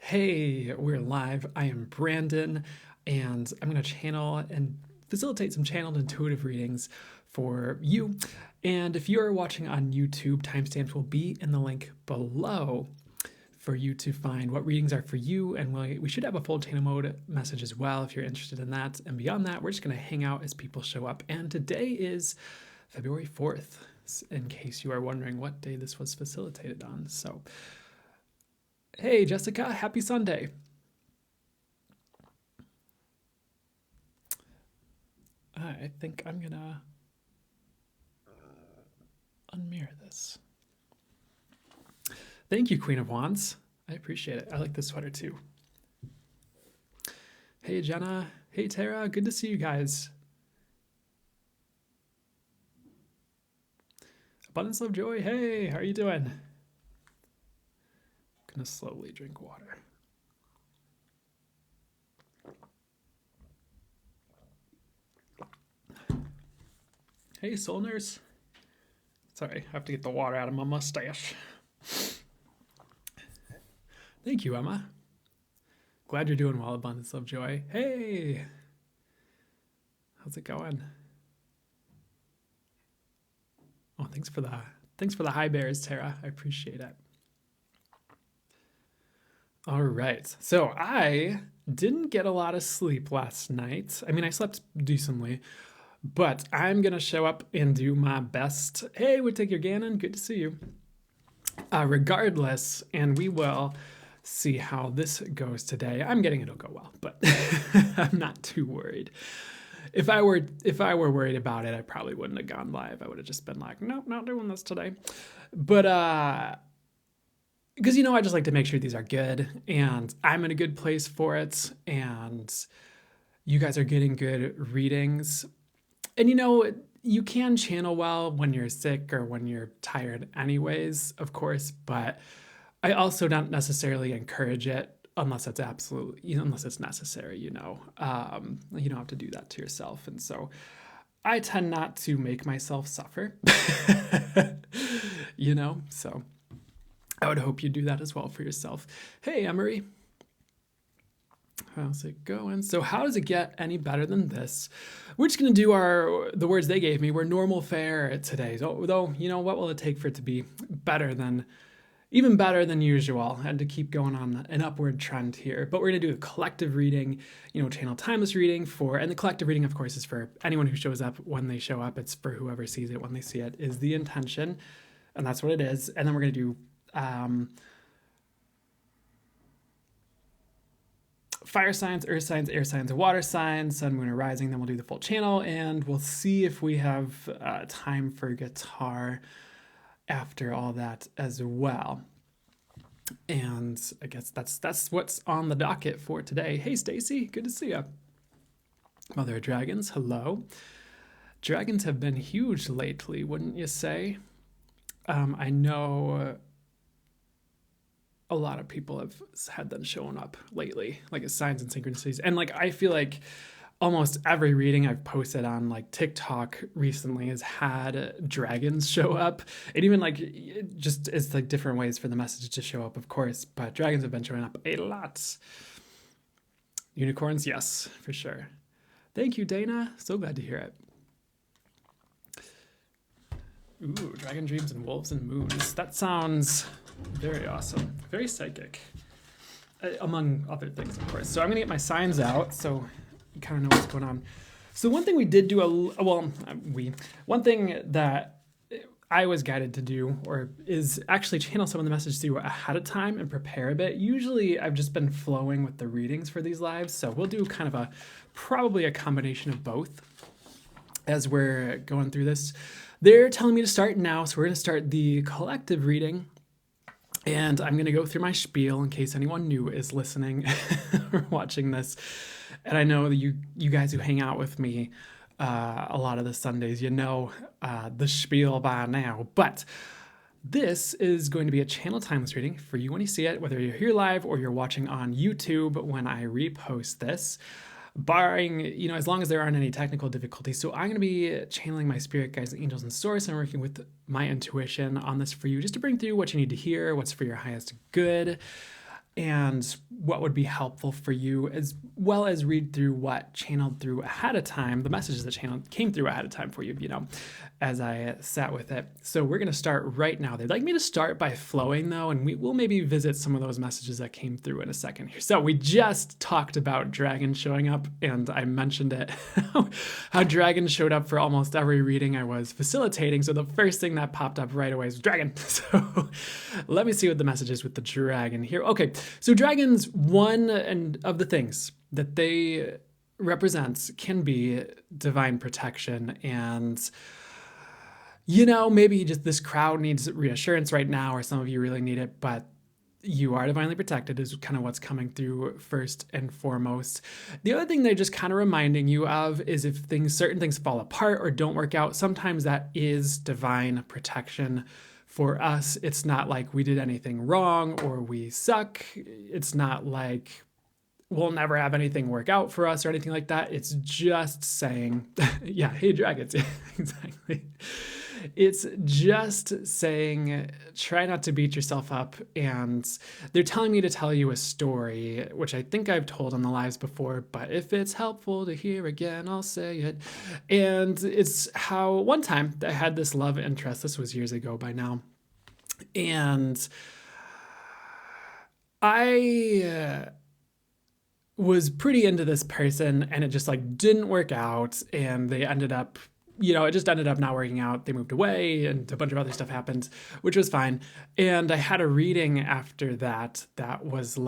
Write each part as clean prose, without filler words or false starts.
Hey, we're live. I am Brandon, and I'm going to channel and facilitate some channeled intuitive readings for you. And if you're watching on YouTube, timestamps will be in the link below for you to find what readings are for you. And we should have a full channel mode message as well if you're interested in that. And beyond that, we're just going to hang out as people show up. And today is February 4th, in case you are wondering what day this was facilitated on. So, hey, Jessica, happy Sunday. I think I'm gonna unmirror this. Thank you, Queen of Wands. I appreciate it. I like this sweater too. Hey, Jenna. Hey, Tara. Good to see you guys. Abundance, love, joy. Hey, how are you doing? I'm gonna slowly drink water. Hey, Soul Nurse. Sorry, I have to get the water out of my mustache. Thank you, Emma. Glad you're doing well, Abundance, love, joy. Hey, how's it going? Oh, thanks for the high bears, Tara. I appreciate it. All right. So I didn't get a lot of sleep last night. I mean, I slept decently, but I'm going to show up and do my best. Hey, we take your Gannon. Good to see you. Regardless, and we will see how this goes today. I'm getting it'll go well, but I'm not too worried. If I were worried about it, I probably wouldn't have gone live. I would have just been like, nope, not doing this today. But because I just like to make sure these are good, and I'm in a good place for it, and you guys are getting good readings. And you can channel well when you're sick or when you're tired anyways, of course, but I also don't necessarily encourage it unless it's unless it's necessary, you don't have to do that to yourself. And so I tend not to make myself suffer, so I would hope you do that as well for yourself. Hey, Emery. How's it going? So how does it get any better than this? We're just going to do the words they gave me. We're normal fare today. So, though, what will it take for it to be even better than usual, and to keep going on an upward trend here? But we're going to do a collective reading, channel timeless reading and the collective reading, of course, is for anyone who shows up when they show up. It's for whoever sees it when they see it is the intention. And that's what it is. And then we're going to do fire signs, earth signs, air signs, water signs, sun, moon, or rising. Then we'll do the full channel, and we'll see if we have time for guitar after all that as well. And I guess that's what's on the docket for today. Hey, Stacy, good to see you. Mother of Dragons, hello. Dragons have been huge lately, wouldn't you say? I know a lot of people have had them showing up lately, like as signs and synchronicities. And I feel like almost every reading I've posted on TikTok recently has had dragons show up. And even it's different ways for the message to show up, of course, but dragons have been showing up a lot. Unicorns, yes, for sure. Thank you, Dana. So glad to hear it. Ooh, dragon dreams and wolves and moons. That sounds very awesome. Very psychic, among other things, of course. So I'm going to get my signs out so you kind of know what's going on. So one thing we did do, one thing that I was guided to do, is actually channel some of the message through ahead of time and prepare a bit. Usually I've just been flowing with the readings for these lives, so we'll do kind of probably a combination of both as we're going through this. They're telling me to start now, so we're going to start the collective reading. And I'm going to go through my spiel in case anyone new is listening or watching this. And I know that you guys who hang out with me a lot of the Sundays, the spiel by now. But this is going to be a channel timeless reading for you when you see it, whether you're here live or you're watching on YouTube when I repost this. Barring, as long as there aren't any technical difficulties. So I'm going to be channeling my spirit guides, angels, and source, and working with my intuition on this for you, just to bring through what you need to hear, what's for your highest good. and what would be helpful for you, as well as read through what channeled through ahead of time, the messages that channeled came through ahead of time for you, as I sat with it. So we're going to start right now. They'd like me to start by flowing though, and we will maybe visit some of those messages that came through in a second here. So we just talked about dragons showing up, and I mentioned it, how dragons showed up for almost every reading I was facilitating. So the first thing that popped up right away was dragon. So let me see what the message is with the dragon here. Okay, so dragons, one and of the things that they represent can be divine protection. And maybe just this crowd needs reassurance right now, or some of you really need it, but you are divinely protected is kind of what's coming through first and foremost. The other thing they're just kind of reminding you of is if certain things fall apart or don't work out, sometimes that is divine protection for us. It's not like we did anything wrong or we suck. It's not like we'll never have anything work out for us or anything like that. It's just saying, yeah, hey, dragons, exactly. It's just saying, try not to beat yourself up. And they're telling me to tell you a story, which I think I've told on the lives before, but if it's helpful to hear again, I'll say it. And it's how one time I had this love interest. This was years ago by now. And I was pretty into this person, and it just didn't work out, and they ended up, it just ended up not working out. They moved away and a bunch of other stuff happened, which was fine. And I had a reading after that was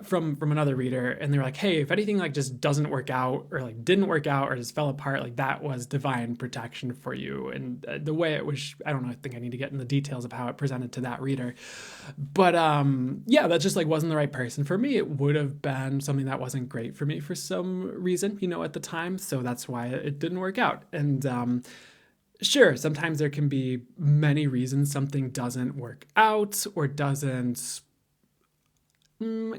from another reader, and they were like, hey, if anything just doesn't work out or didn't work out or just fell apart, that was divine protection for you. And the way it was, I don't know, I think I need to get in the details of how it presented to that reader, but yeah, that just wasn't the right person for me. It would have been something that wasn't great for me for some reason, at the time. So that's why it didn't work out. And sure, sometimes there can be many reasons something doesn't work out or doesn't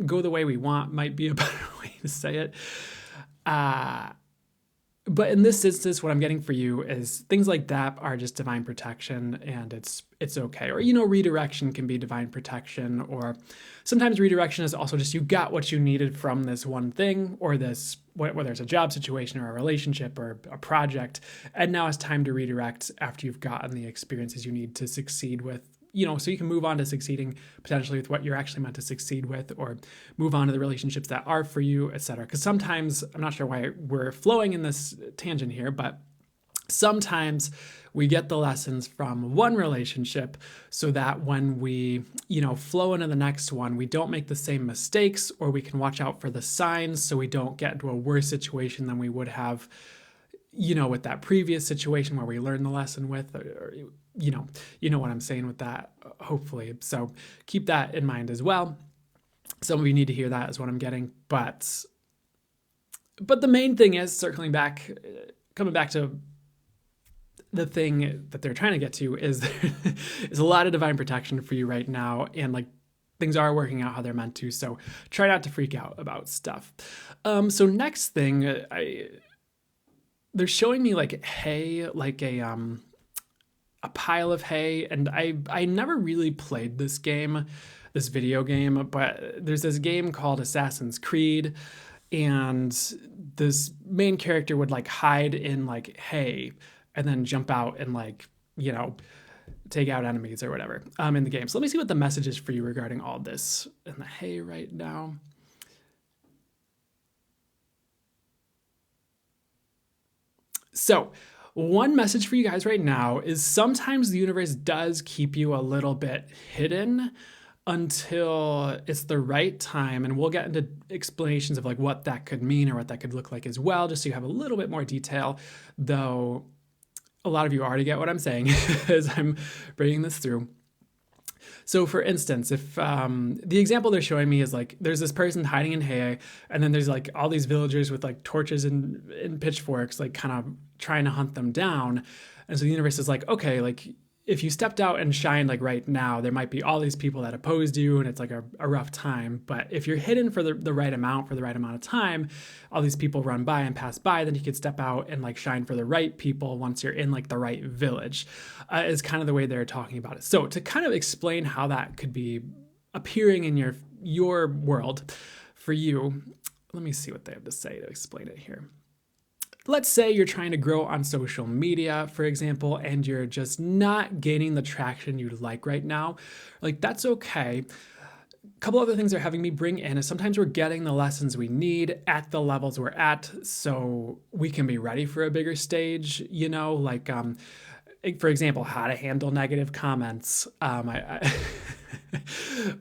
go the way we want, might be a better way to say it. But in this instance, what I'm getting for you is things like that are just divine protection, and it's okay. Or, redirection can be divine protection, or sometimes redirection is also just you got what you needed from this one thing, or this, whether it's a job situation or a relationship or a project, and now it's time to redirect after you've gotten the experiences you need to succeed with, so you can move on to succeeding potentially with what you're actually meant to succeed with, or move on to the relationships that are for you, etc. Because sometimes, I'm not sure why we're flowing in this tangent here, but sometimes we get the lessons from one relationship so that when we, flow into the next one, we don't make the same mistakes, or we can watch out for the signs so we don't get into a worse situation than we would have, with that previous situation where we learned the lesson with, or you know what I'm saying with that, hopefully. So keep that in mind as well. Some of you need to hear that is what I'm getting. But the main thing is coming back to the thing that they're trying to get to is there's a lot of divine protection for you right now. And things are working out how they're meant to. So try not to freak out about stuff. So next thing, they're showing me hay, a pile of hay, and I never really played this video game, but there's this game called Assassin's Creed, and this main character would hide in hay and then jump out and take out enemies or whatever in the game. So let me see what the message is for you regarding all this in the hay right now. So one message for you guys right now is sometimes the universe does keep you a little bit hidden until it's the right time. And we'll get into explanations of what that could mean or what that could look like as well, just so you have a little bit more detail, though a lot of you already get what I'm saying as I'm bringing this through. So for instance, if the example they're showing me is there's this person hiding in hay, and then there's all these villagers with torches and pitchforks kind of trying to hunt them down. And so the universe is okay, if you stepped out and shined right now, there might be all these people that opposed you, and it's a rough time. But if you're hidden for the right amount, for the right amount of time, all these people run by and pass by, then you could step out and shine for the right people once you're in the right village, is kind of the way they're talking about it. So to kind of explain how that could be appearing in your world for you. Let me see what they have to say to explain it here. Let's say you're trying to grow on social media, for example, and you're just not gaining the traction you'd like right now. Like, that's okay. A couple other things they're having me bring in is sometimes we're getting the lessons we need at the levels we're at, so we can be ready for a bigger stage, like, for example, how to handle negative comments,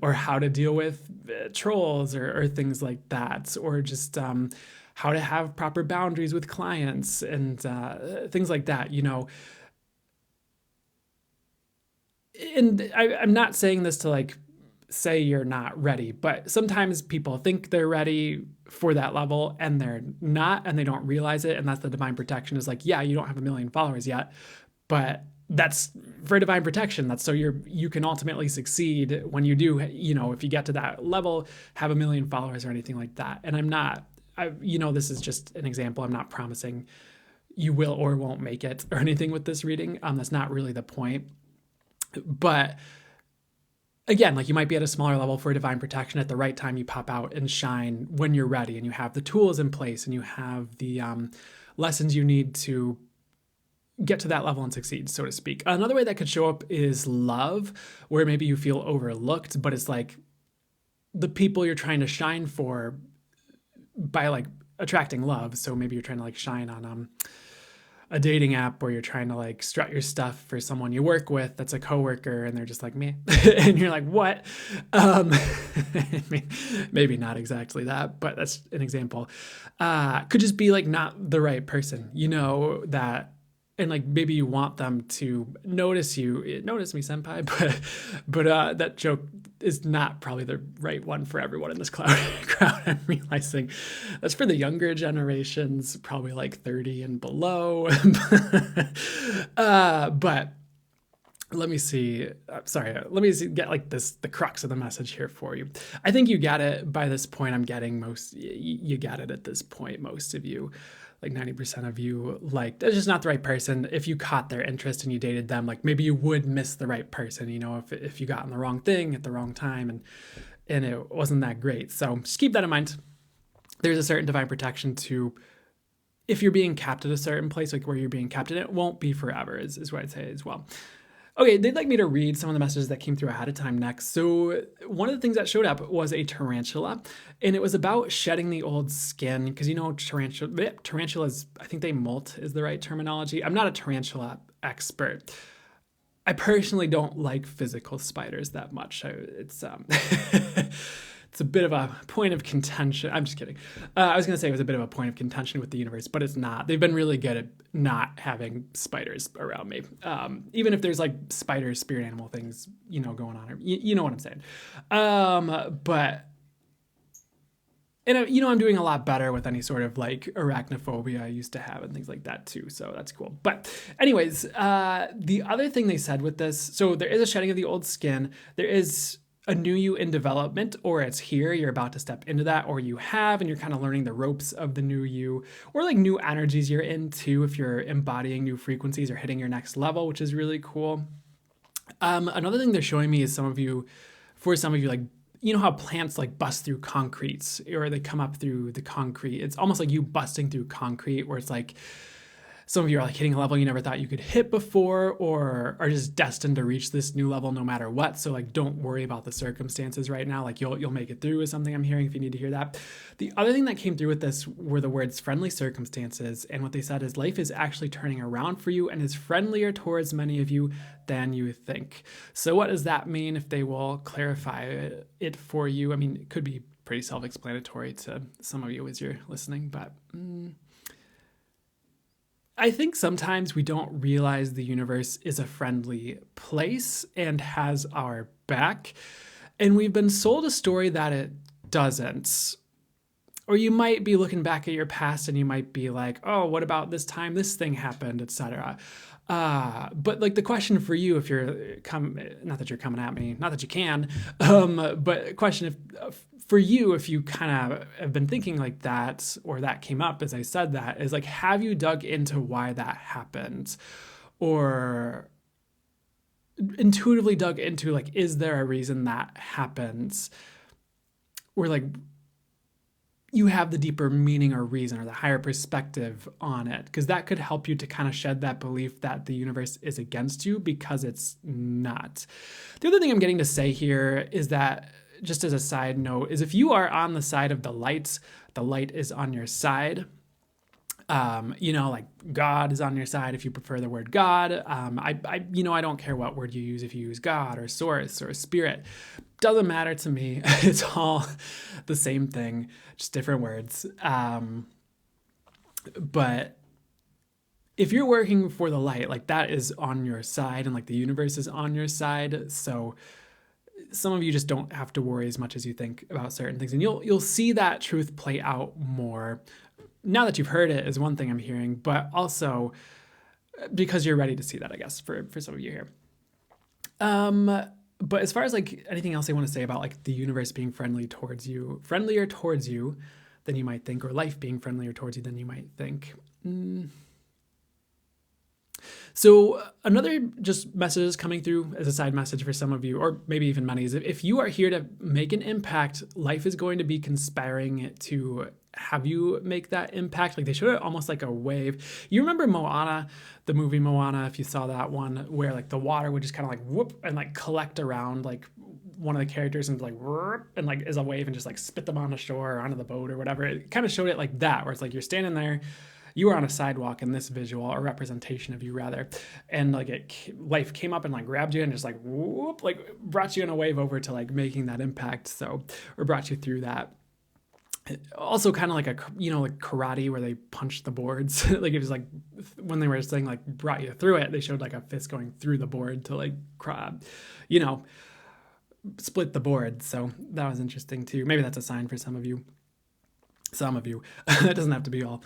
or how to deal with trolls or things like that, or just how to have proper boundaries with clients and things like that, And I'm not saying this to like say you're not ready, but sometimes people think they're ready for that level and they're not, and they don't realize it. And that's the divine protection is like, yeah, you don't have 1 million followers yet, but that's for divine protection. That's so you can ultimately succeed when you do, if you get to that level, have 1 million followers or anything like that. And this is just an example. I'm not promising you will or won't make it or anything with this reading. That's not really the point. But again, like, you might be at a smaller level for divine protection. At the right time, you pop out and shine when you're ready and you have the tools in place and you have the lessons you need to get to that level and succeed, so to speak. Another way that could show up is love, where maybe you feel overlooked, but it's like the people you're trying to shine for by like attracting love. So maybe you're trying to like shine on a dating app, or you're trying to like strut your stuff for someone you work with that's a coworker, and they're just like, me. And you're like, what? Maybe not exactly that, but that's an example. Could just be like not the right person, that, and like maybe you want them to notice you. Notice me, senpai, but that joke is not probably the right one for everyone in this crowd. I'm realizing that's for the younger generations, probably like 30 and below. But let me see. Let me get like the crux of the message here for you. I think you got it by this point. I'm getting you got it at this point. Most of you, like 90% of you, like, that's just not the right person. If you caught their interest and you dated them, like maybe you would miss the right person, if you got on the wrong thing at the wrong time and it wasn't that great. So just keep that in mind. There's a certain divine protection to, if you're being kept at a certain place, like where you're being kept, and it won't be forever is what I'd say as well. Okay, they'd like me to read some of the messages that came through ahead of time next. So one of the things that showed up was a tarantula, and it was about shedding the old skin, because tarantulas, I think they molt is the right terminology. I'm not a tarantula expert. I personally don't like physical spiders that much. It's it's a bit of a point of contention. I'm just kidding. I was going to say it was a bit of a point of contention with the universe, but it's not. They've been really good at not having spiders around me. Even if there's like spider spirit animal things, going on. You know what I'm saying. I'm doing a lot better with any sort of like arachnophobia I used to have and things like that too. So that's cool. But anyways, the other thing they said with this, so there is a shedding of the old skin. There is a new you in development, or it's here, you're about to step into that, or you have, and you're kind of learning the ropes of the new you, or like new energies you're into if you're embodying new frequencies or hitting your next level, which is really cool. Another thing they're showing me is some of you, like, how plants like bust through concrete, or they come up through the concrete. It's almost like you busting through concrete, where it's like some of you are like hitting a level you never thought you could hit before, or are just destined to reach this new level no matter what. So like, don't worry about the circumstances right now. Like you'll make it through is something I'm hearing if you need to hear that. The other thing that came through with this were the words friendly circumstances. And what they said is life is actually turning around for you and is friendlier towards many of you than you think. So what does that mean? If they will clarify it for you, I mean, it could be pretty self-explanatory to some of you as you're listening, but I think sometimes we don't realize the universe is a friendly place and has our back, and we've been sold a story that it doesn't. Or you might be looking back at your past and you might be like, oh, what about this time this thing happened, etc. But like the question for you, if you're not that you're coming at me, not that you can, but question for you, if you kind of have been thinking like that, or that came up as I said that, is like, have you dug into why that happened? Or intuitively dug into, like, is there a reason that happens? Or like, you have the deeper meaning or reason or the higher perspective on it, because that could help you to kind of shed that belief that the universe is against you, because it's not. The other thing I'm getting to say here is that, just as a side note, is if you are on the side of the light is on your side. Like God is on your side if you prefer the word God. I don't care what word you use, if you use God or source or spirit. Doesn't matter to me. It's all the same thing, just different words. But if you're working for the light, like that is on your side, and like the universe is on your side. So some of you just don't have to worry as much as you think about certain things, and you'll see that truth play out more. Now that you've heard it is one thing I'm hearing, but also because you're ready to see that, I guess, for some of you here. But as far as like anything else I want to say about like the universe being friendlier towards you than you might think, or life being friendlier towards you than you might think. So another just message coming through as a side message for some of you, or maybe even many, is if you are here to make an impact, life is going to be conspiring to have you make that impact. Like they showed it almost like a wave. You remember Moana, the movie Moana, if you saw that one, where like the water would just kind of like whoop and like collect around like one of the characters and like whoop, and like as a wave and just like spit them on the shore or onto the boat or whatever. It kind of showed it like that, where it's like you're standing there, you were on a sidewalk in this visual, or representation of you rather, and like life came up and like grabbed you and just like whoop, like brought you in a wave over to like making that impact. So, or brought you through that. Also kind of like like karate, where they punch the boards. Like it was like when they were saying like brought you through it, they showed like a fist going through the board to like split the board. So that was interesting too. Maybe that's a sign for some of you. That doesn't have to be all.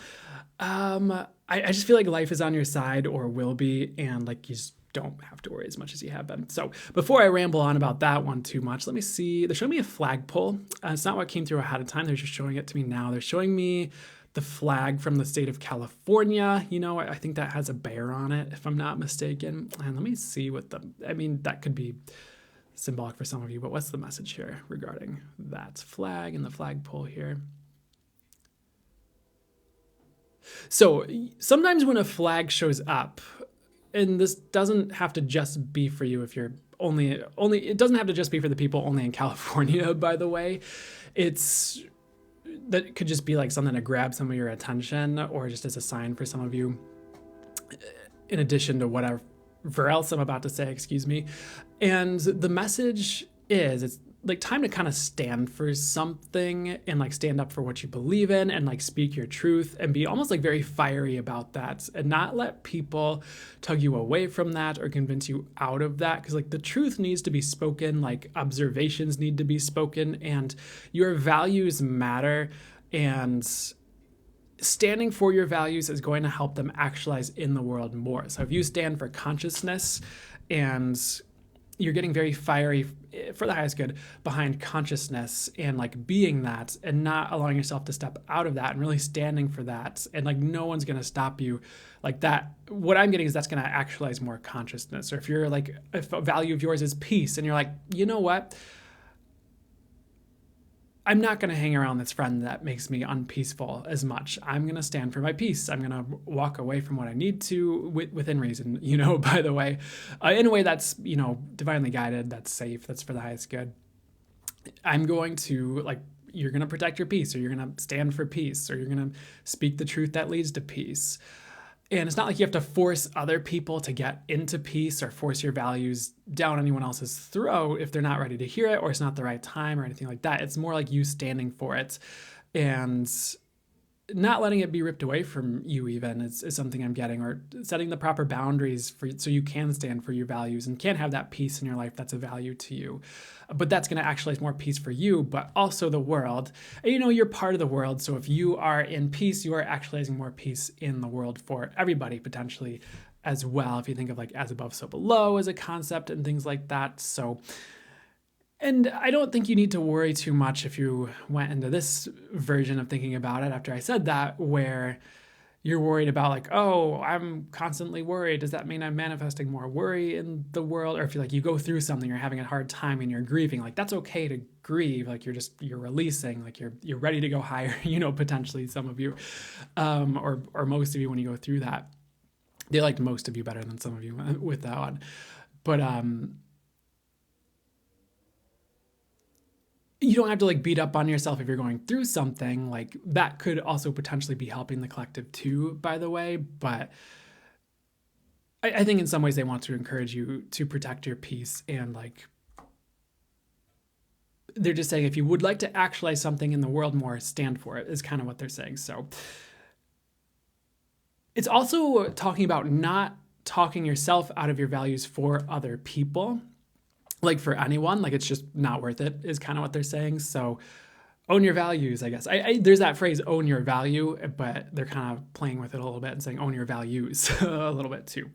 I just feel like life is on your side, or will be, and like you just don't have to worry as much as you have been. So before I ramble on about that one too much, let me see. They're showing me a flagpole. It's not what came through ahead of time. They're just showing it to me now. They're showing me the flag from the state of California. I think that has a bear on it, if I'm not mistaken. And let me see that could be symbolic for some of you, but what's the message here regarding that flag and the flagpole here? So sometimes when a flag shows up, and this doesn't have to just be for you if you're only, it doesn't have to just be for the people only in California, by the way. That could just be like something to grab some of your attention, or just as a sign for some of you, in addition to whatever else I'm about to say, excuse me. And the message is, it's like time to kind of stand for something, and like stand up for what you believe in, and like speak your truth, and be almost like very fiery about that, and not let people tug you away from that or convince you out of that. Because like the truth needs to be spoken, like observations need to be spoken, and your values matter, and standing for your values is going to help them actualize in the world more. So if you stand for consciousness, and you're getting very fiery for the highest good behind consciousness, and like being that, and not allowing yourself to step out of that, and really standing for that, and like no one's going to stop you like that. What I'm getting is that's going to actualize more consciousness. Or if you're like, if a value of yours is peace, and you're like, you know what? I'm not going to hang around this friend that makes me unpeaceful as much. I'm going to stand for my peace. I'm going to walk away from what I need to within reason, by the way, in a way that's, divinely guided, that's safe, that's for the highest good. I'm going to you're going to protect your peace, or you're going to stand for peace, or you're going to speak the truth that leads to peace. And it's not like you have to force other people to get into peace, or force your values down anyone else's throat if they're not ready to hear it, or it's not the right time, or anything like that. It's more like you standing for it, and not letting it be ripped away from you even is something I'm getting, or setting the proper boundaries so you can stand for your values and can have that peace in your life that's a value to you. But that's going to actualize more peace for you, but also the world. And you're part of the world, so if you are in peace, you are actualizing more peace in the world for everybody potentially as well, if you think of like as above so below as a concept and things like that. So, and I don't think you need to worry too much if you went into this version of thinking about it after I said that, where you're worried about like, oh, I'm constantly worried. Does that mean I'm manifesting more worry in the world? Or if you like you go through something, you're having a hard time and you're grieving, like that's okay to grieve. Like you're releasing, like you're ready to go higher, potentially some of you, or most of you when you go through that. They liked most of you better than some of you with that one. But you don't have to like beat up on yourself if you're going through something. Like that could also potentially be helping the collective too, by the way. But I think in some ways they want to encourage you to protect your peace, and like they're just saying if you would like to actualize something in the world more, stand for it, is kind of what they're saying. So it's also talking about not talking yourself out of your values for other people. Like for anyone, like it's just not worth it is kind of what they're saying. So own your values, I guess. There's that phrase, own your value, but they're kind of playing with it a little bit and saying own your values a little bit too.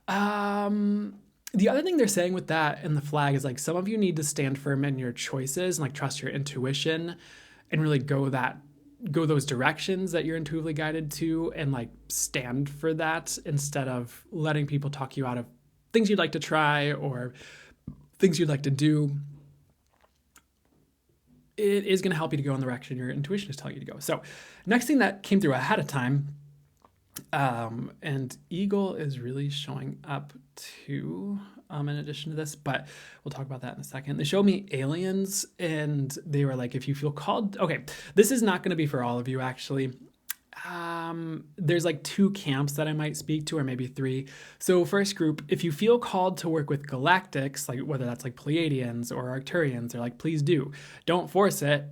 The other thing they're saying with that in the flag is like some of you need to stand firm in your choices and like trust your intuition and really go those directions that you're intuitively guided to, and like stand for that instead of letting people talk you out of things you'd like to try or things you'd like to do. It is going to help you to go in the direction your intuition is telling you to go. So next thing that came through ahead of time, and Eagle is really showing up too, in addition to this, but we'll talk about that in a second. They showed me aliens, and they were like, if you feel called, okay, this is not going to be for all of you actually. There's like 2 camps that I might speak to, or maybe 3. So first group, if you feel called to work with galactics, like whether that's like Pleiadians or Arcturians, they're like, please do. Don't force it.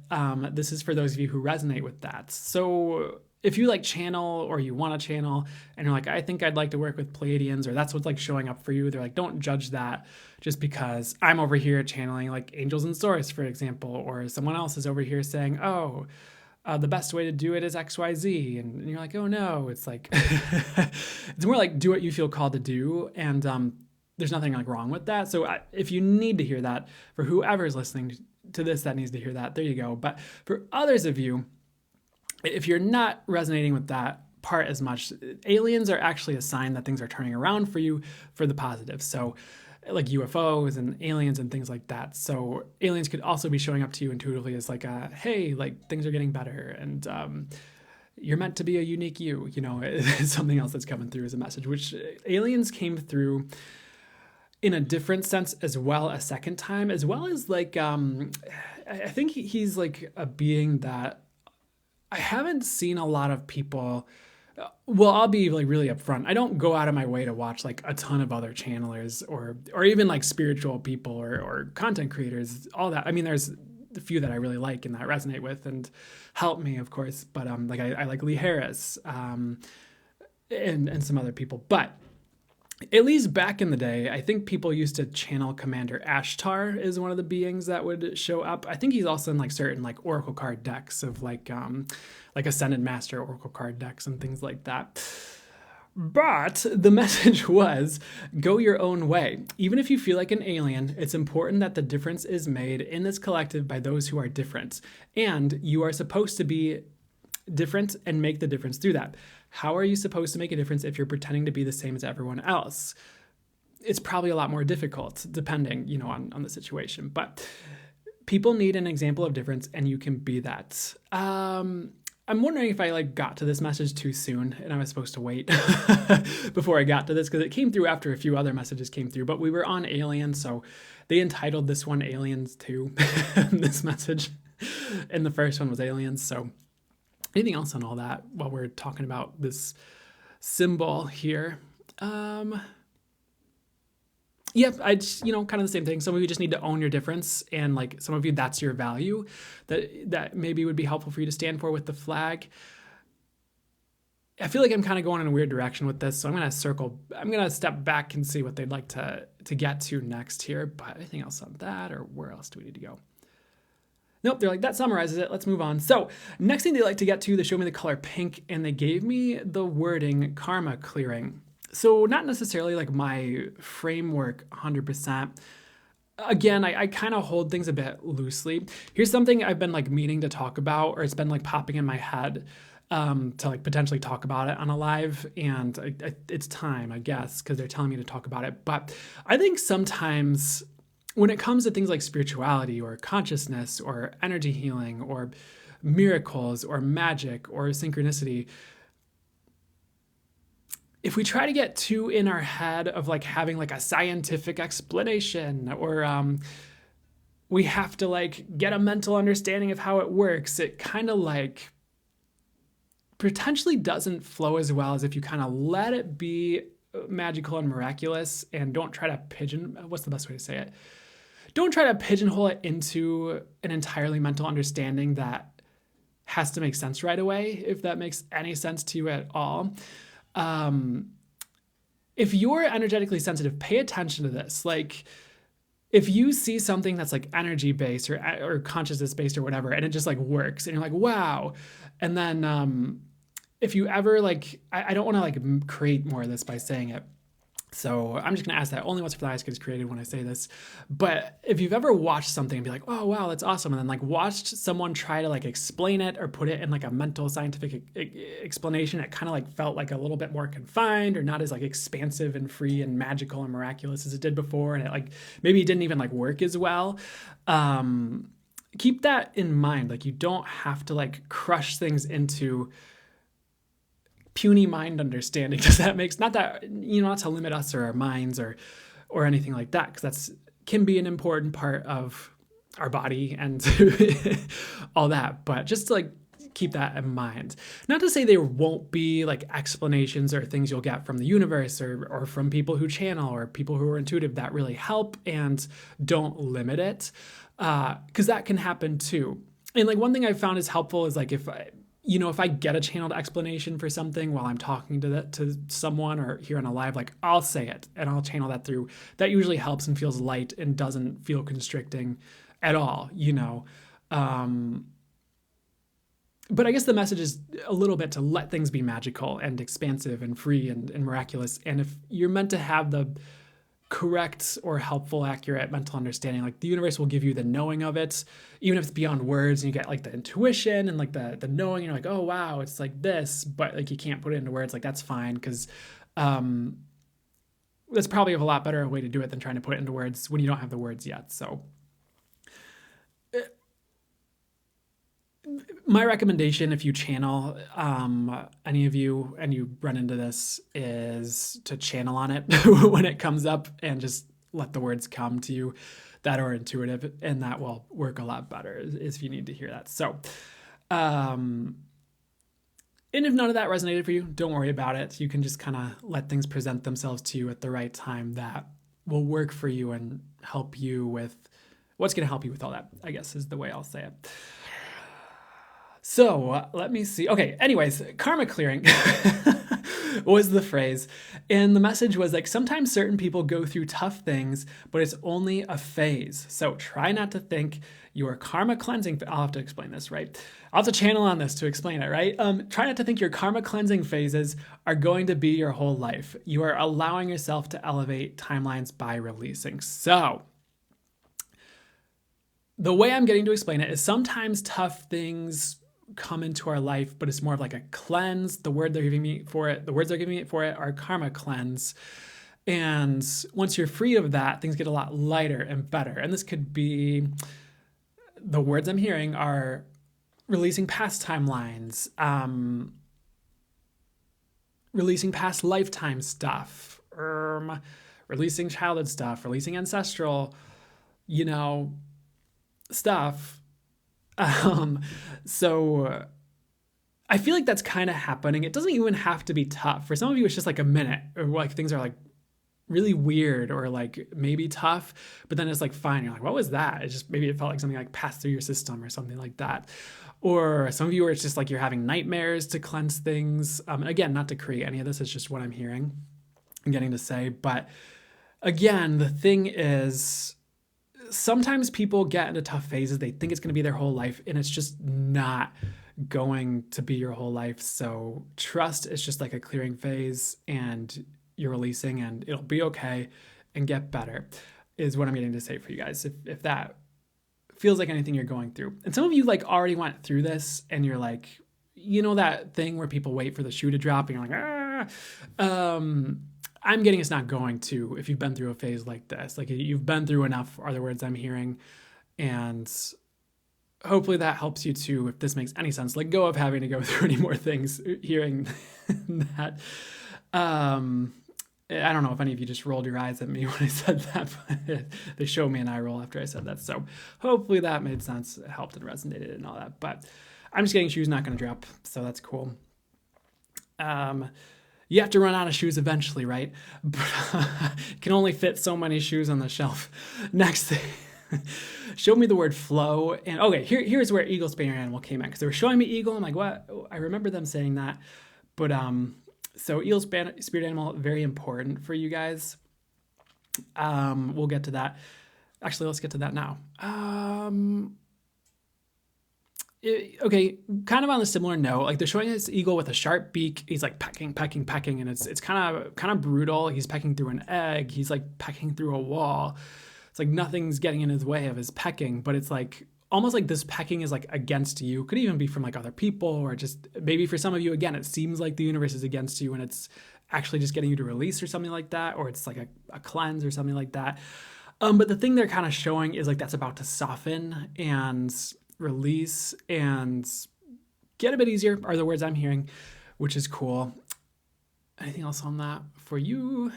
This is for those of you who resonate with that. So if you like channel, or you want to channel and you're like, I think I'd like to work with Pleiadians, or that's what's like showing up for you, they're like, don't judge that just because I'm over here channeling like angels and Source, for example, or someone else is over here saying, oh, the best way to do it is XYZ. And you're like, oh no, it's like, it's more like do what you feel called to do. And there's nothing like wrong with that. So if you need to hear that, for whoever's listening to this that needs to hear that, there you go. But for others of you, if you're not resonating with that part as much, aliens are actually a sign that things are turning around for you for the positive. So like UFOs and aliens and things like that. So aliens could also be showing up to you intuitively as like hey, like things are getting better, and you're meant to be a unique you, it's something else that's coming through as a message, which aliens came through in a different sense as well a second time, as well as like, I think he's like a being that I haven't seen a lot of people. Well, I'll be like really upfront. I don't go out of my way to watch like a ton of other channelers or even like spiritual people or content creators, all that. I mean, there's a few that I really like and that I resonate with and help me, of course. But like I like Lee Harris and some other people. But at least back in the day, I think people used to channel Commander Ashtar is one of the beings that would show up. I think he's also in like certain like Oracle card decks of like Ascended Master Oracle card decks and things like that. But the message was, go your own way. Even if you feel like an alien, it's important that the difference is made in this collective by those who are different. And you are supposed to be different and make the difference through that. How are you supposed to make a difference if you're pretending to be the same as everyone else? It's probably a lot more difficult depending, on the situation. But people need an example of difference, and you can be that. I'm wondering if I like got to this message too soon and I was supposed to wait before I got to this, because it came through after a few other messages came through, but we were on aliens, so they entitled this one Aliens too, this message, and the first one was aliens. So anything else on all that while we're talking about this symbol here? Yep, I just, kind of the same thing. Some of you just need to own your difference, and like some of you, that's your value that maybe would be helpful for you to stand for with the flag. I feel like I'm kind of going in a weird direction with this, so I'm going to step back and see what they'd like to get to next here. But anything else on that, or where else do we need to go? Nope, they're like, that summarizes it. Let's move on. So next thing they like to get to, they showed me the color pink, and they gave me the wording karma clearing. So not necessarily like my framework 100%. Again, I kind of hold things a bit loosely. Here's something I've been like meaning to talk about, or it's been like popping in my head. to like potentially talk about it on a live, and it's time, I guess, because they're telling me to talk about it. But I think sometimes when it comes to things like spirituality or consciousness or energy healing or miracles or magic or synchronicity, if we try to get too in our head of like having like a scientific explanation, or we have to like get a mental understanding of how it works, it kind of like potentially doesn't flow as well as if you kind of let it be magical and miraculous and don't try to what's the best way to say it? Don't try to pigeonhole it into an entirely mental understanding that has to make sense right away, if that makes any sense to you at all. If you're energetically sensitive, pay attention to this. Like, if you see something that's like energy based or consciousness based or whatever, and it just like works, and you're like, wow. And then if you ever like, I don't want to like create more of this by saying it, so I'm just going to ask that only once for the eyes gets created when I say this. But if you've ever watched something and be like, oh, wow, that's awesome, and then like watched someone try to like explain it or put it in like a mental scientific explanation, it kind of like felt like a little bit more confined or not as like expansive and free and magical and miraculous as it did before. And it like, maybe it didn't even like work as well. Keep that in mind. Like, you don't have to like crush things into puny mind understanding. Does that make not that, not to limit us or our minds or anything like that, because that's can be an important part of our body and all that, but just to like keep that in mind. Not to say there won't be like explanations or things you'll get from the universe or from people who channel or people who are intuitive that really help, and don't limit it, because that can happen too. And like one thing I've found is helpful is like if I get a channeled explanation for something while I'm talking to someone or here on a live, like I'll say it and I'll channel that through. That usually helps and feels light and doesn't feel constricting at all, But I guess the message is a little bit to let things be magical and expansive and free and miraculous. And if you're meant to have the correct or helpful, accurate mental understanding, like the universe will give you the knowing of it, even if it's beyond words, and you get like the intuition and like the knowing, you're like, oh wow, it's like this, but like you can't put it into words. Like that's fine, because that's probably a lot better way to do it than trying to put it into words when you don't have the words yet. So my recommendation, if you channel, any of you, and you run into this, is to channel on it when it comes up and just let the words come to you that are intuitive, and that will work a lot better if you need to hear that. So, and if none of that resonated for you, don't worry about it. You can just kind of let things present themselves to you at the right time that will work for you and help you with what's going to help you with all that, I guess is the way I'll say it. So let me see. Okay, anyways, karma clearing was the phrase. And the message was like, sometimes certain people go through tough things, but it's only a phase. So try not to think your karma cleansing, I'll have to explain this, right? I'll have to channel on this to explain it, right? Try not to think your karma cleansing phases are going to be your whole life. You are allowing yourself to elevate timelines by releasing. So the way I'm getting to explain it is sometimes tough things come into our life, but it's more of like a cleanse. The words they're giving me for it are karma cleanse. And once you're free of that, things get a lot lighter and better. And this could be, the words I'm hearing are releasing past timelines, releasing past lifetime stuff, releasing childhood stuff, releasing ancestral, stuff. So I feel like that's kind of happening. It doesn't even have to be tough. For some of you, it's just like a minute, or like things are like really weird or like maybe tough, but then it's like fine. You're like, what was that? It just, maybe it felt like something like passed through your system or something like that. Or some of you, where it's just like you're having nightmares to cleanse things. Again, not to create any of this, it's just what I'm hearing and getting to say. But again, the thing is, sometimes people get into tough phases. They think it's going to be their whole life, and it's just not going to be your whole life. So trust it's just like a clearing phase, and you're releasing, and it'll be okay and get better, is what I'm getting to say for you guys. If that feels like anything you're going through. And some of you like already went through this, and you're like, you know, that thing where people wait for the shoe to drop and you're like, I'm getting it's not going to, if you've been through a phase like this. Like, you've been through enough, are the words I'm hearing. And hopefully that helps you too, if this makes any sense. Let go of having to go through any more things, hearing that. I don't know if any of you just rolled your eyes at me when I said that, but they showed me an eye roll after I said that. So hopefully that made sense, it helped and resonated and all that. But I'm just getting shoes not going to drop, so that's cool. You have to run out of shoes eventually, right? But you can only fit so many shoes on the shelf. Next thing, showed me the word flow. And okay, here's where eagle, spirit animal came in, because they were showing me eagle. I'm like, what? I remember them saying that. But so eagle, spirit animal, very important for you guys. We'll get to that. Actually, let's get to that now. Okay, kind of on a similar note, like they're showing this eagle with a sharp beak. He's like pecking, and it's kind of brutal. He's pecking through an egg. He's like pecking through a wall. It's like nothing's getting in his way of his pecking, but it's like almost like this pecking is like against you. Could even be from like other people, or just maybe for some of you, again, it seems like the universe is against you and it's actually just getting you to release or something like that, or it's like a cleanse or something like that. But the thing they're kind of showing is like that's about to soften and release and get a bit easier, are the words I'm hearing, which is cool. Anything else on that for you?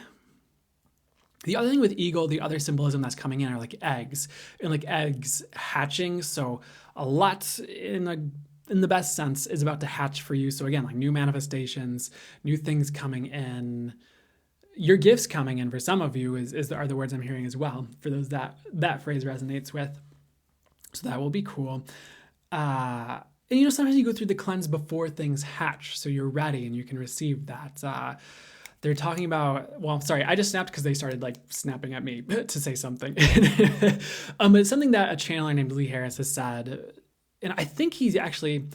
The other thing with eagle, the other symbolism that's coming in are like eggs, and like eggs hatching. So a lot in the best sense is about to hatch for you. So again, like new manifestations, new things coming in, your gifts coming in for some of you are the words I'm hearing as well, for those that phrase resonates with. So that will be cool. And you know, sometimes you go through the cleanse before things hatch, so you're ready and you can receive that. They're talking about, well, sorry, I just snapped because they started like snapping at me to say something. But it's something that a channeler named Lee Harris has said, and I think he's actually,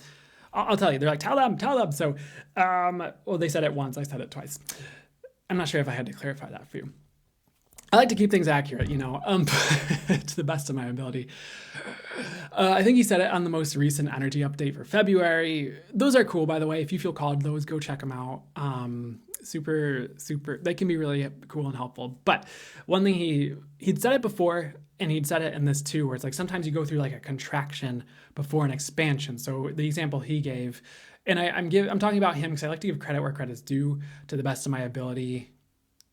I'll tell you, they're like, tell them. So, well, they said it once, I said it twice. I'm not sure if I had to clarify that for you. I like to keep things accurate, you know, to the best of my ability. I think he said it on the most recent energy update for February. Those are cool, by the way. If you feel called to those, go check them out. Super, they can be really cool and helpful. But one thing he'd said it before, and he'd said it in this too, where it's like sometimes you go through like a contraction before an expansion. So the example he gave, and I'm talking about him because I like to give credit where credit's due to the best of my ability.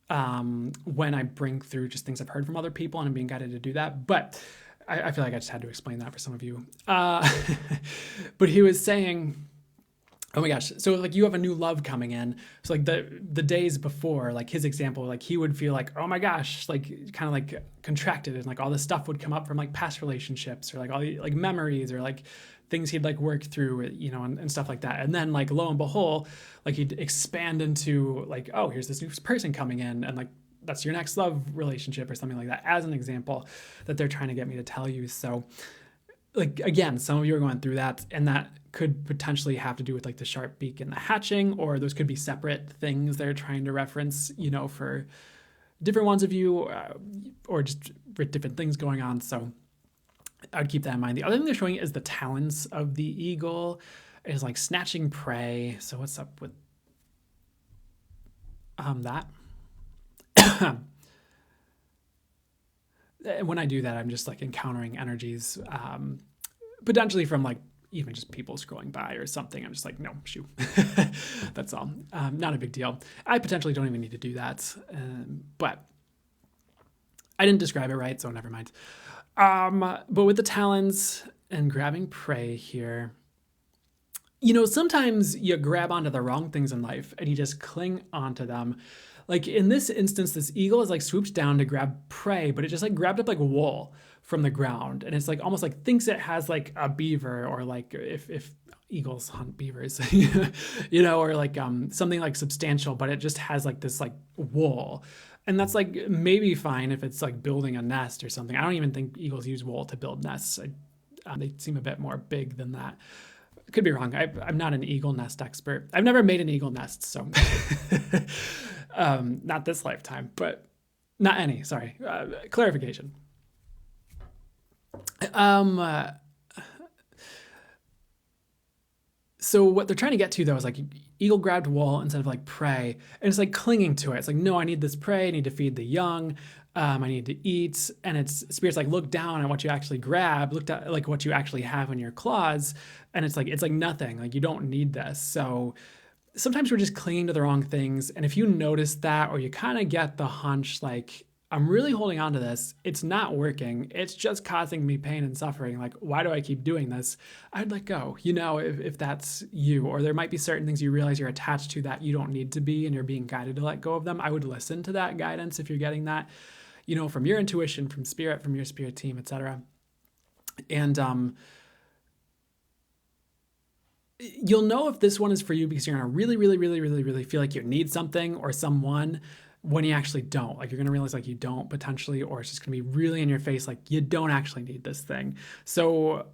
When I bring through just things I've heard from other people and I'm being guided to do that. But I feel like I just had to explain that for some of you. But he was saying, oh my gosh, so like you have a new love coming in. So like the days before, like his example, like he would feel like, oh my gosh, like kind of like contracted, and like all this stuff would come up from like past relationships or like all the like memories or like things he'd like work through, you know, and stuff like that. And then like lo and behold, like he'd expand into like, oh, here's this new person coming in, and like that's your next love relationship or something like that, as an example that they're trying to get me to tell you. So like, again, some of you are going through that, and that could potentially have to do with like the sharp beak and the hatching, or those could be separate things they're trying to reference, you know, for different ones of you, or just for different things going on. So I'd keep that in mind. The other thing they're showing is the talons of the eagle is like snatching prey. So what's up with that? When I do that, I'm just like encountering energies, potentially from like even just people scrolling by or something. I'm just like, no, shoo. That's all. Not a big deal. I potentially don't even need to do that. But I didn't describe it right, so never mind. But with the talons and grabbing prey here, you know, sometimes you grab onto the wrong things in life and you just cling onto them. Like in this instance, this eagle is like swooped down to grab prey, but it just like grabbed up like wool from the ground. And it's like almost like thinks it has like a beaver, or like if eagles hunt beavers, you know, or like something like substantial, but it just has like this like wool. And that's like maybe fine if it's like building a nest or something. I don't even think eagles use wool to build nests. They seem a bit more big than that. Could be wrong. I'm not an eagle nest expert. I've never made an eagle nest, so not this lifetime, but not any. Sorry, clarification. So So what they're trying to get to though is like eagle grabbed wool instead of like prey, and it's like clinging to it. It's like, no, I need this prey. I need to feed the young. I need to eat. And it's spirit's like, look down at what you actually grab, look at like what you actually have in your claws. And it's like nothing, like you don't need this. So sometimes we're just clinging to the wrong things. And if you notice that, or you kind of get the hunch, like, I'm really holding on to this, it's not working, it's just causing me pain and suffering, like, why do I keep doing this? I'd let go, if that's you. Or there might be certain things you realize you're attached to that you don't need to be, and you're being guided to let go of them. I would listen to that guidance if you're getting that, from your intuition, from spirit, from your spirit team, etc. And you'll know if this one is for you because you're gonna really, really, really, really, really feel like you need something or someone when you actually don't. Like, you're gonna realize like you don't potentially, or it's just gonna be really in your face, like you don't actually need this thing. So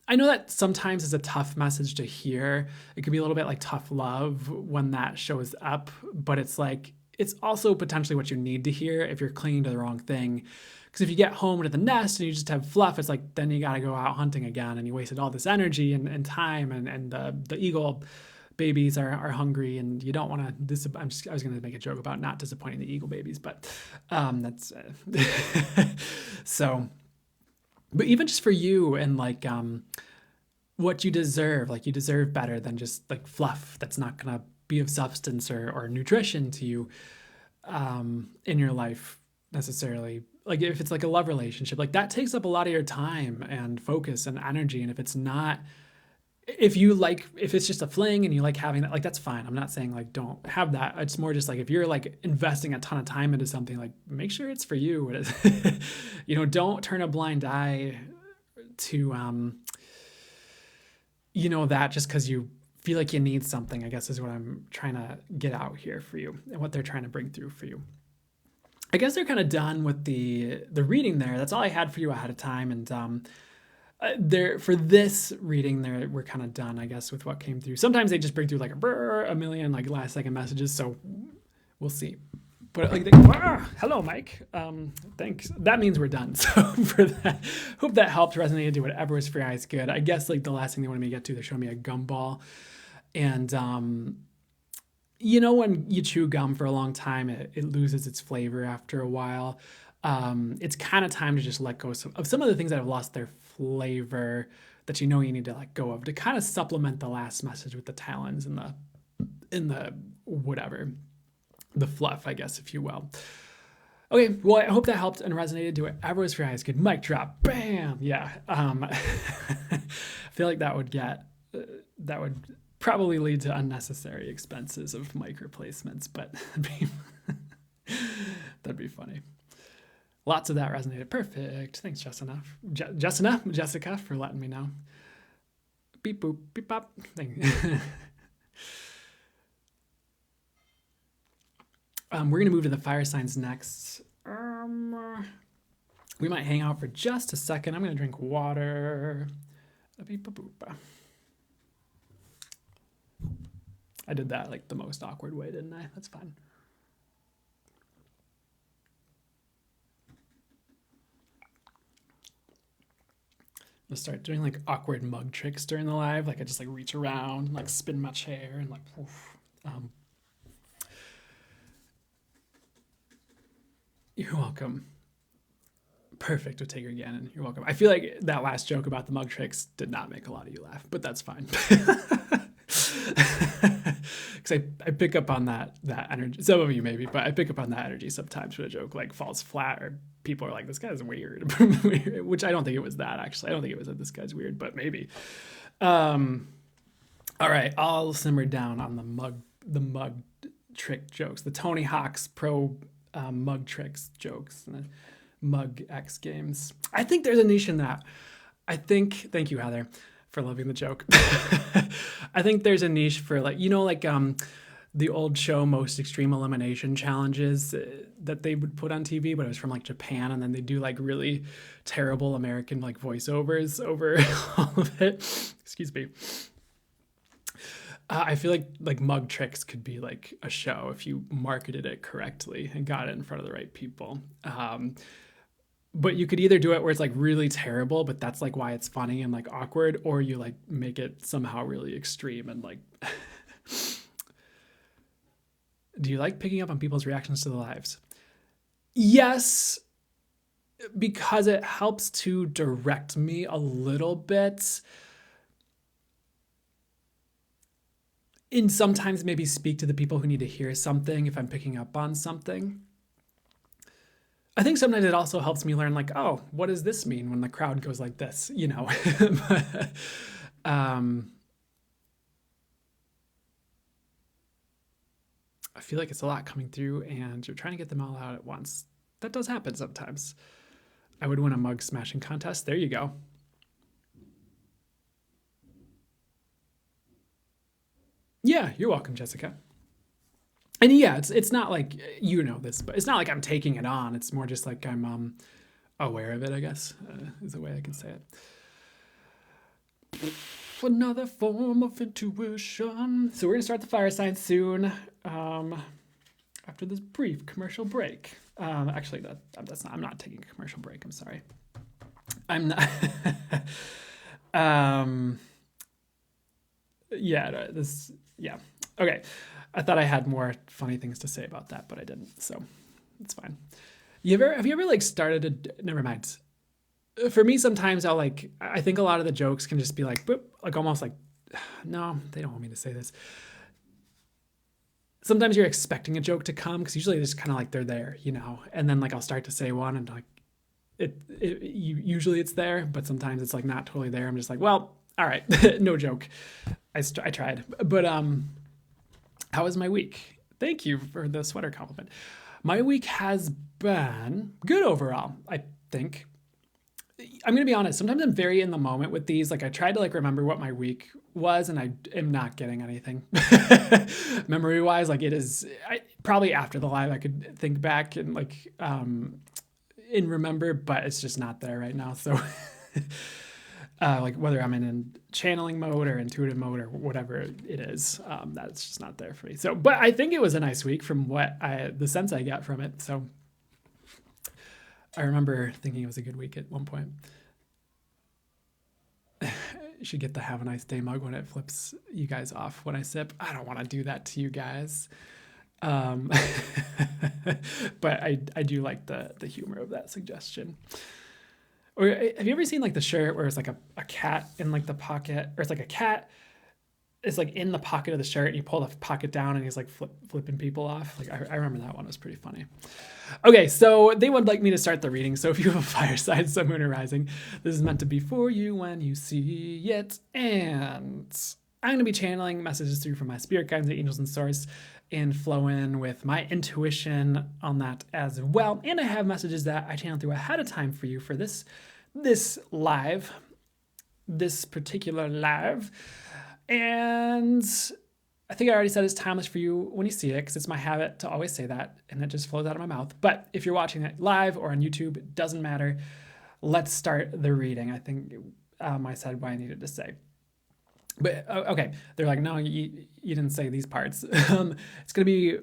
I know that sometimes it's a tough message to hear. It could be a little bit like tough love when that shows up, but it's like, it's also potentially what you need to hear if you're clinging to the wrong thing. Because if you get home to the nest and you just have fluff, it's like, then you got to go out hunting again, and you wasted all this energy and time, and the eagle babies are hungry, and you don't want to I was going to make a joke about not disappointing the eagle babies, but that's so. But even just for you and like what you deserve, like you deserve better than just like fluff that's not going to be of substance or nutrition to you in your life necessarily. Like if it's like a love relationship, like that takes up a lot of your time and focus and energy. And if it's not, if it's just a fling and you like having that, like that's fine. I'm not saying like don't have that. It's more just like if you're like investing a ton of time into something, like make sure it's for you. Don't turn a blind eye to that just because you feel like you need something, I guess is what I'm trying to get out here for you, and what they're trying to bring through for you. I guess they're kind of done with the reading there. That's all I had for you ahead of time. And for this reading there, we're kind of done, I guess, with what came through. Sometimes they just bring through like a million like last second messages. So we'll see. But like, hello, Mike. Thanks. That means we're done. So for that, hope that helped, resonated, do whatever was for your eyes good. I guess like the last thing they wanted me to get to, they're showing me a gumball. And when you chew gum for a long time, it loses its flavor after a while. It's kind of time to just let go of some of the things that have lost their flavor that you need to let go of, to kind of supplement the last message with the talons and the whatever, the fluff, I guess, if you will. Okay, well, I hope that helped and resonated. Do whatever was for your eyes good. Mic drop. Bam. Yeah. I feel like that would probably lead to unnecessary expenses of mic replacements, but that'd be funny. Lots of that resonated. Perfect. Thanks, Jessica, for letting me know. Beep boop, beep bop. We're gonna move to the fire signs next. We might hang out for just a second. I'm gonna drink water. Beep boop boop. I did that like the most awkward way, didn't I? That's fine. I'm gonna start doing like awkward mug tricks during the live. Like I just like reach around and like spin my chair and like oof. You're welcome. Perfect with Taker Gannon. You're welcome. I feel like that last joke about the mug tricks did not make a lot of you laugh, but that's fine. Because I pick up on that energy. Some of you maybe, but I pick up on that energy sometimes when a joke like falls flat or people are like, this guy's weird. Which I don't think it was that, actually. I don't think it was that this guy's weird, but maybe. All right, I'll simmer down on the mug trick jokes, the Tony Hawk's Pro mug tricks jokes, and the mug X games. I think there's a niche in that. Thank you, Heather, for loving the joke. I think there's a niche for like the old show Most Extreme Elimination Challenges that they would put on TV, but it was from like Japan, and then they do like really terrible American like voiceovers over all of it. Excuse me. I feel like mug tricks could be like a show if you marketed it correctly and got it in front of the right people. But you could either do it where it's like really terrible, but that's like why it's funny and like awkward, or you like make it somehow really extreme and like. Do you like picking up on people's reactions to the lives? Yes, because it helps to direct me a little bit. And sometimes maybe speak to the people who need to hear something if I'm picking up on something. I think sometimes it also helps me learn, like, oh, what does this mean when the crowd goes like this, you know? I feel like it's a lot coming through and you're trying to get them all out at once. That does happen sometimes. I would win a mug smashing contest. There you go. Yeah, you're welcome, Jessica. And yeah, it's not like, you know this, but it's not like I'm taking it on. It's more just like I'm aware of it, I guess, is the way I can say it. Another form of intuition. So we're going to start the fire sign soon, after this brief commercial break. Actually, that's not, I'm not taking a commercial break. I'm sorry. I'm not. Yeah. Okay. I thought I had more funny things to say about that, but I didn't, so it's fine. Have you ever like never mind. For me, sometimes I think a lot of the jokes can just be like, boop, like almost like, no, they don't want me to say this. Sometimes you're expecting a joke to come because usually it's kind of like they're there, you know, and then like I'll start to say one and like usually it's there, but sometimes it's like not totally there. I'm just like, well, all right, no joke. I tried, but how was my week? Thank you for the sweater compliment. My week has been good overall, I think. I'm going to be honest. Sometimes I'm very in the moment with these. Like I tried to like remember what my week was and I am not getting anything memory wise. Like it is probably after the live, I could think back and like, and remember, but it's just not there right now. So like whether I'm in channeling mode or intuitive mode or whatever it is, that's just not there for me. So, but I think it was a nice week from the sense I got from it. So I remember thinking it was a good week at one point. You should get the have a nice day mug when it flips you guys off when I sip. I don't want to do that to you guys. But I do like the humor of that suggestion. Or have you ever seen like the shirt where it's like a cat in like the pocket, or it's like a cat is like in the pocket of the shirt and you pull the pocket down and he's like flipping people off. Like I remember that one. It was pretty funny. Okay, so they would like me to start the reading. So if you have a fire sign, sun, moon, or rising, this is meant to be for you when you see it. And I'm going to be channeling messages through from my spirit guides, the angels, and source, and flow in with my intuition on that as well. And I have messages that I channel through ahead of time for you for this particular live. And I think I already said it's timeless for you when you see it, because it's my habit to always say that, and it just flows out of my mouth. But if you're watching it live or on YouTube, it doesn't matter. Let's start the reading. I think I said what I needed to say. But okay, they're like, no, you didn't say these parts. It's going to be,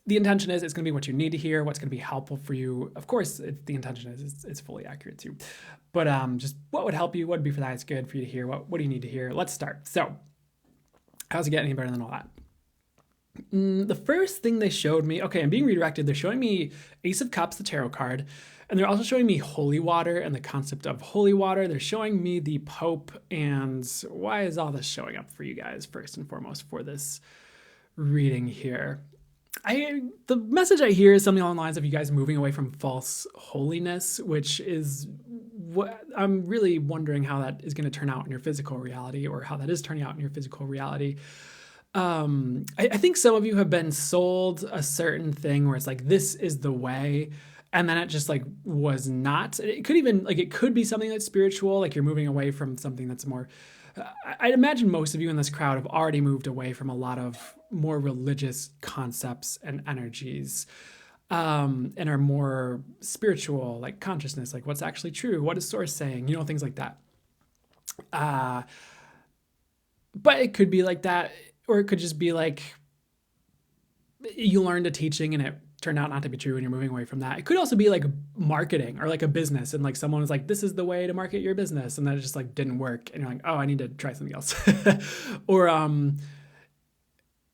the intention is it's going to be what you need to hear, what's going to be helpful for you. Of course, the intention is it's fully accurate too. But just what would help you, what would be for that, it's good for you to hear, what do you need to hear? Let's start. So how's it get any better than all that? The first thing they showed me, okay, I'm being redirected. They're showing me Ace of Cups, the tarot card, and they're also showing me holy water and the concept of holy water. They're showing me the Pope, and why is all this showing up for you guys first and foremost for this reading here? The message I hear is something along the lines of you guys moving away from false holiness, which is what I'm really wondering how that is going to turn out in your physical reality, or how that is turning out in your physical reality. I think some of you have been sold a certain thing where it's like, this is the way, and then it just like was not. It could even like, it could be something that's spiritual, like you're moving away from something that's more, I'd imagine most of you in this crowd have already moved away from a lot of more religious concepts and energies, and are more spiritual, like consciousness, like what's actually true, what is source saying, things like that. But it could be like that, or it could just be like you learned a teaching and turned out not to be true and you're moving away from that. It could also be like marketing or like a business, and like someone was like, this is the way to market your business, and then it just like didn't work, and you're like, oh, I need to try something else. Or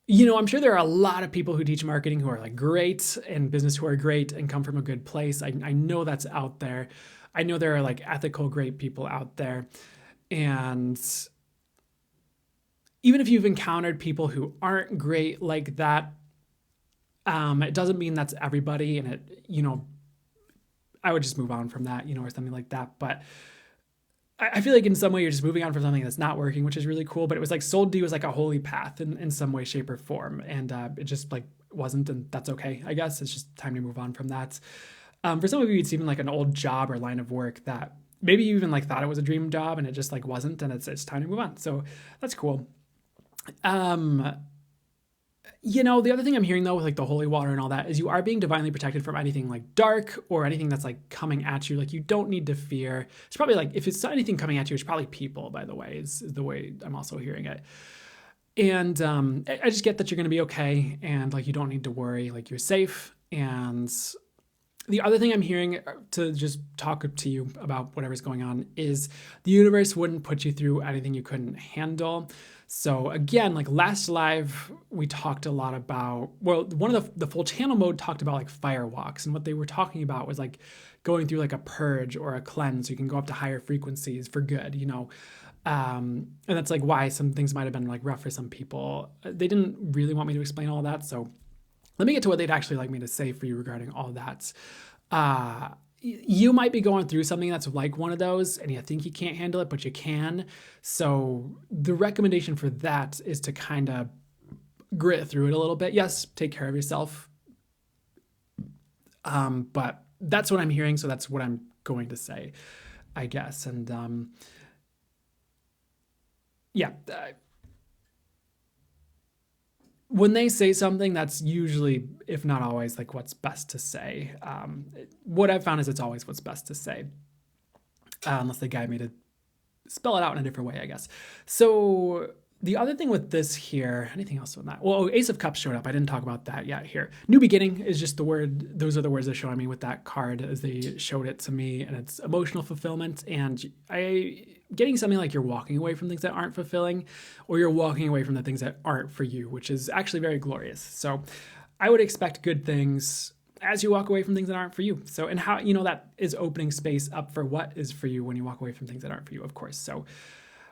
you know, I'm sure there are a lot of people who teach marketing who are like great, and business who are great and come from a good place. I know that's out there. I know there are like ethical, great people out there. And even if you've encountered people who aren't great like that, it doesn't mean that's everybody. And it, you know, I would just move on from that, you know, or something like that. But I feel like in some way you're just moving on from something that's not working, which is really cool. But it was like sold to you as like a holy path in some way, shape, or form. And it just like wasn't, and that's okay, I guess. It's just time to move on from that. For some of you, it's even like an old job or line of work that maybe you even like thought it was a dream job and it just like wasn't, and it's time to move on. So that's cool. You know, the other thing I'm hearing though with like the holy water and all that is you are being divinely protected from anything like dark or anything that's like coming at you. Like you don't need to fear. It's probably like, if it's anything coming at you, it's probably people, by the way, is the way I'm also hearing it. And I just get that you're going to be okay, and like you don't need to worry, like you're safe. And the other thing I'm hearing, to just talk to you about whatever's going on, is the universe wouldn't put you through anything you couldn't handle. So again, like last live, we talked a lot about, well, one of the full channel mode talked about like fire walks, and what they were talking about was like going through like a purge or a cleanse. So you can go up to higher frequencies for good, you know. And that's like why some things might have been like rough for some people. They didn't really want me to explain all that. So let me get to what they'd actually like me to say for you regarding all that. You might be going through something that's like one of those, and you think you can't handle it, but you can. So the recommendation for that is to kind of grit through it a little bit. Yes, take care of yourself. But that's what I'm hearing. So that's what I'm going to say, I guess. And yeah. When they say something, that's usually, if not always, like what's best to say. What I've found is it's always what's best to say, unless they guide me to spell it out in a different way, I guess. So the other thing with this here, anything else on that? Well, Ace of Cups showed up. I didn't talk about that yet here. New beginning is just the word. Those are the words they're showing me with that card as they showed it to me, and it's emotional fulfillment. And getting something like you're walking away from things that aren't fulfilling, or you're walking away from the things that aren't for you, which is actually very glorious. So I would expect good things as you walk away from things that aren't for you. So, and how, you know, that is opening space up for what is for you when you walk away from things that aren't for you, of course. So,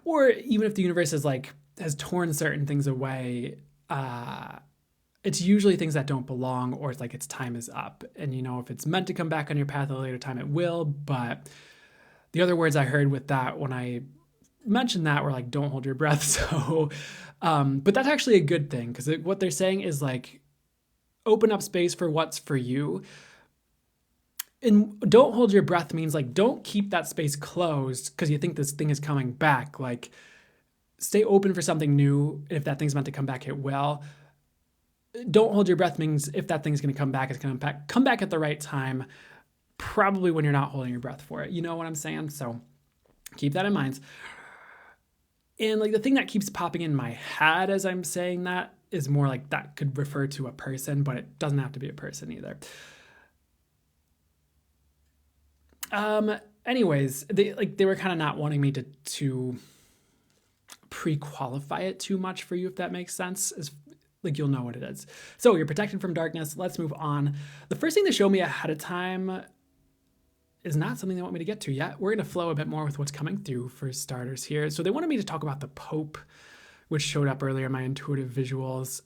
or even if the universe is like, has torn certain things away, it's usually things that don't belong, or it's like its time is up. And, you know, if it's meant to come back on your path at a later time, it will. But the other words I heard with that when I mentioned that were like, don't hold your breath. So, but that's actually a good thing, because what they're saying is like, open up space for what's for you. And don't hold your breath means like, don't keep that space closed because you think this thing is coming back. Like, stay open for something new. If that thing's meant to come back, it will. Don't hold your breath means if that thing's going to come back, it's going to come back at the right time, probably when you're not holding your breath for it. You know what I'm saying? So keep that in mind. And like the thing that keeps popping in my head as I'm saying that is more like that could refer to a person, but it doesn't have to be a person either. Anyways, they were kind of not wanting me to pre-qualify it too much for you, if that makes sense. Is like, you'll know what it is. So you're protected from darkness. Let's move on. The first thing they show me ahead of time is not something they want me to get to yet. We're going to flow a bit more with what's coming through for starters here. So they wanted me to talk about the Pope, which showed up earlier in my intuitive visuals.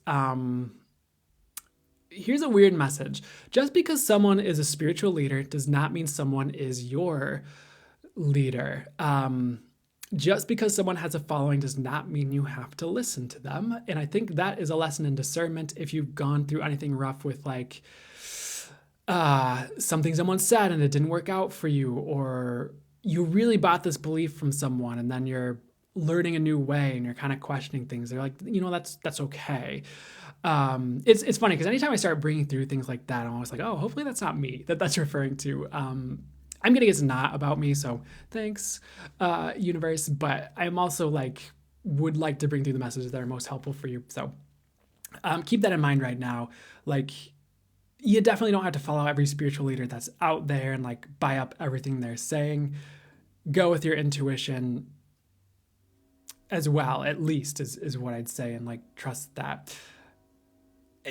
Here's a weird message. Just because someone is a spiritual leader does not mean someone is your leader. Just because someone has a following does not mean you have to listen to them. And I think that is a lesson in discernment. If you've gone through anything rough with like something someone said and it didn't work out for you, or you really bought this belief from someone and then you're learning a new way and you're kind of questioning things, they're like, you know, that's okay. It's funny because anytime I start bringing through things like that, I'm always like, oh, hopefully that's not me that's referring to. I'm getting it's not about me, so thanks, universe. But I'm also like, would like to bring through the messages that are most helpful for you. So keep that in mind right now. Like, you definitely don't have to follow every spiritual leader that's out there and like buy up everything they're saying. Go with your intuition as well, at least is what I'd say, and like trust that.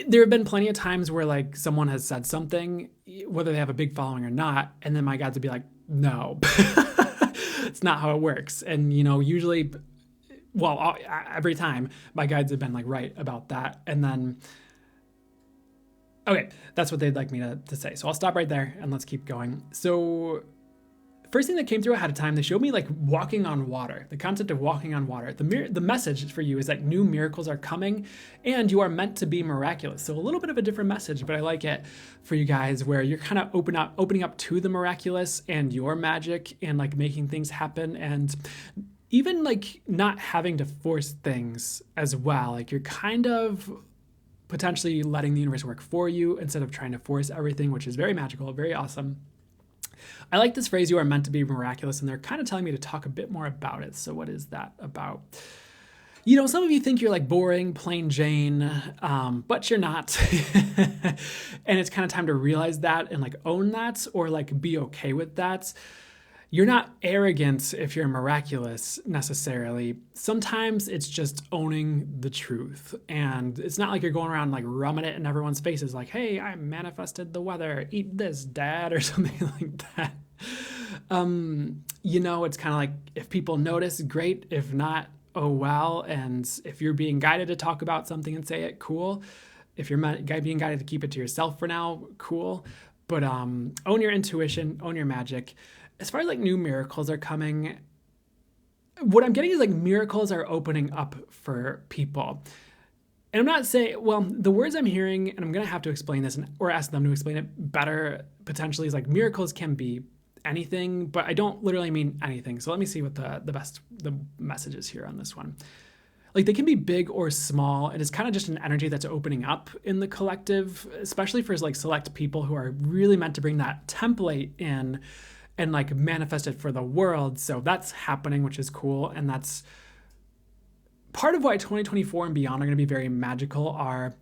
There have been plenty of times where like someone has said something, whether they have a big following or not, and then my guides would be like, no, it's not how it works. And, you know, usually, well, every time my guides have been like right about that. And then, okay, that's what they'd like me to say. So I'll stop right there and let's keep going. So first thing that came through ahead of time, they showed me like walking on water, the concept of walking on water. The message for you is that new miracles are coming and you are meant to be miraculous. So a little bit of a different message, but I like it for you guys where you're kind of opening up to the miraculous and your magic and like making things happen, and even like not having to force things as well. Like you're kind of potentially letting the universe work for you instead of trying to force everything, which is very magical, very awesome. I like this phrase, you are meant to be miraculous, and they're kind of telling me to talk a bit more about it. So what is that about? You know, some of you think you're like boring, plain Jane, but you're not. And it's kind of time to realize that and like own that, or like be okay with that. You're not arrogant if you're miraculous necessarily. Sometimes it's just owning the truth. And it's not like you're going around like rubbing it in everyone's faces like, hey, I manifested the weather, eat this, dad, or something like that. You know, it's kind of like if people notice, great. If not, oh well. And if you're being guided to talk about something and say it, cool. If you're being guided to keep it to yourself for now, cool. But own your intuition, own your magic. As far as like new miracles are coming, what I'm getting is like miracles are opening up for people. And I'm not saying, well, the words I'm hearing, and I'm going to have to explain this or ask them to explain it better potentially, is like miracles can be anything, but I don't literally mean anything. So let me see what the message is here on this one. Like they can be big or small. It is kind of just an energy that's opening up in the collective, especially for like select people who are really meant to bring that template in and like manifest it for the world. So that's happening, which is cool. And that's part of why 2024 and beyond are going to be very magical, are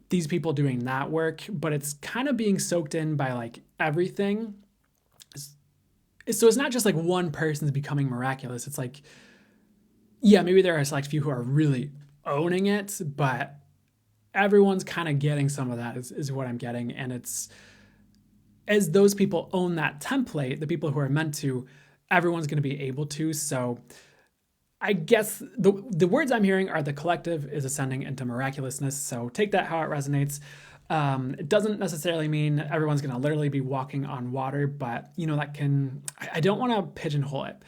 these people doing that work, but it's kind of being soaked in by like everything. So it's not just like one person's becoming miraculous. It's like, yeah, maybe there are a select few who are really owning it, but everyone's kind of getting some of that is what I'm getting. And it's, as those people own that template, the people who are meant to, everyone's going to be able to. So I guess the words I'm hearing are the collective is ascending into miraculousness. So take that how it resonates. It doesn't necessarily mean everyone's going to literally be walking on water, but you know, that can, I don't want to pigeonhole it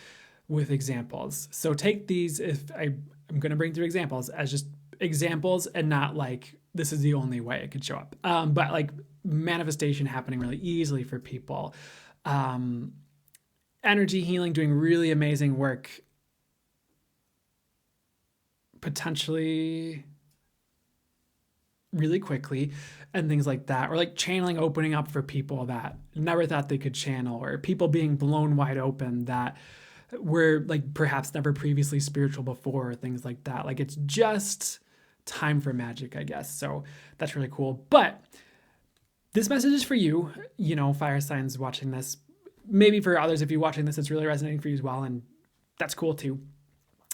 with examples. So take these, if I'm going to bring through examples as just examples and not like, this is the only way it could show up. But like manifestation happening really easily for people. Energy healing, doing really amazing work, potentially really quickly, and things like that. Or like channeling opening up for people that never thought they could channel, or people being blown wide open that were like perhaps never previously spiritual before, or things like that. Like it's just time for magic, I guess. So that's really cool. But this message is for you, you know, fire signs watching this. Maybe for others, if you're watching this, it's really resonating for you as well, and that's cool too.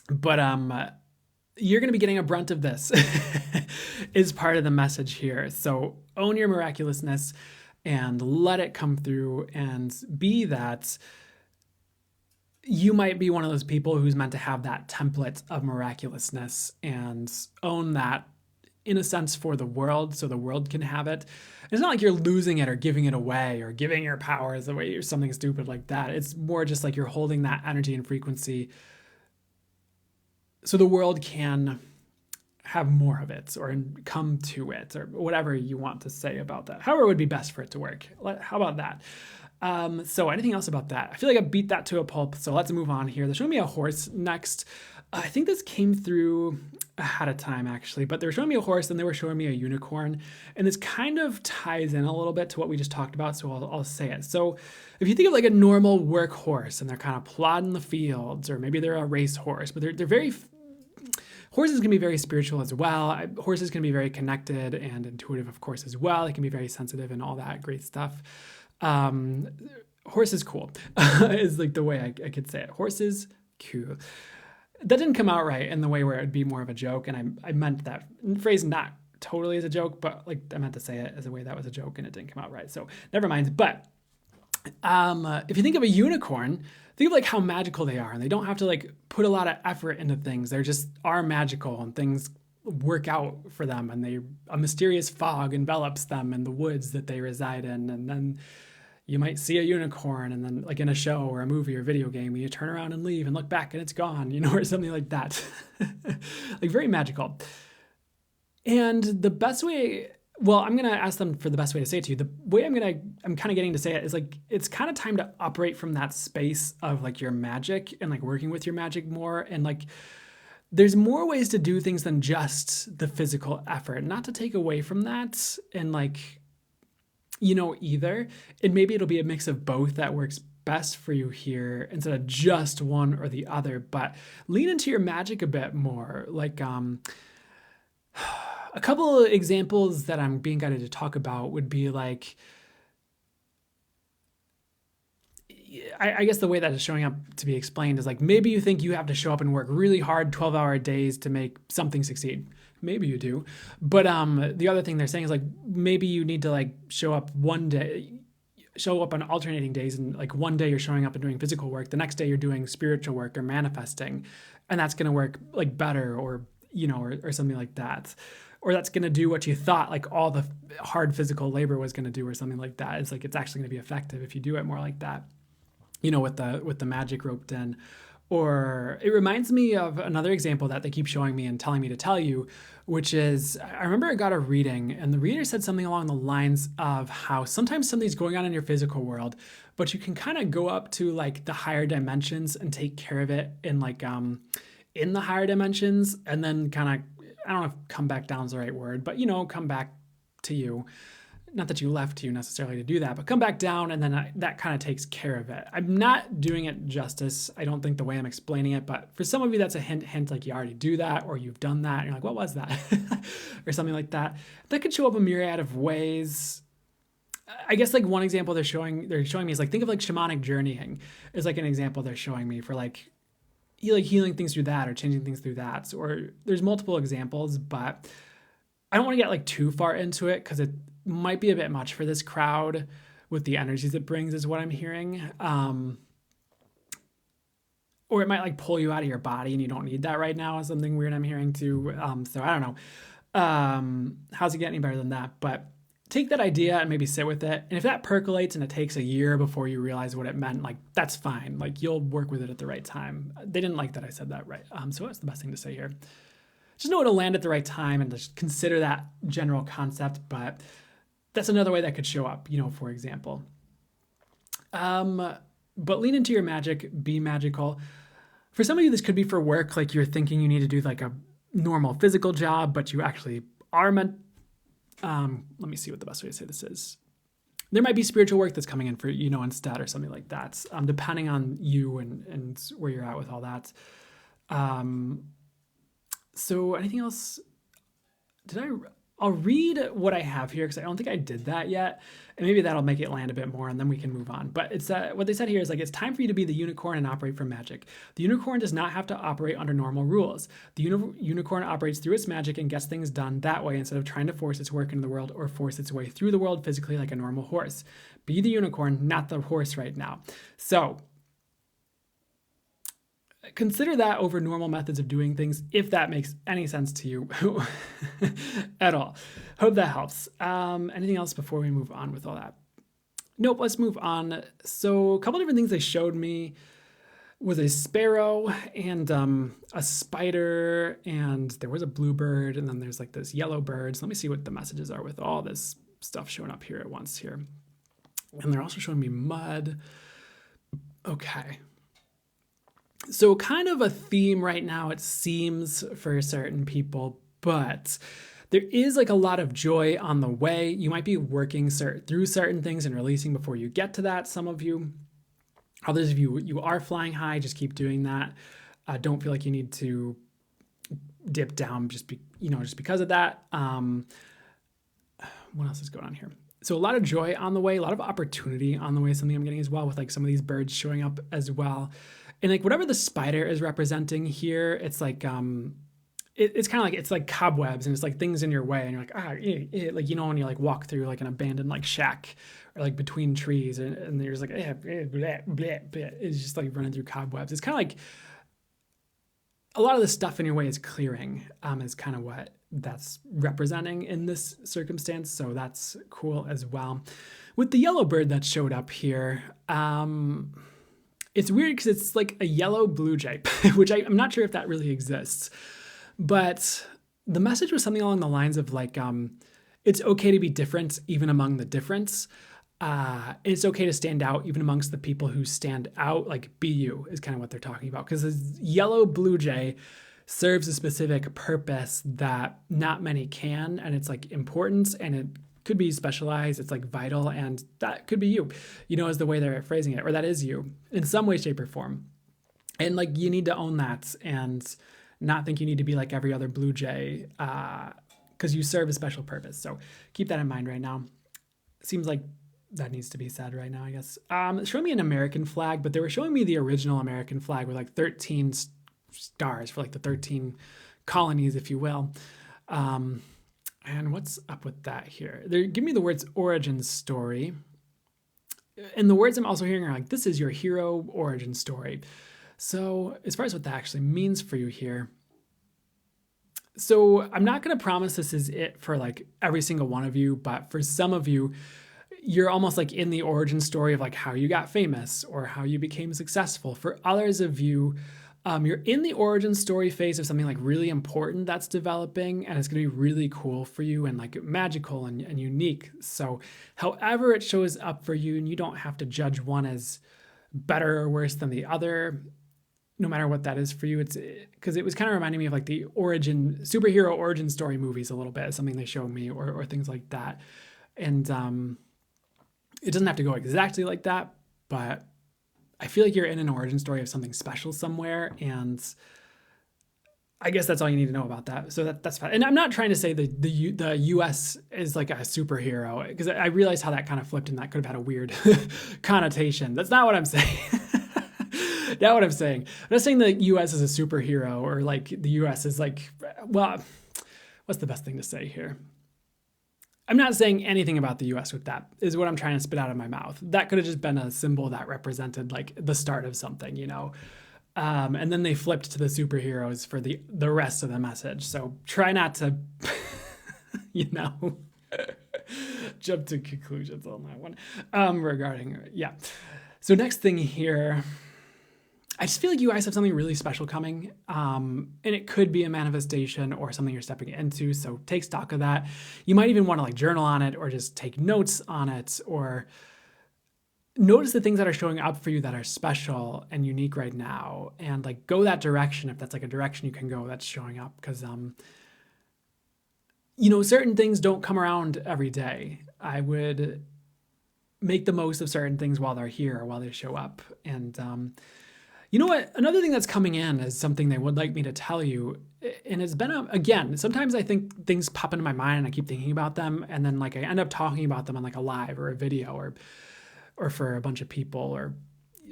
But you're going to be getting a brunt of this is part of the message here. So own your miraculousness and let it come through, and be that. You might be one of those people who's meant to have that template of miraculousness and own that in a sense for the world, so the world can have it. It's not like you're losing it or giving it away or giving your powers away or something stupid like that. It's more just like you're holding that energy and frequency so the world can have more of it or come to it, or whatever you want to say about that. However would be best for it to work. How about that? So anything else about that? I feel like I beat that to a pulp, so let's move on here. They're showing me a horse next. I think this came through ahead of time actually, but they were showing me a horse and they were showing me a unicorn, and this kind of ties in a little bit to what we just talked about, so I'll say it. So if you think of like a normal work horse and they're kind of plodding the fields, or maybe they're a race horse, but they're very Horses can be very spiritual as well. Horses can be very connected and intuitive, of course, as well. They can be very sensitive and all that great stuff. Horse is cool is like the way I could say it. Horse is cool. That didn't come out right in the way where it would be more of a joke. And I meant that phrase not totally as a joke, but like I meant to say it as a way that was a joke and it didn't come out right. So never mind. But if you think of a unicorn, think of like how magical they are, and they don't have to like put a lot of effort into things. They're just are magical, and things work out for them, and a mysterious fog envelops them in the woods that they reside in. And then you might see a unicorn, and then like in a show or a movie or video game, you turn around and leave and look back and it's gone, or something like that. Like very magical. And the best way, well, I'm going to ask them for the best way to say it to you. The way I'm kind of getting to say it is like, it's kind of time to operate from that space of like your magic and like working with your magic more. And like, there's more ways to do things than just the physical effort, not to take away from that. And like, either, and maybe it'll be a mix of both that works best for you here instead of just one or the other, but lean into your magic a bit more. Like, a couple of examples that I'm being guided to talk about would be like, I guess the way that is showing up to be explained is like, maybe you think you have to show up and work really hard 12-hour days to make something succeed. Maybe you do. But the other thing they're saying is like, maybe you need to like show up on alternating days, and like one day you're showing up and doing physical work, the next day you're doing spiritual work or manifesting, and that's going to work like better or something like that. Or that's going to do what you thought like all the hard physical labor was going to do or something like that. It's like, it's actually going to be effective if you do it more like that, with the magic roped in. Or it reminds me of another example that they keep showing me and telling me to tell you, which is, I remember I got a reading and the reader said something along the lines of how sometimes something's going on in your physical world, but you can kind of go up to like the higher dimensions and take care of it in like, in the higher dimensions, and then kind of, I don't know if come back down is the right word, but come back to you. Not that you left you necessarily to do that, but come back down, and then that kind of takes care of it. I'm not doing it justice, I don't think, the way I'm explaining it, but for some of you that's a hint like you already do that, or you've done that, and you're like, what was that? Or something like that. That could show up a myriad of ways. I guess like one example they're showing me is like, think of like shamanic journeying is like an example they're showing me for like healing things through that or changing things through that. Or there's multiple examples, but I don't want to get like too far into it because it might be a bit much for this crowd with the energies it brings is what I'm hearing. Or it might like pull you out of your body and you don't need that right now is something weird I'm hearing too. So I don't know. How's it get any better than that? But take that idea and maybe sit with it. And if that percolates and it takes a year before you realize what it meant, like that's fine. Like you'll work with it at the right time. They didn't like that I said that right. So that's the best thing to say here. Just know it'll land at the right time and just consider that general concept. But that's another way that could show up, for example. But lean into your magic, be magical. For some of you, this could be for work. Like you're thinking you need to do like a normal physical job, but you actually are meant. Let me see what the best way to say this is. There might be spiritual work that's coming in for, instead or something like that, depending on you and where you're at with all that. So anything else? I'll read what I have here because I don't think I did that yet. And maybe that'll make it land a bit more and then we can move on. But it's what they said here is like, it's time for you to be the unicorn and operate from magic. The unicorn does not have to operate under normal rules. The unicorn operates through its magic and gets things done that way instead of trying to force its work into the world or force its way through the world physically like a normal horse. Be the unicorn, not the horse right now. So consider that over normal methods of doing things, if that makes any sense to you at all. Hope that helps. Anything else before we move on with all that? Nope, let's move on. So a couple different things they showed me was a sparrow and a spider, and there was a bluebird, and then there's like this yellow bird. So let me see what the messages are with all this stuff showing up here at once here. And they're also showing me mud. Okay. So kind of a theme right now, it seems, for certain people, but there is like a lot of joy on the way. You might be working through certain things and releasing before you get to that. Some of you, others of you, you are flying high. Just keep doing that. Don't feel like you need to dip down just because of that. What else is going on here? So a lot of joy on the way, a lot of opportunity on the way, something I'm getting as well with like some of these birds showing up as well. And like whatever the spider is representing here, it's like, it's kind of like, it's like cobwebs and it's like things in your way. And you're like, like, when you like walk through like an abandoned like shack or like between trees and there's like, it's just like running through cobwebs. It's kind of like a lot of the stuff in your way is clearing, is kind of what that's representing in this circumstance. So that's cool as well. With the yellow bird that showed up here, it's weird because it's like a yellow blue jay, which I'm not sure if that really exists. But the message was something along the lines of like, it's okay to be different even among the difference. It's okay to stand out even amongst the people who stand out, like be you is kind of what they're talking about. Because the yellow blue jay serves a specific purpose that not many can, and it's like important and it could be specialized, it's like vital, and that could be you, is the way they're phrasing it, or that is you in some way, shape, or form. And like you need to own that and not think you need to be like every other blue jay, because you serve a special purpose. So keep that in mind right now. Seems like that needs to be said right now, I guess. Showing me an American flag, but they were showing me the original American flag with like 13 stars for like the 13 colonies, if you will. And what's up with that here? They give me the words origin story. And the words I'm also hearing are like, this is your hero origin story. So as far as what that actually means for you here, so I'm not going to promise this is it for like every single one of you, but for some of you, you're almost like in the origin story of like how you got famous or how you became successful. For others of you, you're in the origin story phase of something like really important that's developing, and it's going to be really cool for you and like magical and unique. So however it shows up for you, and you don't have to judge one as better or worse than the other, no matter what that is for you. It's because it was kind of reminding me of like the superhero origin story movies a little bit, something they showed me or things like that. And it doesn't have to go exactly like that, but I feel like you're in an origin story of something special somewhere, and I guess that's all you need to know about that. So that's fine. And I'm not trying to say the U.S. is like a superhero, because I realized how that kind of flipped and that could have had a weird connotation. That's not what I'm saying. Not what I'm saying. I'm not saying the U.S. is a superhero or like the U.S. is like, well, what's the best thing to say here? I'm not saying anything about the US with that, is what I'm trying to spit out of my mouth. That could have just been a symbol that represented like the start of something, and then they flipped to the superheroes for the rest of the message. So try not to, jump to conclusions on that one regarding, yeah. So next thing here, I just feel like you guys have something really special coming, and it could be a manifestation or something you're stepping into. So take stock of that. You might even want to like journal on it or just take notes on it, or notice the things that are showing up for you that are special and unique right now, and like go that direction if that's like a direction you can go that's showing up. Because certain things don't come around every day. I would make the most of certain things while they're here or while they show up. And you know what? Another thing that's coming in is something they would like me to tell you. And it's been, again, sometimes I think things pop into my mind and I keep thinking about them. And then like I end up talking about them on like a live or a video or for a bunch of people or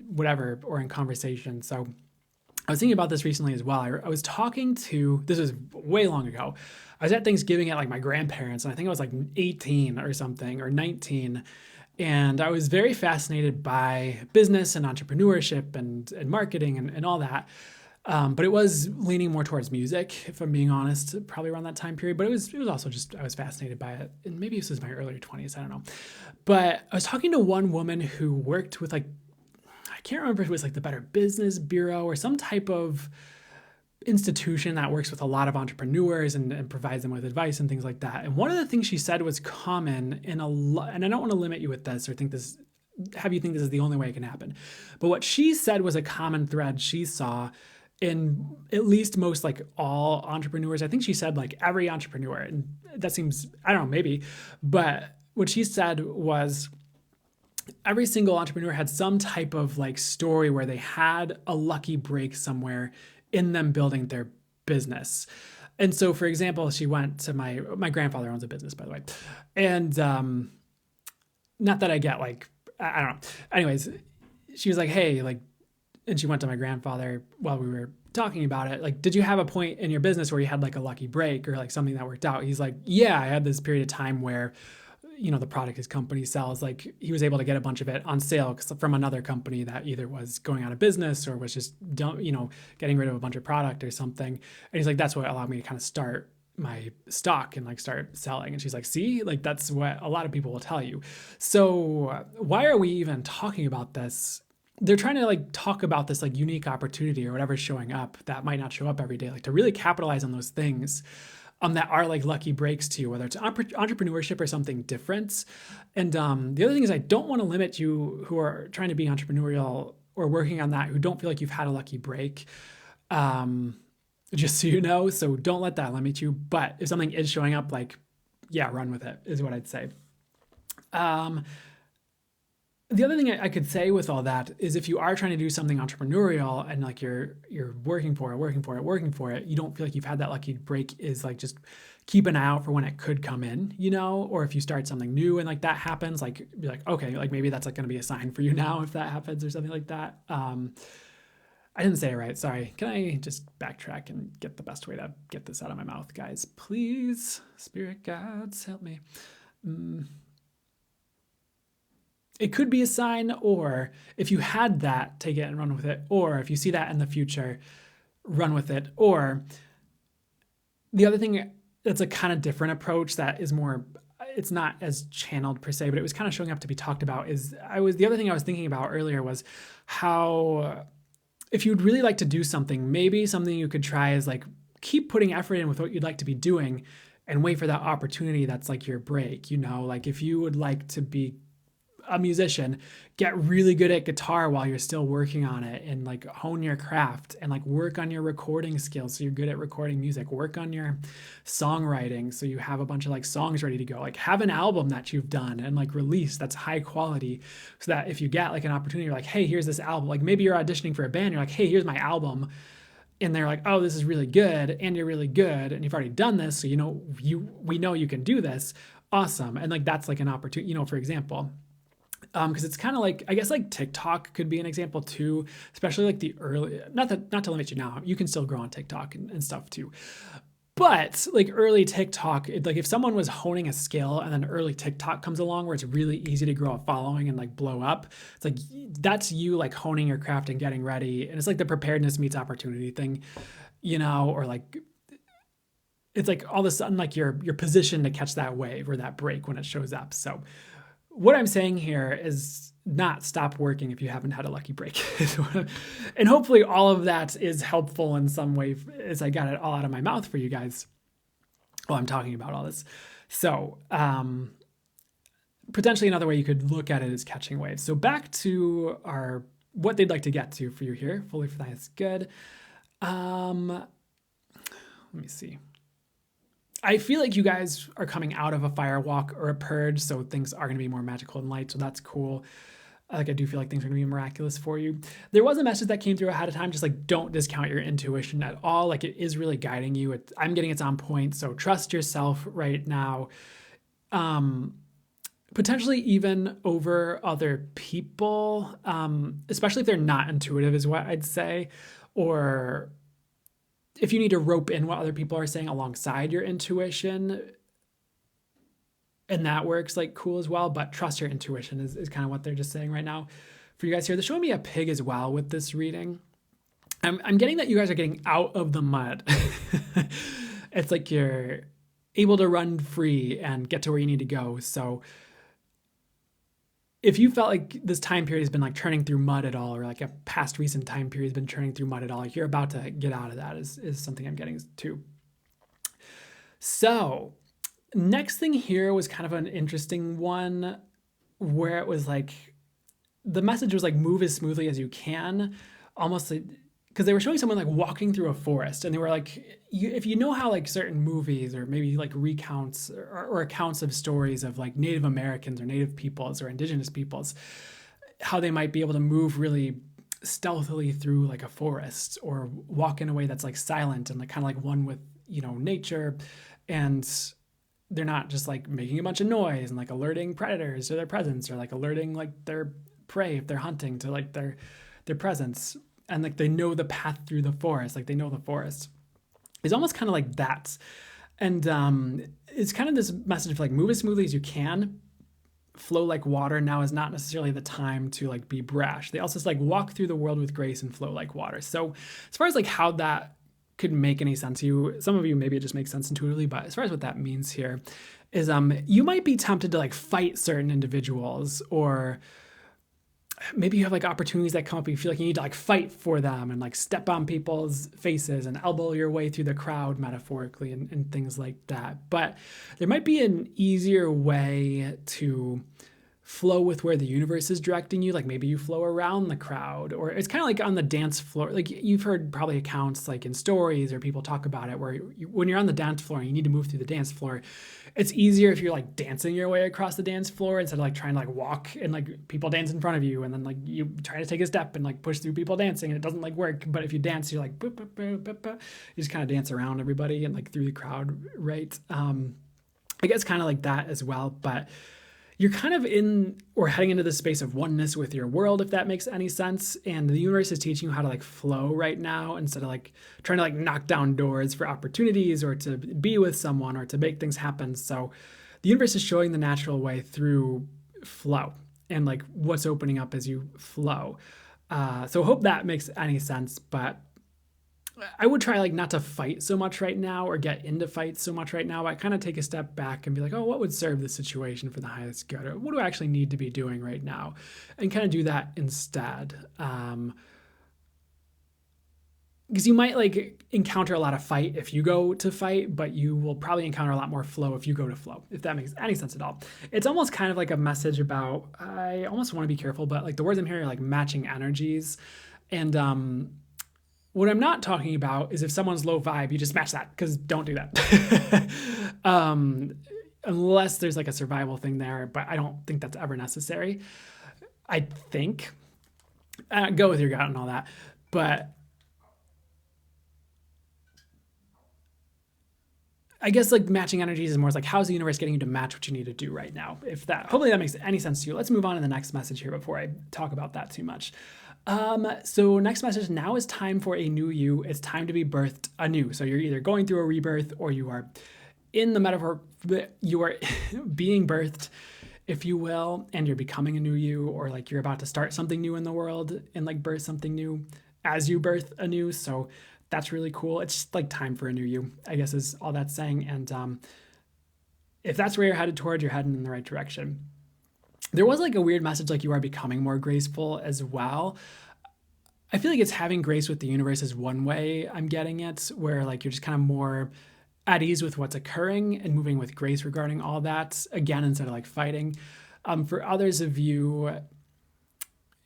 whatever, or in conversation. So I was thinking about this recently as well. I was talking to, this was way long ago. I was at Thanksgiving at like my grandparents, and I think I was like 18 or something, or 19. And I was very fascinated by business and entrepreneurship and marketing and all that. But it was leaning more towards music, if I'm being honest, probably around that time period. But it was also just, I was fascinated by it. And maybe this was my earlier 20s, I don't know. But I was talking to one woman who worked with like, I can't remember if it was like the Better Business Bureau or some type of institution that works with a lot of entrepreneurs and provides them with advice and things like that. And one of the things she said was common in a lot, and I don't want to limit you with this or have you think this is the only way it can happen. But what she said was a common thread she saw in at least most like all entrepreneurs. I think she said like every entrepreneur, and that seems, I don't know, maybe, but what she said was every single entrepreneur had some type of like story where they had a lucky break somewhere in them building their business. And so, for example, she went to my grandfather owns a business, by the way. And not that I get like, I don't know. Anyways, she was like, hey, like, and she went to my grandfather while we were talking about it. Like, did you have a point in your business where you had like a lucky break or like something that worked out? He's like, yeah, I had this period of time where, the product his company sells, like he was able to get a bunch of it on sale from another company that either was going out of business or was just, getting rid of a bunch of product or something. And he's like, that's what allowed me to kind of start my stock and like start selling. And she's like, see, like that's what a lot of people will tell you. So why are we even talking about this? They're trying to like talk about this like unique opportunity or whatever's showing up that might not show up every day, like to really capitalize on those things that are like lucky breaks to you, whether it's entrepreneurship or something different. And the other thing is I don't want to limit you who are trying to be entrepreneurial or working on that, who don't feel like you've had a lucky break, just so you know. So don't let that limit you. But if something is showing up, like, yeah, run with it is what I'd say. The other thing I could say with all that is if you are trying to do something entrepreneurial and like you're working for it, you don't feel like you've had that lucky break, is like just keep an eye out for when it could come in, or if you start something new and like that happens, like be like, okay, like maybe that's like going to be a sign for you now if that happens or something like that. I didn't say it right. Sorry. Can I just backtrack and get the best way to get this out of my mouth, guys? Please, spirit guides, help me. It could be a sign, or if you had that, take it and run with it. Or if you see that in the future, run with it. Or the other thing that's a kind of different approach that is more, it's not as channeled per se, but it was kind of showing up to be talked about is the other thing I was thinking about earlier was how if you'd really like to do something, maybe something you could try is like keep putting effort in with what you'd like to be doing and wait for that opportunity that's like your break, like if you would like to be a musician, get really good at guitar while you're still working on it and like hone your craft and like work on your recording skills so you're good at recording music, work on your songwriting so you have a bunch of like songs ready to go, like have an album that you've done and like release that's high quality so that if you get like an opportunity, you're like, hey, here's this album. Like maybe you're auditioning for a band, you're like, hey, here's my album. And they're like, oh, this is really good and you're really good and you've already done this, so we know you can do this. Awesome. And like that's like an opportunity, for example. Because it's kind of like, I guess like TikTok could be an example too, especially like the early, not to limit you now, you can still grow on TikTok and stuff too. But like early TikTok, like if someone was honing a skill and then early TikTok comes along where it's really easy to grow a following and like blow up, it's like, that's you like honing your craft and getting ready. And it's like the preparedness meets opportunity thing, or like, it's like all of a sudden, like you're positioned to catch that wave or that break when it shows up. So what I'm saying here is not stop working if you haven't had a lucky break. And hopefully all of that is helpful in some way as I got it all out of my mouth for you guys while I'm talking about all this. So potentially another way you could look at it is catching waves. So back to what they'd like to get to for you here. Fully for that is good. Let me see. I feel like you guys are coming out of a fire walk or a purge, so things are going to be more magical and light, so that's cool. Like I do feel like things are going to be miraculous for you. There was a message that came through ahead of time, just like don't discount your intuition at all. Like it is really guiding you. I'm getting it's on point, so trust yourself right now. Potentially even over other people, especially if they're not intuitive is what I'd say, or if you need to rope in what other people are saying alongside your intuition, and that works, like cool as well, but trust your intuition is kind of what they're just saying right now for you guys here. They're showing me a pig as well with this reading. I'm getting that you guys are getting out of the mud. It's like you're able to run free and get to where you need to go. So if you felt like this time period has been like churning through mud at all, or like a past recent time period has been churning through mud at all, like you're about to get out of that is something I'm getting too. So next thing here was kind of an interesting one where it was like, the message was like, move as smoothly as you can, almost like, because they were showing someone like walking through a forest, and they were like, if you know how like certain movies or maybe like recounts or accounts of stories of like Native Americans or Native peoples or indigenous peoples, how they might be able to move really stealthily through like a forest or walk in a way that's like silent and like kind of like one with, nature, and they're not just like making a bunch of noise and like alerting predators to their presence, or like alerting like their prey if they're hunting to like their presence. And like they know the path through the forest, like they know the forest. It's almost kind of like that. And it's kind of this message of like, move as smoothly as you can, flow like water. Now is not necessarily the time to like be brash. They also like walk through the world with grace and flow like water. So as far as like how that could make any sense to you, some of you maybe it just makes sense intuitively, but as far as what that means here is you might be tempted to like fight certain individuals, or maybe you have like opportunities that come up, you feel like you need to like fight for them and like step on people's faces and elbow your way through the crowd metaphorically, and things like that. But there might be an easier way to flow with where the universe is directing you. Like maybe you flow around the crowd, or it's kind of like on the dance floor. Like you've heard probably accounts like in stories, or people talk about it, where when you're on the dance floor and you need to move through the dance floor, it's easier if you're like dancing your way across the dance floor instead of like trying to like walk and like people dance in front of you, and then like you try to take a step and like push through people dancing and it doesn't like work. But if you dance, you're like boop, boop, boop, boop, boop. You just kind of dance around everybody and like through the crowd, right? I guess kind of like that as well. But you're kind of in or heading into this space of oneness with your world, if that makes any sense. And the universe is teaching you how to like flow right now, instead of like trying to like knock down doors for opportunities, or to be with someone, or to make things happen. So the universe is showing the natural way through flow and like what's opening up as you flow. So hope that makes any sense. But I would try like not to fight so much right now, or get into fights so much right now. I kind of take a step back and be like, oh, what would serve the situation for the highest good? Or what do I actually need to be doing right now? And kind of do that instead. Because you might like encounter a lot of fight if you go to fight, but you will probably encounter a lot more flow if you go to flow, if that makes any sense at all. It's almost kind of like a message about, I almost want to be careful, but like the words I'm hearing are like matching energies. And what I'm not talking about is if someone's low vibe, you just match that, because don't do that. Unless there's like a survival thing there, but I don't think that's ever necessary. I think, go with your gut and all that, but I guess like matching energies is more like, how's the universe getting you to match what you need to do right now? Hopefully that makes any sense to you. Let's move on to the next message here before I talk about that too much. So next message, now is time for a new you. It's time to be birthed anew. So you're either going through a rebirth, or you are in the metaphor, you are being birthed, if you will, and you're becoming a new you, or like you're about to start something new in the world and like birth something new as you birth anew. So that's really cool. It's just like time for a new you, I guess is all that's saying. And if that's where you're headed toward, you're heading in the right direction. There was like a weird message, like you are becoming more graceful as well. I feel like it's having grace with the universe is one way I'm getting it, where like you're just kind of more at ease with what's occurring and moving with grace regarding all that, again, instead of like fighting. For others of you,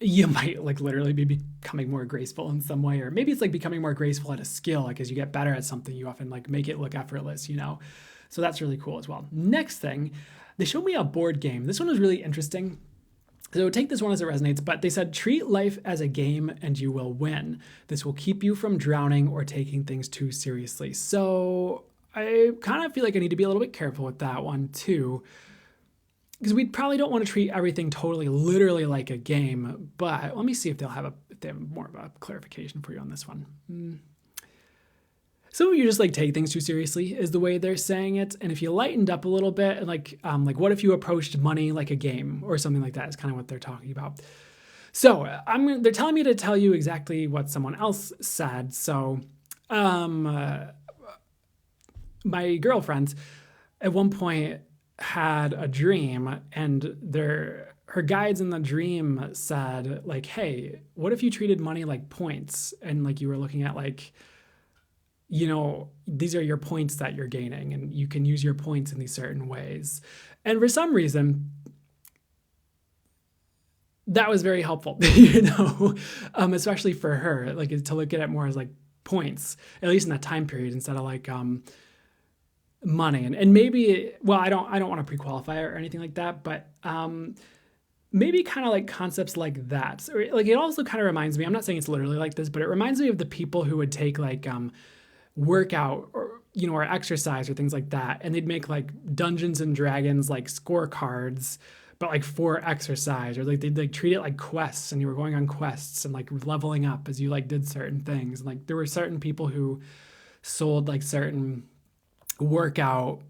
you might like literally be becoming more graceful in some way, or maybe it's like becoming more graceful at a skill. Like as you get better at something, you often like make it look effortless, So that's really cool as well. Next thing, they showed me a board game. This one was really interesting. So take this one as it resonates, but they said, treat life as a game and you will win. This will keep you from drowning or taking things too seriously. So I kind of feel like I need to be a little bit careful with that one too, because we probably don't want to treat everything totally literally like a game. But let me see if they have more of a clarification for you on this one. Some of you just like take things too seriously is the way they're saying it. And if you lightened up a little bit and like what if you approached money like a game or something like that is kind of what they're talking about. So they're telling me to tell you exactly what someone else said. So my girlfriend at one point had a dream, and her guides in the dream said like, hey, what if you treated money like points, and like you were looking at like, these are your points that you're gaining, and you can use your points in these certain ways. And for some reason, that was very helpful, especially for her, like to look at it more as like points, at least in that time period, instead of like money. And maybe, well, I don't want to pre-qualify or anything like that, but maybe kind of like concepts like that. So, like it also kind of reminds me, I'm not saying it's literally like this, but it reminds me of the people who would take like workout or or exercise or things like that. And they'd make like Dungeons and Dragons, like scorecards, but like for exercise, or like they'd like treat it like quests, and you were going on quests and like leveling up as you like did certain things. And like there were certain people who sold like certain workout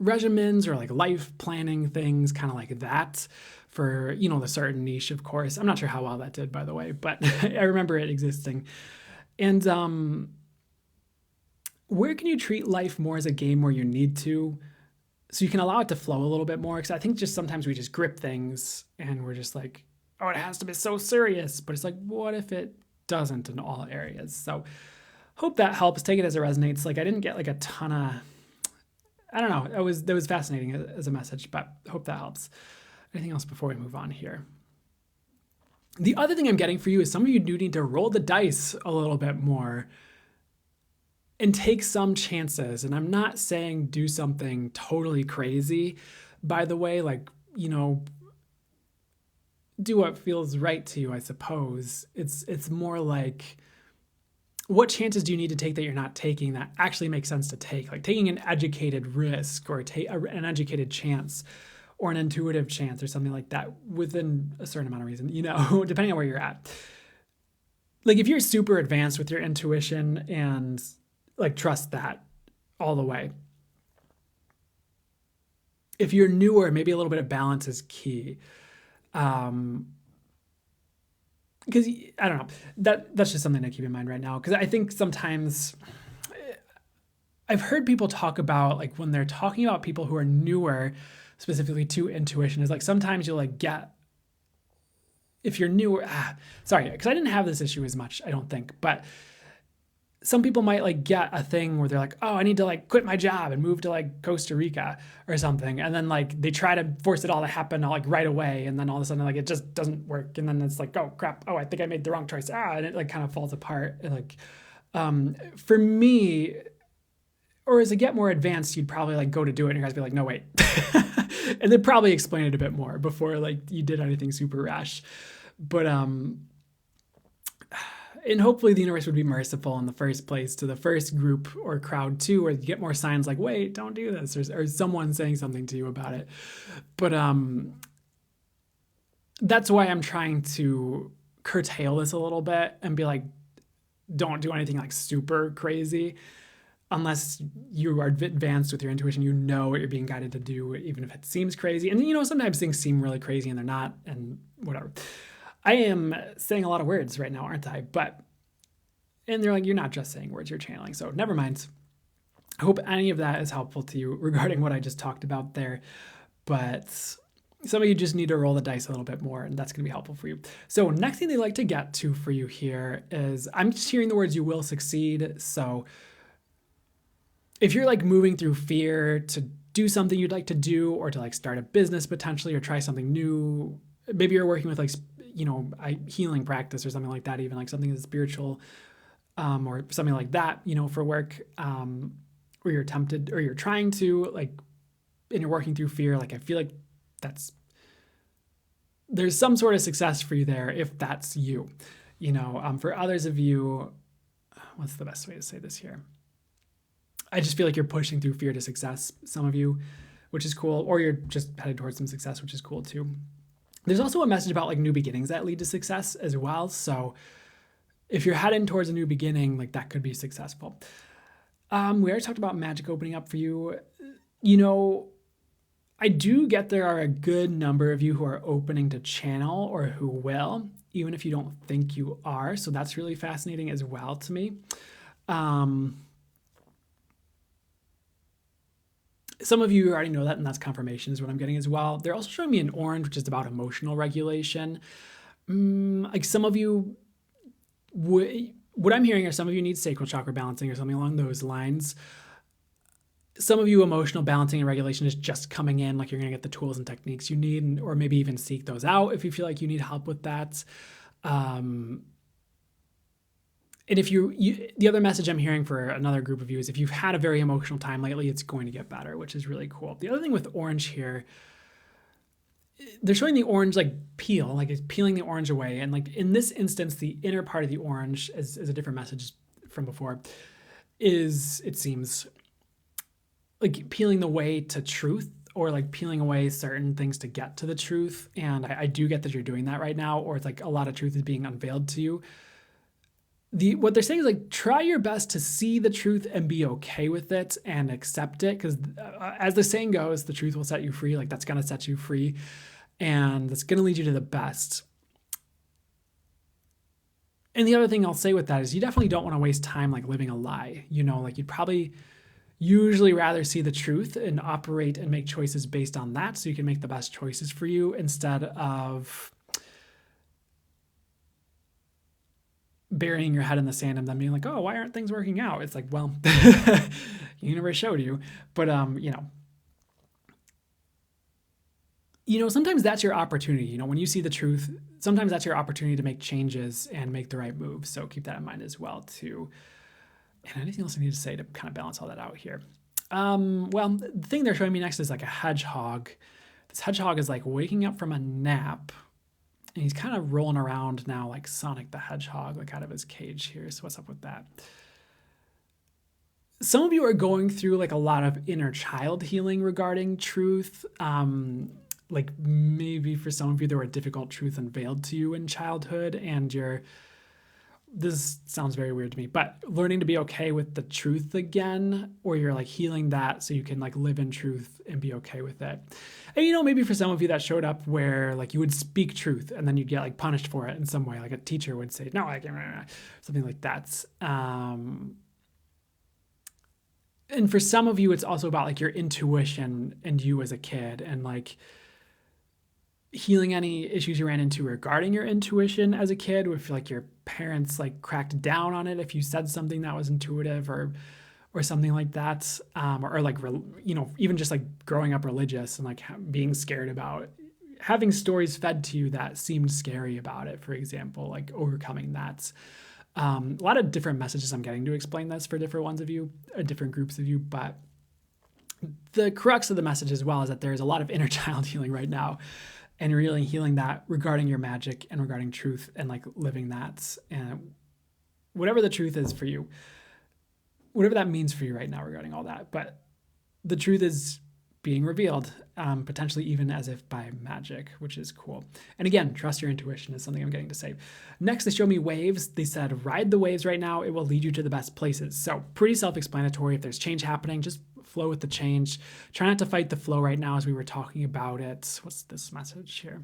regimens or like life planning things, kind of like that for, the certain niche, of course. I'm not sure how well that did, by the way, but I remember it existing. And where can you treat life more as a game where you need to, so you can allow it to flow a little bit more? Because I think just sometimes we just grip things and we're just like, oh, it has to be so serious. But it's like, what if it doesn't in all areas? So hope that helps. Take it as it resonates. Like I didn't get like a ton of, I don't know. That was fascinating as a message, but hope that helps. Anything else before we move on here? The other thing I'm getting for you is some of you do need to roll the dice a little bit more and take some chances. And I'm not saying do something totally crazy, by the way, like, do what feels right to you, I suppose. It's more like, what chances do you need to take that you're not taking that actually makes sense to take? Like taking an educated risk or an educated chance or an intuitive chance or something like that within a certain amount of reason, depending on where you're at. Like if you're super advanced with your intuition and like trust that all the way. If you're newer, maybe a little bit of balance is key. Because I don't know, that's just something to keep in mind right now. Because I think sometimes I've heard people talk about, like when they're talking about people who are newer, specifically to intuition, is like sometimes you'll like get, if you're newer, because I didn't have this issue as much, I don't think, but some people might like get a thing where they're like, oh, I need to like quit my job and move to like Costa Rica or something. And then like they try to force it all to happen like right away. And then all of a sudden like it just doesn't work. And then it's like, oh crap. Oh, I think I made the wrong choice. And it like kind of falls apart. And like, for me, or as I get more advanced, you'd probably like go to do it and you guys be like, no, wait. And then probably explain it a bit more before like you did anything super rash. But, and hopefully the universe would be merciful in the first place to the first group or crowd too, where you get more signs like, wait, don't do this, or someone saying something to you about it. But that's why I'm trying to curtail this a little bit and be like, don't do anything like super crazy unless you are advanced with your intuition, what you're being guided to do, even if it seems crazy. And sometimes things seem really crazy and they're not, and whatever. I am saying a lot of words right now, aren't I? And they're like, you're not just saying words, you're channeling. So never mind. I hope any of that is helpful to you regarding what I just talked about there. But some of you just need to roll the dice a little bit more, and that's going to be helpful for you. So next thing they like to get to for you here is, I'm just hearing the words, you will succeed. So if you're like moving through fear to do something you'd like to do, or to like start a business potentially, or try something new, maybe you're working with like, healing practice or something like that, even like something that's spiritual, or something like that, for work, or you're tempted, or you're trying to like, and you're working through fear. Like, I feel like there's some sort of success for you there if that's you, for others of you, what's the best way to say this here? I just feel like you're pushing through fear to success, some of you, which is cool, or you're just headed towards some success, which is cool too. There's also a message about like new beginnings that lead to success as well. So if you're heading towards a new beginning, like that could be successful. We already talked about magic opening up for you. I do get there are a good number of you who are opening to channel, or who will, even if you don't think you are. So that's really fascinating as well to me. Some of you already know that, and that's confirmation is what I'm getting as well. They're also showing me an orange, which is about emotional regulation. Like some of you, what I'm hearing are some of you need sacral chakra balancing or something along those lines. Some of you, emotional balancing and regulation is just coming in, like you're going to get the tools and techniques you need, or maybe even seek those out if you feel like you need help with that. And if the other message I'm hearing for another group of you is, if you've had a very emotional time lately, it's going to get better, which is really cool. The other thing with orange here, they're showing the orange like peel, like it's peeling the orange away. And like in this instance, the inner part of the orange is a different message from before. is, it seems, like peeling the way to truth, or like peeling away certain things to get to the truth. And I do get that you're doing that right now, or it's like a lot of truth is being unveiled to you. What they're saying is like, try your best to see the truth and be okay with it and accept it. Because as the saying goes, the truth will set you free. Like that's going to set you free, and that's going to lead you to the best. And the other thing I'll say with that is you definitely don't want to waste time like living a lie. Like you'd probably usually rather see the truth and operate and make choices based on that, so you can make the best choices for you, instead of burying your head in the sand and then being like, oh, why aren't things working out? It's like, well, the universe showed you. But sometimes that's your opportunity. When you see the truth, sometimes that's your opportunity to make changes and make the right moves. So keep that in mind as well too. And anything else I need to say to kind of balance all that out here? Well, the thing they're showing me next is like a hedgehog. This hedgehog is like waking up from a nap, and he's kind of rolling around now like Sonic the Hedgehog, like out of his cage here. So what's up with that? Some of you are going through like a lot of inner child healing regarding truth. Like maybe for some of you, there were difficult truth unveiled to you in childhood, and this sounds very weird to me, but learning to be okay with the truth again, or you're like healing that so you can like live in truth and be okay with it. And maybe for some of you that showed up where like you would speak truth and then you'd get like punished for it in some way, like a teacher would say, no, I can't, something like that. And for some of you, it's also about like your intuition and you as a kid, and like healing any issues you ran into regarding your intuition as a kid, if like your parents like cracked down on it if you said something that was intuitive or something like that, or like even just like growing up religious and like being scared about having stories fed to you that seemed scary about it, for example, like overcoming that. A lot of different messages I'm getting to explain this for different ones of you, different groups of you, but the crux of the message as well is that there's a lot of inner child healing right now, and really healing that regarding your magic and regarding truth, and like living that, and whatever the truth is for you, whatever that means for you right now regarding all that. But the truth is being revealed, potentially even as if by magic, which is cool. And again, trust your intuition is something I'm getting to say. Next, they show me waves. They said, ride the waves right now. It will lead you to the best places. So pretty self-explanatory. If there's change happening, just flow with the change. Try not to fight the flow right now as we were talking about it. What's this message here?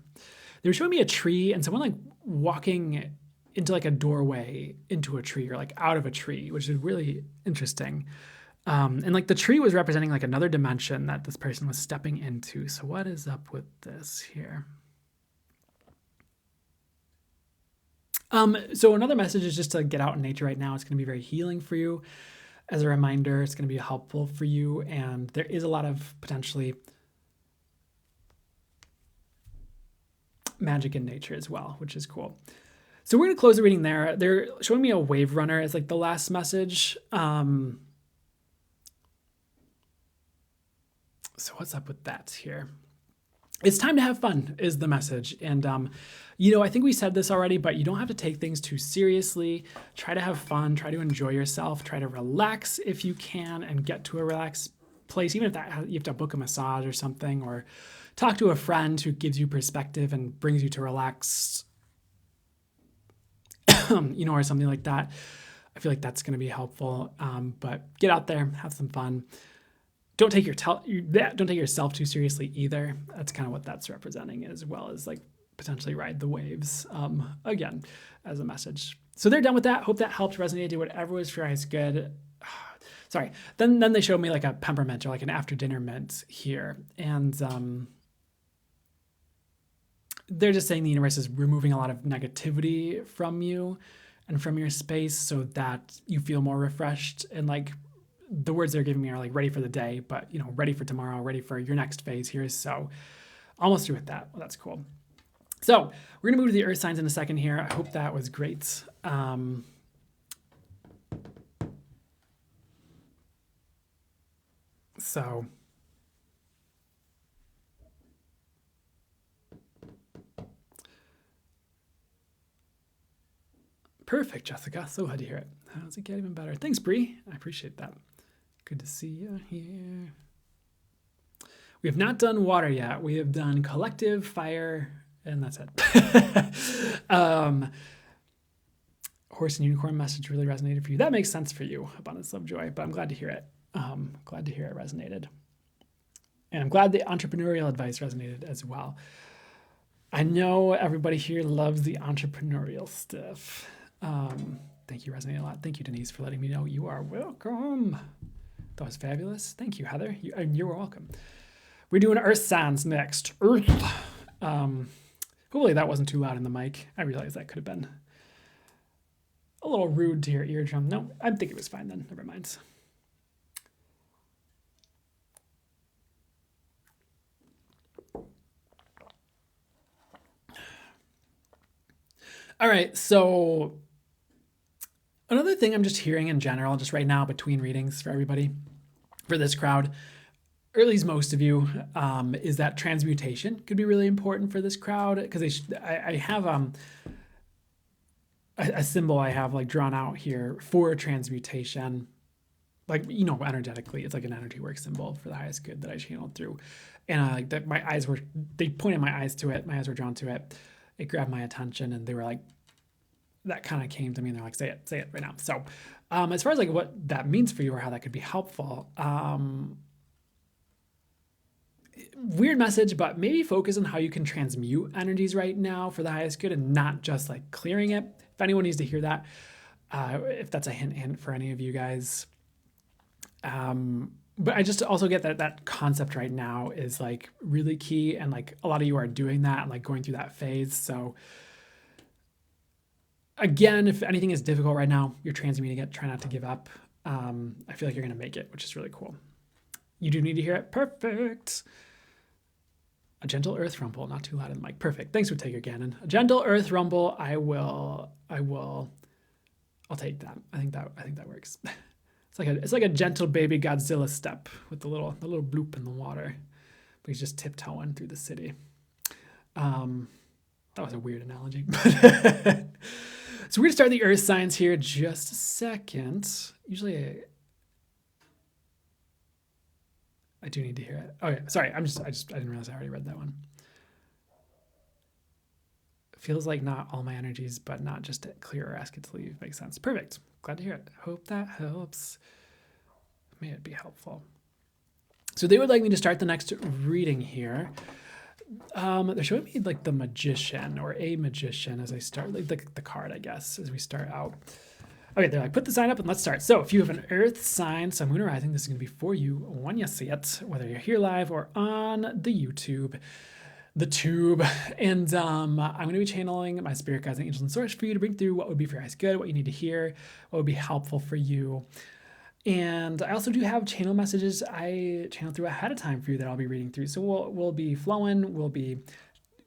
They were showing me a tree and someone like walking into like a doorway into a tree, or like out of a tree, which is really interesting. And like the tree was representing like another dimension that this person was stepping into. So what is up with this here? So another message is just to get out in nature right now. It's going to be very healing for you. As a reminder, it's going to be helpful for you. And there is a lot of potentially magic in nature as well, which is cool. So we're going to close the reading there. They're showing me a wave runner as like the last message. So what's up with that here? It's time to have fun is the message. And, I think we said this already, but you don't have to take things too seriously. Try to have fun, try to enjoy yourself, try to relax if you can and get to a relaxed place, even if that you have to book a massage or something, or talk to a friend who gives you perspective and brings you to relax, or something like that. I feel like that's going to be helpful. But get out there, have some fun. Don't take yourself too seriously either. That's kind of what that's representing, as well as like potentially ride the waves. Again, as a message. So they're done with that. Hope that helped resonate. Do whatever was for you guys good. Sorry. Then they showed me like a peppermint or like an after dinner mint here, and they're just saying the universe is removing a lot of negativity from you and from your space, so that you feel more refreshed, and like the words they're giving me are like ready for the day, but ready for tomorrow, ready for your next phase here. So almost through with that. Well, that's cool. So we're gonna move to the earth signs in a second here. I hope that was great. So Perfect, Jessica. So glad to hear it. How's it get even better? Thanks, Bree. I appreciate that. Good to see you here. We have not done water yet. We have done collective, fire, and that's it. Horse and unicorn message really resonated for you. That makes sense for you, abundance, love, joy, but I'm glad to hear it. Glad to hear it resonated. And I'm glad the entrepreneurial advice resonated as well. I know everybody here loves the entrepreneurial stuff. Thank you, resonated a lot. Thank you, Denise, for letting me know. You are welcome. That was fabulous. Thank you, Heather. You're welcome. We're doing earth sounds next. Earth. Hopefully that wasn't too loud in the mic. I realized that could have been a little rude to your eardrum. No, I think it was fine then. Never mind. All right, so another thing I'm just hearing in general, just right now between readings for everybody, for this crowd, or at least most of you, is that transmutation could be really important for this crowd, because I have a symbol I have like drawn out here for transmutation, like, you know, energetically, it's like an energy work symbol for the highest good that I channeled through. And I like that they pointed my eyes to it, my eyes were drawn to it. It grabbed my attention and they were like, that kind of came to me and they're like, say it right now. So as far as like what that means for you or how that could be helpful, weird message, but maybe focus on how you can transmute energies right now for the highest good and not just like clearing it. If anyone needs to hear that, if that's a hint for any of you guys. But I just also get that concept right now is like really key. And like a lot of you are doing that and like going through that phase. So again, if anything is difficult right now, you're transmuting it, try not to give up. I feel like you're going to make it, which is really cool. You do need to hear it. Perfect. A gentle earth rumble, not too loud in the mic. Perfect. Thanks for taking Gannon. A gentle earth rumble. I'll take that. I think that works. It's like a gentle baby Godzilla step with the little bloop in the water. But he's just tiptoeing through the city. That was a weird analogy. So we're gonna start the earth signs here in just a second. Usually I do need to hear it. Oh yeah, sorry. I didn't realize I already read that one. Feels like not all my energies, but not just to clear or ask it to leave. Makes sense. Perfect. Glad to hear it. Hope that helps. May it be helpful. So they would like me to start the next reading here. They're showing me like the magician or a magician as I start, like the card, I guess, as we start out. Okay, they're like, put the sign up and let's start. So if you have an earth sign, sun, moon, or rising, this is going to be for you when you see it, whether you're here live or on the YouTube, the tube. And I'm going to be channeling my spirit guides and angels and source for you to bring through what would be for your highest good, what you need to hear, what would be helpful for you. And I also do have channel messages I channel through ahead of time for you that I'll be reading through. So we'll be flowing. We'll be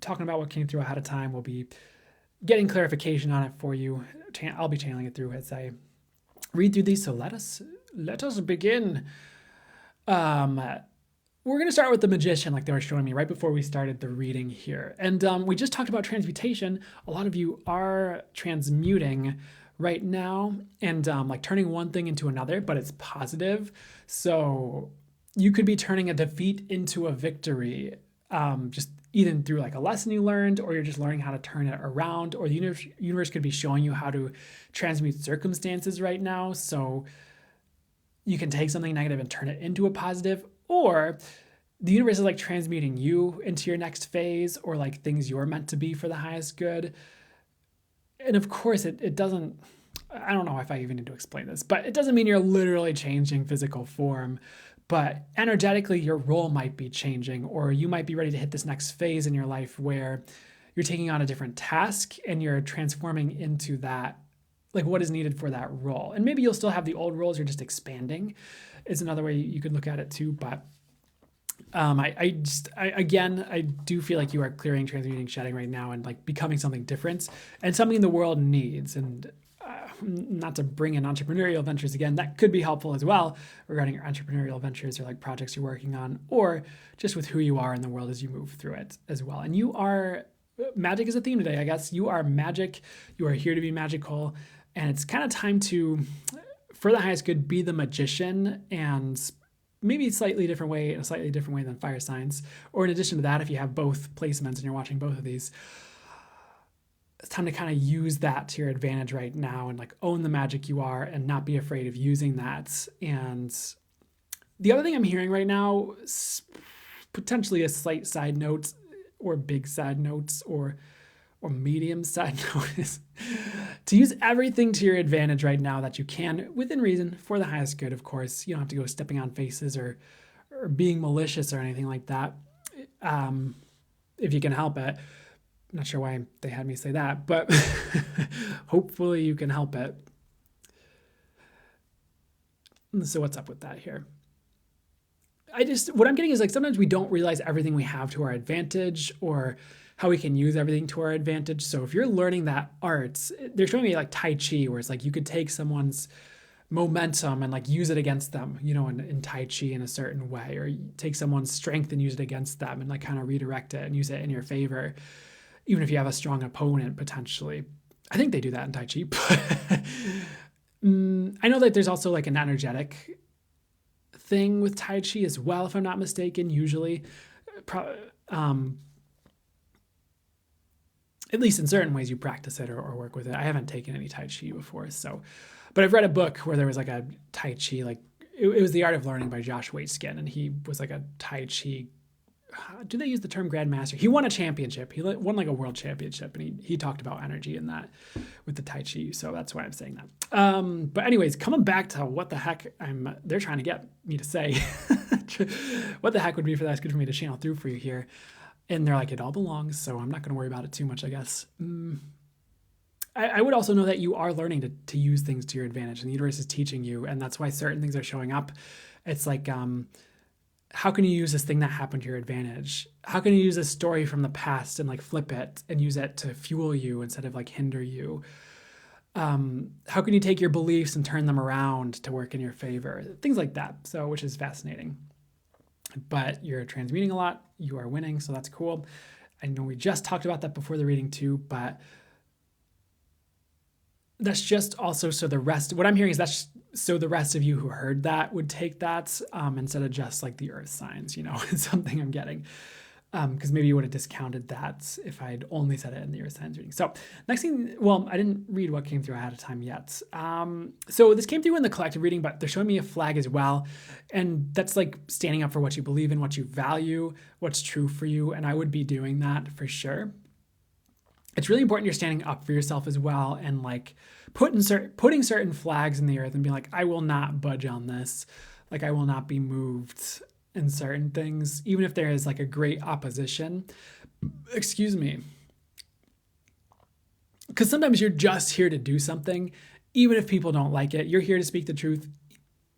talking about what came through ahead of time. We'll be getting clarification on it for you. I'll be channeling it through as I read through these. So let us begin. We're going to start with the magician, like they were showing me right before we started the reading here. And we just talked about transmutation. A lot of you are transmuting right now and like turning one thing into another, but it's positive. So you could be turning a defeat into a victory, just either through like a lesson you learned, or you're just learning how to turn it around, or the universe could be showing you how to transmute circumstances right now. So you can take something negative and turn it into a positive, or the universe is like transmuting you into your next phase, or like things you're meant to be for the highest good. And of course it doesn't, I don't know if I even need to explain this, but it doesn't mean you're literally changing physical form, but energetically your role might be changing, or you might be ready to hit this next phase in your life where you're taking on a different task and you're transforming into that, like what is needed for that role. And maybe you'll still have the old roles, you're just expanding is another way you could look at it too. But I do feel like you are clearing, transmuting, shedding right now and like becoming something different and something the world needs. And not to bring in entrepreneurial ventures again, that could be helpful as well regarding your entrepreneurial ventures or like projects you're working on, or just with who you are in the world as you move through it as well. And you are magic is a theme today, I guess. You are magic. You are here to be magical. And it's kind of time to, for the highest good, be the magician, and maybe a slightly different way than fire signs. Or in addition to that, if you have both placements and you're watching both of these, it's time to kind of use that to your advantage right now and like own the magic you are and not be afraid of using that. And the other thing I'm hearing right now, potentially a slight side note or big side notes or medium side note, is to use everything to your advantage right now that you can, within reason, for the highest good, of course. You don't have to go stepping on faces or being malicious or anything like that, if you can help it. I'm not sure why they had me say that, but hopefully you can help it. So what's up with that here? What I'm getting is like sometimes we don't realize everything we have to our advantage or how we can use everything to our advantage. So if you're learning that art, they're showing me like Tai Chi, where it's like you could take someone's momentum and like use it against them, in Tai Chi in a certain way, or you take someone's strength and use it against them and like kind of redirect it and use it in your favor, even if you have a strong opponent potentially. I think they do that in Tai Chi, but I know that there's also like an energetic thing with Tai Chi as well, if I'm not mistaken, usually. At least in certain ways you practice it or work with it. I haven't taken any Tai Chi before, but I've read a book where there was like a Tai Chi, like it was The Art of Learning by Josh Waitzkin, and he was like a Tai Chi, do they use the term grandmaster? He won a championship. He won like a world championship, and he talked about energy in that with the Tai Chi. So that's why I'm saying that. But anyways, coming back to what the heck they're trying to get me to say, what the heck would be for that? It's good for me to channel through for you here. And they're like, it all belongs, so I'm not going to worry about it too much, I guess. I would also know that you are learning to use things to your advantage, and the universe is teaching you, and that's why certain things are showing up. It's like, how can you use this thing that happened to your advantage? How can you use this story from the past and like flip it and use it to fuel you instead of like hinder you? How can you take your beliefs and turn them around to work in your favor? Things like that, so which is fascinating. But you're transmuting a lot, you are winning, so that's cool. I know we just talked about that before the reading too, but that's just also so the rest, what I'm hearing is that's so the rest of you who heard that would take that instead of just like the earth signs, is something I'm getting. Because maybe you would have discounted that if I'd only said it in the earth signs reading. So next thing, well, I didn't read what came through ahead of time yet. So this came through in the collective reading, but they're showing me a flag as well. And that's like standing up for what you believe in, what you value, what's true for you. And I would be doing that for sure. It's really important you're standing up for yourself as well, and like putting certain flags in the earth and being like, I will not budge on this. Like I will not be moved in certain things, even if there is like a great opposition. Excuse me. Because sometimes you're just here to do something, even if people don't like it. You're here to speak the truth,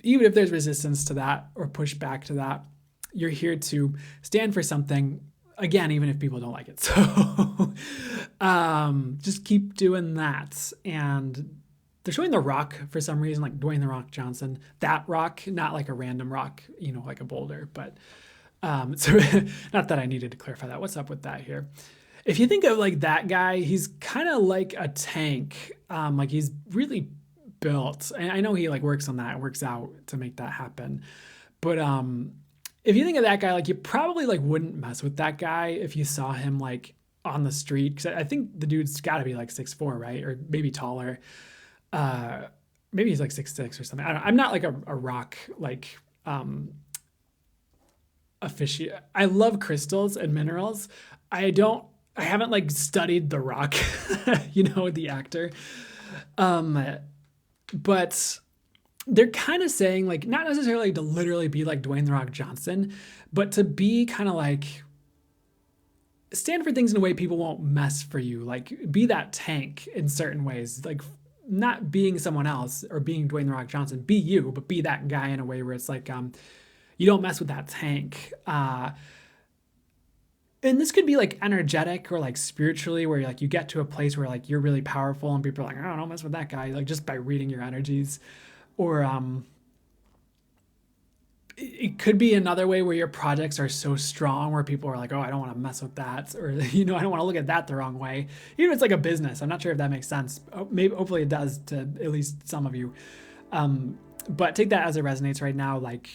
even if there's resistance to that or pushback to that. You're here to stand for something, again, even if people don't like it. So just keep doing that. And they're showing the rock for some reason, like Dwayne "The Rock" Johnson. That rock, not like a random rock, like a boulder. But so not that I needed to clarify that. What's up with that here? If you think of like that guy, he's kind of like a tank. Like he's really built. And I know he like works on that, works out to make that happen. But if you think of that guy, like you probably like wouldn't mess with that guy if you saw him like on the street. Because I think the dude's got to be like 6'4", right? Or maybe taller. Maybe he's like 6'6" or something. I don't know. I'm not like a rock like aficionado. I love crystals and minerals. I haven't like studied The Rock, the actor. But they're kind of saying like not necessarily to literally be like Dwayne "The Rock" Johnson, but to be kind of like stand for things in a way people won't mess for you. Like be that tank in certain ways, like not being someone else or being Dwayne "The Rock" Johnson, be you, but be that guy in a way where it's like, you don't mess with that tank. And this could be like energetic or like spiritually, where like you get to a place where like you're really powerful and people are like, oh, don't mess with that guy. Like just by reading your energies, or it could be another way where your projects are so strong where people are like, oh, I don't want to mess with that. Or, I don't want to look at that the wrong way. It's like a business. I'm not sure if that makes sense. Maybe, hopefully it does to at least some of you. But take that as it resonates right now. Like,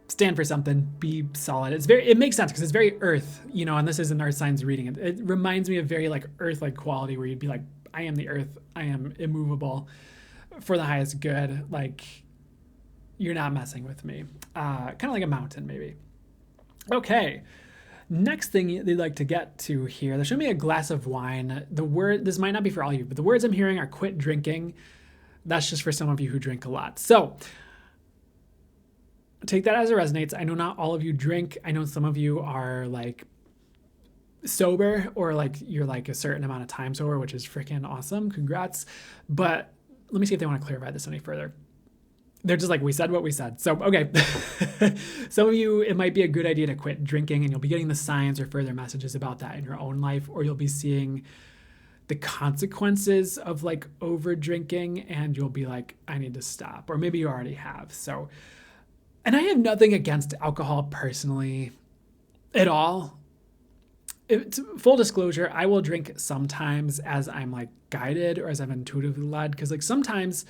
stand for something, be solid. It makes sense because it's very earth, and this is an earth signs reading. It reminds me of very like earth-like quality where you'd be like, I am the earth. I am immovable for the highest good. Like, you're not messing with me. Kind of like a mountain, maybe. Okay. Next thing they'd like to get to here, they're showing me a glass of wine. This might not be for all of you, but the words I'm hearing are quit drinking. That's just for some of you who drink a lot. So take that as it resonates. I know not all of you drink. I know some of you are like sober, or like you're like a certain amount of time sober, which is freaking awesome. Congrats. But let me see if they want to clarify this any further. They're just like, we said what we said. So, okay. Some of you, it might be a good idea to quit drinking, and you'll be getting the signs or further messages about that in your own life, or you'll be seeing the consequences of like over drinking, and you'll be like, I need to stop. Or maybe you already have. So, and I have nothing against alcohol personally at all. Full disclosure, I will drink sometimes as I'm like guided or as I'm intuitively led, because like sometimes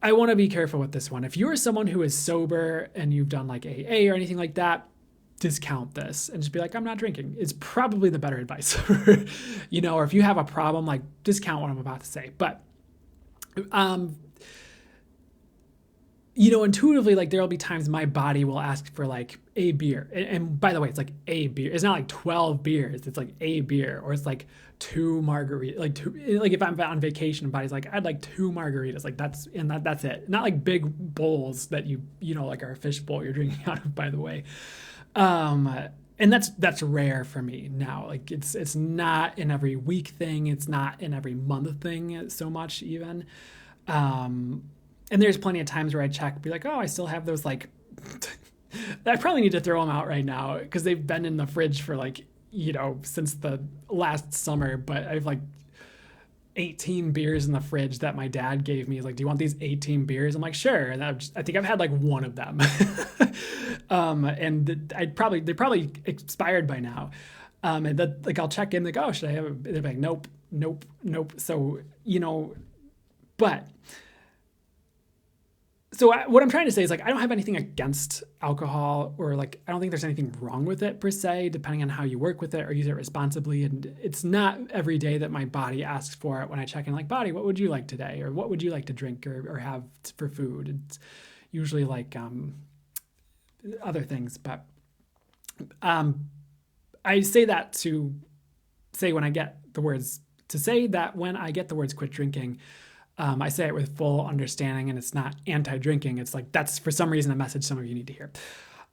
I want to be careful with this one. If you're someone who is sober and you've done like AA or anything like that, discount this and just be like, I'm not drinking. It's probably the better advice. Or if you have a problem, like discount what I'm about to say. But intuitively, like there'll be times my body will ask for like a beer. And by the way, it's like a beer. It's not like 12 beers. It's like a beer, or it's like 2 margaritas, like if I'm on vacation, body's like, I'd like 2 margaritas. Like that's it. Not like big bowls that like our fish bowl you're drinking out of, by the way. And that's rare for me now. Like it's not an every week thing. It's not an every month thing so much even. And there's plenty of times where I check, be like, oh, I still have those, like, I probably need to throw them out right now because they've been in the fridge for like, since the last summer, but I've like 18 beers in the fridge that my dad gave me. He's like, do you want these 18 beers? I'm like, sure. And I think I've had like one of them. And they're probably expired by now. And like, I'll check in, like, oh, should I have a, they're like, nope. So, but so what I'm trying to say is like, I don't have anything against alcohol, or like, I don't think there's anything wrong with it per se, depending on how you work with it or use it responsibly. And it's not every day that my body asks for it when I check in, like, body, what would you like today? Or what would you like to drink or have for food? It's usually like other things. But I say that to say when I get the words quit drinking, I say it with full understanding, and it's not anti-drinking. It's like, that's for some reason a message some of you need to hear.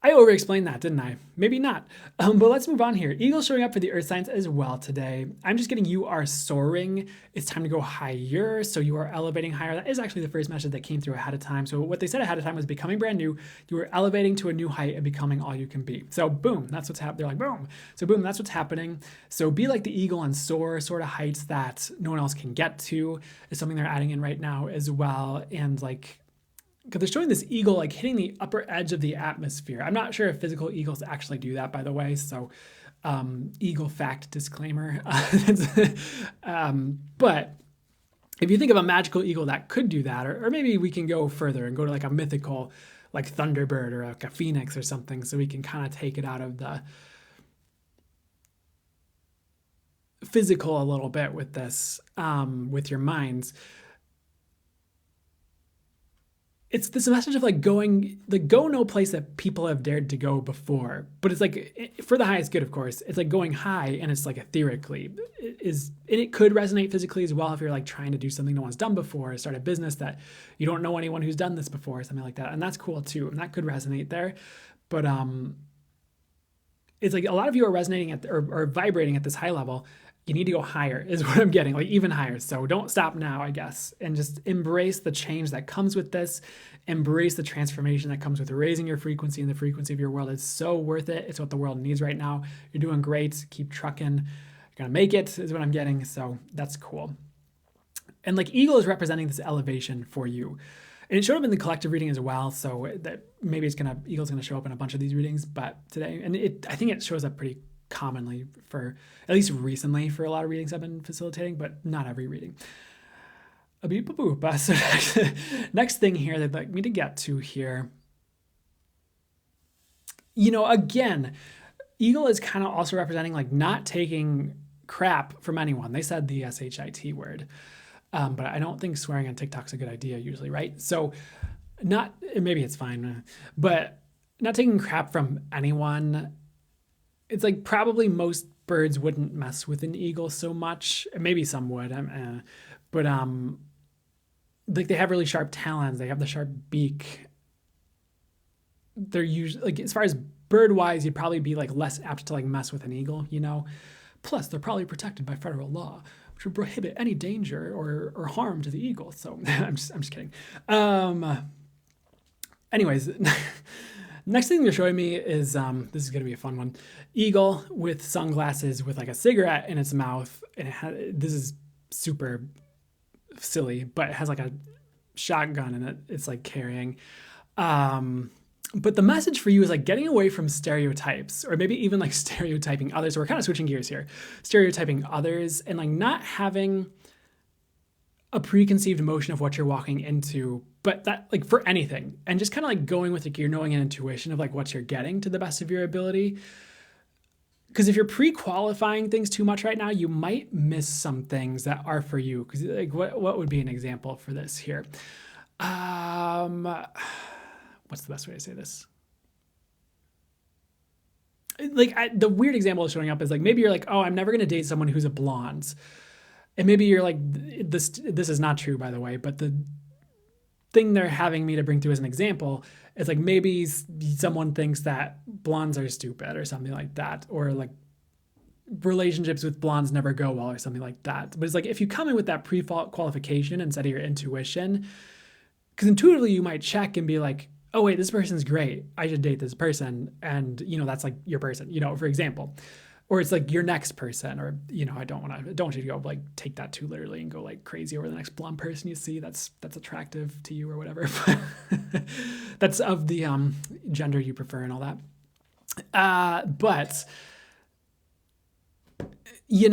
I over-explained that, didn't I? Maybe not. But let's move on here. Eagles showing up for the earth signs as well today. I'm just getting, you are soaring. It's time to go higher. So you are elevating higher. That is actually the first message that came through ahead of time. So what they said ahead of time was becoming brand new. You are elevating to a new height and becoming all you can be. So boom, that's what's happening. They're like, boom. So boom, that's what's happening. So be like the eagle and soar, sort of heights that no one else can get to, is something they're adding in right now as well. And like, because they're showing this eagle like hitting the upper edge of the atmosphere. I'm not sure if physical eagles actually do that, by the way. So eagle fact disclaimer. But if you think of a magical eagle that could do that, or maybe we can go further and go to like a mythical, like Thunderbird or like a phoenix or something, so we can kind of take it out of the physical a little bit with this, with your minds. It's this message of like going, like go no place that people have dared to go before, but it's like for the highest good, of course. It's like going high, and it's like etherically and it could resonate physically as well if you're like trying to do something no one's done before, start a business that you don't know anyone who's done this before, or something like that, and that's cool too, and that could resonate there. But it's like a lot of you are resonating at or vibrating at this high level. You need to go higher is what I'm getting, like even higher. So don't stop now, I guess, and just embrace the change that comes with this. Embrace the transformation that comes with raising your frequency, and the frequency of your world is so worth it. It's what the world needs right now. You're doing great. Keep trucking. You're going to make it is what I'm getting. So that's cool. And like eagle is representing this elevation for you. And it showed up in the collective reading as well, so that maybe Eagle's gonna show up in a bunch of these readings, but today, and I think it shows up pretty commonly for, at least recently, for a lot of readings I've been facilitating, but not every reading. So next thing here they'd like me to get to here, again, Eagle is kind of also representing like not taking crap from anyone. They said the SHIT word. But I don't think swearing on TikTok's a good idea usually, right? So maybe it's fine, but not taking crap from anyone. It's like probably most birds wouldn't mess with an eagle so much. Maybe some would, but like they have really sharp talons. They have the sharp beak. They're usually, like, as far as bird wise, you'd probably be like less apt to like mess with an eagle, Plus, they're probably protected by federal law, which would prohibit any danger or harm to the eagle. So I'm just kidding. Anyways, next thing they're showing me is this is gonna be a fun one. Eagle with sunglasses with like a cigarette in its mouth, and this is super silly, but it has like a shotgun in it. It's like carrying. But the message for you is like getting away from stereotypes, or maybe even like stereotyping others. So we're kind of switching gears here. Stereotyping others and like not having a preconceived notion of what you're walking into, but that like for anything, and just kind of like going with like your knowing and intuition of like what you're getting to the best of your ability. Because if you're pre-qualifying things too much right now, you might miss some things that are for you. Because like what would be an example for this here? What's the best way to say this? Like the weird example showing up is like, maybe you're like, oh, I'm never going to date someone who's a blonde. And maybe you're like, this is not true, by the way, but the thing they're having me to bring through as an example is like, maybe someone thinks that blondes are stupid or something like that, or like relationships with blondes never go well or something like that. But it's like, if you come in with that pre-qualification instead of your intuition, because intuitively you might check and be like, oh wait, this person's great, I should date this person. And that's like your person, for example. Or it's like your next person, or, I don't want you to go like take that too literally and go like crazy over the next blonde person you see that's attractive to you or whatever. That's of the gender you prefer and all that. But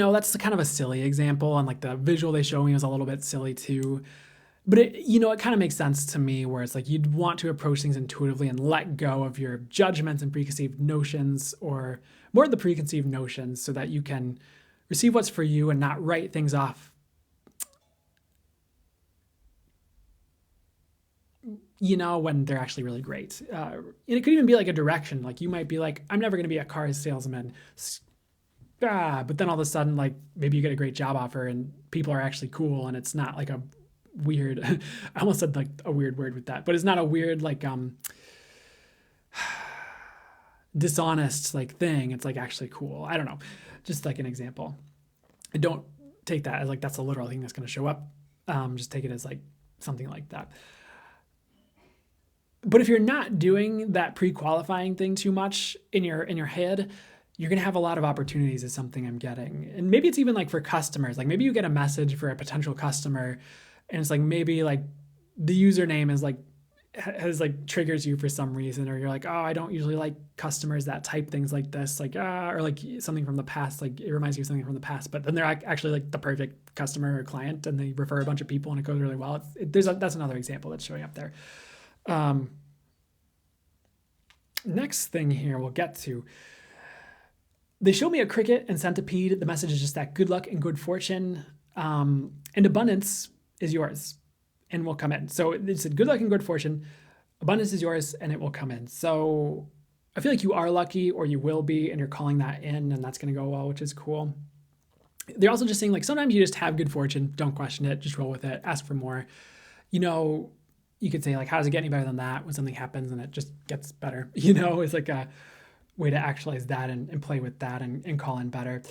that's kind of a silly example, and like the visual they show me was a little bit silly too. But it kind of makes sense to me, where it's like you'd want to approach things intuitively and let go of your judgments and preconceived notions, or more of the preconceived notions, so that you can receive what's for you and not write things off, when they're actually really great. And it could even be like a direction. Like you might be like, I'm never going to be a car salesman. But then all of a sudden, like maybe you get a great job offer and people are actually cool, and it's not like a weird, I almost said like a weird word with that, but it's not a weird like dishonest like thing. It's like actually cool. I don't know, just like an example. And don't take that as like that's a literal thing that's going to show up. Just take it as like something like that. But if you're not doing that pre-qualifying thing too much in your head, you're going to have a lot of opportunities, is something I'm getting. And maybe it's even like for customers, like maybe you get a message for a potential customer, and it's like maybe like the username is like has like triggers you for some reason, or you're like, oh, I don't usually like customers that type things like this, like or like something from the past, like it reminds you of something from the past, but then they're actually like the perfect customer or client, and they refer a bunch of people and it goes really well. That's another example that's showing up there. Next thing here we'll get to. They showed me a cricket and centipede. The message is just that good luck and good fortune and abundance is yours and will come in. So it said good luck and good fortune, abundance is yours, and it will come in. So I feel like you are lucky, or you will be, and you're calling that in, and that's going to go well, which is cool. They're also just saying like sometimes you just have good fortune. Don't question it. Just roll with it. Ask for more. You could say like, how does it get any better than that when something happens and it just gets better? It's like a way to actualize that and play with that and call in better.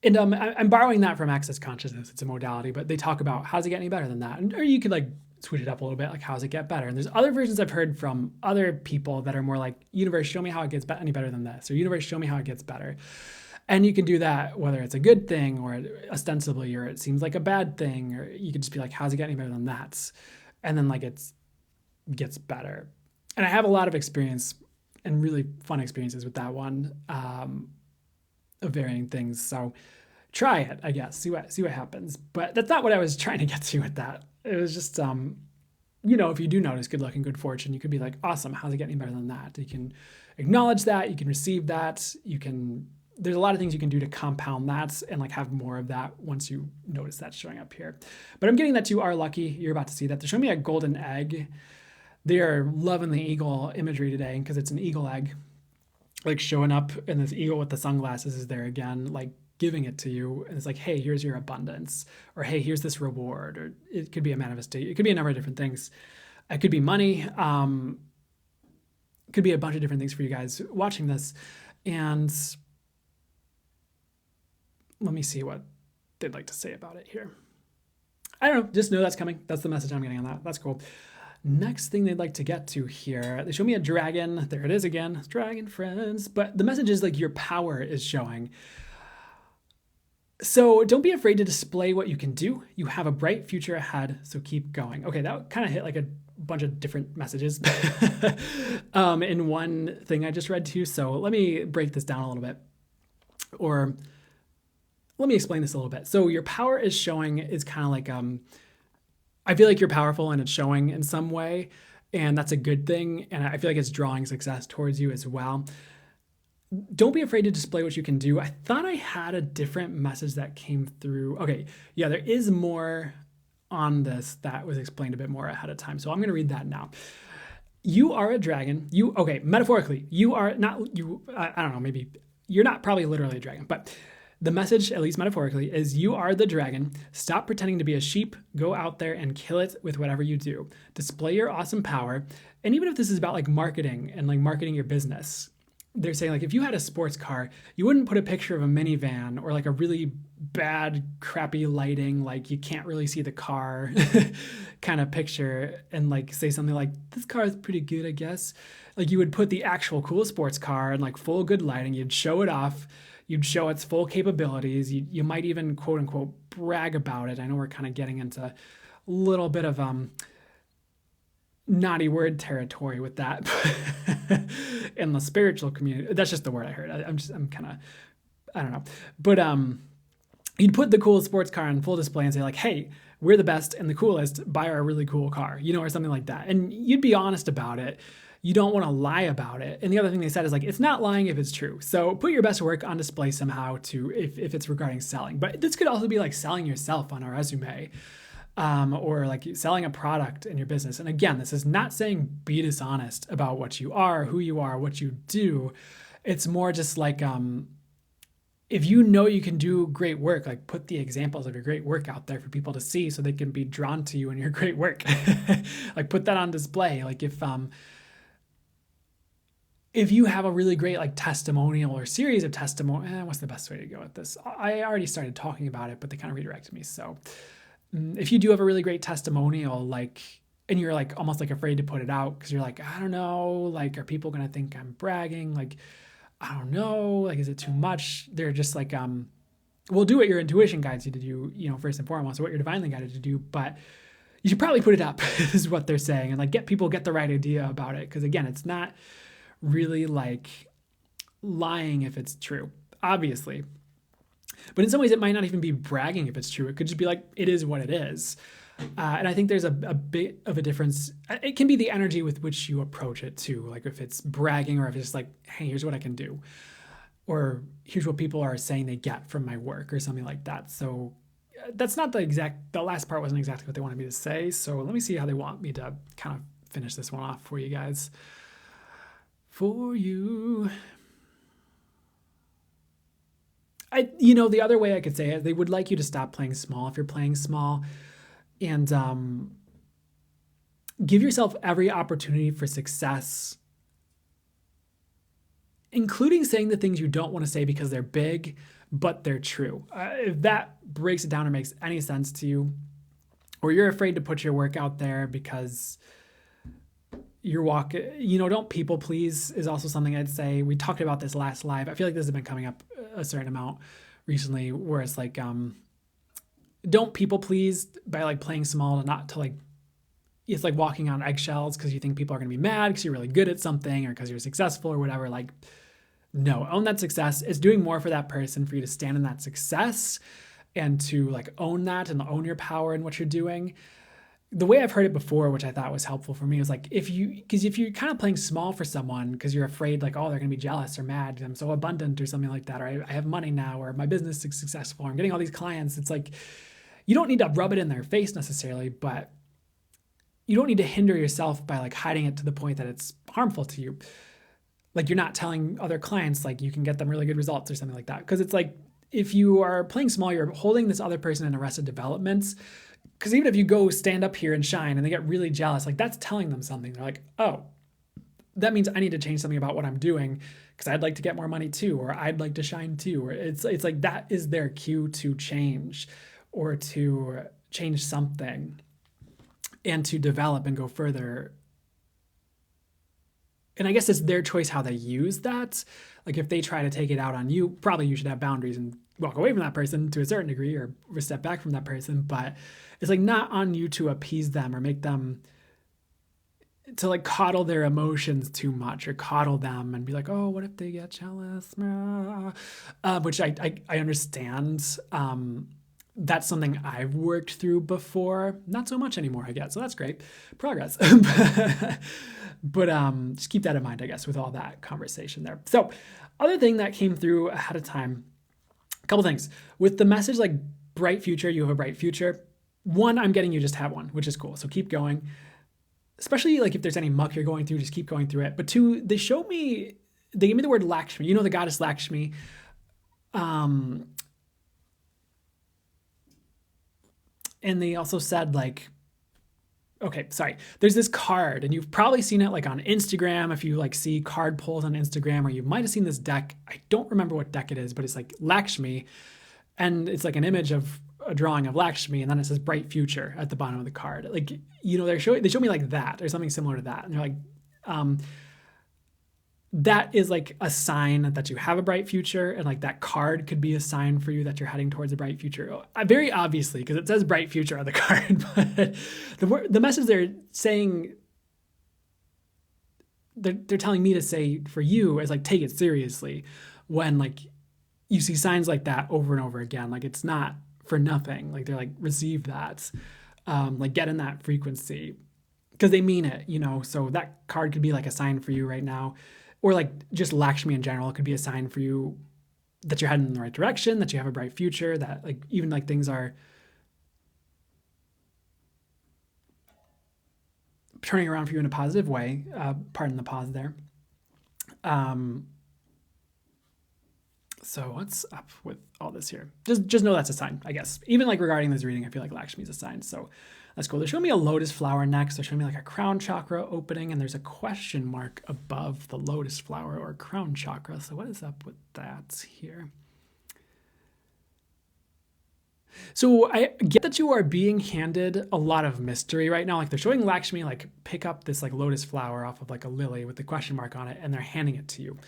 And I'm borrowing that from Access Consciousness. It's a modality, but they talk about how does it get any better than that? Or you could like switch it up a little bit, like how does it get better? And there's other versions I've heard from other people that are more like, universe, show me how it gets any better than this, or universe, show me how it gets better. And you can do that whether it's a good thing or ostensibly, or it seems like a bad thing, or you could just be like, how's it get any better than that? And then like it's gets better. And I have a lot of experience and really fun experiences with that one, of varying things. So try it, I guess, see what happens. But that's not what I was trying to get to with that. It was just, if you do notice good luck and good fortune, you could be like, awesome, how's it get any better than that? You can acknowledge that, you can receive that, there's a lot of things you can do to compound that and like have more of that once you notice that showing up here. But I'm getting that you are lucky. You're about to see that. They're showing me a golden egg. They are loving the eagle imagery today because it's an eagle egg, like showing up, and this eagle with the sunglasses is there again, like giving it to you. And it's like, hey, here's your abundance, or hey, here's this reward, or it could be a manifestation. It could be a number of different things. It could be money. It could be a bunch of different things for you guys watching this. And let me see what they'd like to say about it here. I don't know, just know that's coming. That's the message I'm getting on that. That's cool. Next thing they'd like to get to here, they show me a dragon. There it is again, dragon friends. But the message is like your power is showing. So don't be afraid to display what you can do. You have a bright future ahead, so keep going. Okay, that kind of hit like a bunch of different messages in one thing I just read to you. So let me break this down a little bit. Or let me explain this a little bit. So your power is showing is kind of like, I feel like you're powerful and it's showing in some way, and that's a good thing. And I feel like it's drawing success towards you as well. Don't be afraid to display what you can do. I thought I had a different message that came through. Okay, yeah, there is more on this that was explained a bit more ahead of time. So I'm going to read that now. You are a dragon. Metaphorically, you are not, I don't know, maybe you're not probably literally a dragon, but the message, at least metaphorically, is you are the dragon. Stop pretending to be a sheep. Go out there and kill it with whatever you do. Display your awesome power. And even if this is about like marketing and like marketing your business, they're saying like if you had a sports car, you wouldn't put a picture of a minivan or like a really bad, crappy lighting, like you can't really see the car kind of picture and like say something like, this car is pretty good, I guess. Like you would put the actual cool sports car and like full good lighting. You'd show it off. You'd show its full capabilities. You might even quote unquote brag about it. I know we're kind of getting into a little bit of naughty word territory with that in the spiritual community. That's just the word I heard. I'm kind of, I don't know. But you'd put the cool sports car on full display and say like, hey, we're the best and the coolest, buy our really cool car, or something like that. And you'd be honest about it. You don't want to lie about it. And the other thing they said is like, it's not lying if it's true. So put your best work on display somehow if it's regarding selling. But this could also be like selling yourself on a resume, or like selling a product in your business. And again, this is not saying be dishonest about what you are, who you are, what you do. It's more just like, if you know you can do great work, like put the examples of your great work out there for people to see so they can be drawn to you and your great work. Like put that on display. Like if you have a really great like testimonial or series of what's the best way to go with this? I already started talking about it, but they kind of redirected me. So if you do have a really great testimonial, like, and you're like almost like afraid to put it out because you're like, I don't know, like, are people going to think I'm bragging? Like, I don't know, like, is it too much? They're just like, well, do what your intuition guides you to do, first and foremost, or what you're divinely guided to do, but you should probably put it up is what they're saying, and like get the right idea about it. Because again, it's not really like lying if it's true, obviously. But in some ways, it might not even be bragging if it's true. It could just be like, it is what it is. And I think there's a bit of a difference. It can be the energy with which you approach it too. Like if it's bragging or if it's like, hey, here's what I can do. Or here's what people are saying they get from my work or something like that. So that's not the last part wasn't exactly what they wanted me to say. So let me see how they want me to kind of finish this one off for you guys. For you. The other way I could say it, they would like you to stop playing small if you're playing small, and give yourself every opportunity for success, including saying the things you don't want to say because they're big, but they're true. If that breaks it down or makes any sense to you, or you're afraid to put your work out there because don't people please is also something I'd say. We talked about this last live. I feel like this has been coming up a certain amount recently, where it's like, don't people please by like playing small to it's like walking on eggshells because you think people are going to be mad because you're really good at something or because you're successful or whatever. Like, no, own that success. It's doing more for that person for you to stand in that success and to like own that and own your power in what you're doing. The way I've heard it before, which I thought was helpful for me, was like, if you're kind of playing small for someone because you're afraid like, oh, they're going to be jealous or mad, I'm so abundant or something like that, or I have money now, or my business is successful, or I'm getting all these clients. It's like, you don't need to rub it in their face necessarily, but you don't need to hinder yourself by like hiding it to the point that it's harmful to you. Like, you're not telling other clients like you can get them really good results or something like that. Because it's like, if you are playing small, you're holding this other person in arrested development. Because even if you go stand up here and shine and they get really jealous, like that's telling them something. They're like, oh, that means I need to change something about what I'm doing because I'd like to get more money too, or I'd like to shine too. Or it's like that is their cue to change or to change something and to develop and go further. And I guess it's their choice how they use that. Like if they try to take it out on you, probably you should have boundaries and walk away from that person to a certain degree or step back from that person. But it's like not on you to appease them or make them to like coddle their emotions too much or coddle them and be like, oh, what if they get jealous? Which I understand. That's something I've worked through before. Not so much anymore, I guess. So that's great. Progress. But just keep that in mind, I guess, with all that conversation there. So other thing that came through ahead of time, a couple things. With the message like bright future, you have a bright future. One, I'm getting you just have one, which is cool. So keep going. Especially like if there's any muck you're going through, just keep going through it. But two, they gave me the word Lakshmi. You know the goddess Lakshmi. And they also said like, okay, sorry. There's this card and you've probably seen it like on Instagram. If you like see card pulls on Instagram, or you might've seen this deck. I don't remember what deck it is, but it's like Lakshmi. And it's like an image of a drawing of Lakshmi. And then it says bright future at the bottom of the card. Like, you know, they show me like that or something similar to that. And they're like, that is like a sign that you have a bright future, and like that card could be a sign for you that you're heading towards a bright future. Very obviously, because it says bright future on the card, but the message they're saying, they're telling me to say for you is like, take it seriously when like you see signs like that over and over again. Like it's not for nothing. Like they're like, receive that, like get in that frequency because they mean it, you know? So that card could be like a sign for you right now. Or like just Lakshmi in general, it could be a sign for you that you're heading in the right direction, that you have a bright future, that like even like things are turning around for you in a positive way. Pardon the pause there. So what's up with all this here? Just know that's a sign, I guess. Even like regarding this reading, I feel like Lakshmi is a sign. So that's cool. They're showing me a lotus flower next. They're showing me like a crown chakra opening, and there's a question mark above the lotus flower or crown chakra. So what is up with that here? So I get that you are being handed a lot of mystery right now. Like they're showing Lakshmi like pick up this like lotus flower off of like a lily with the question mark on it, and they're handing it to you.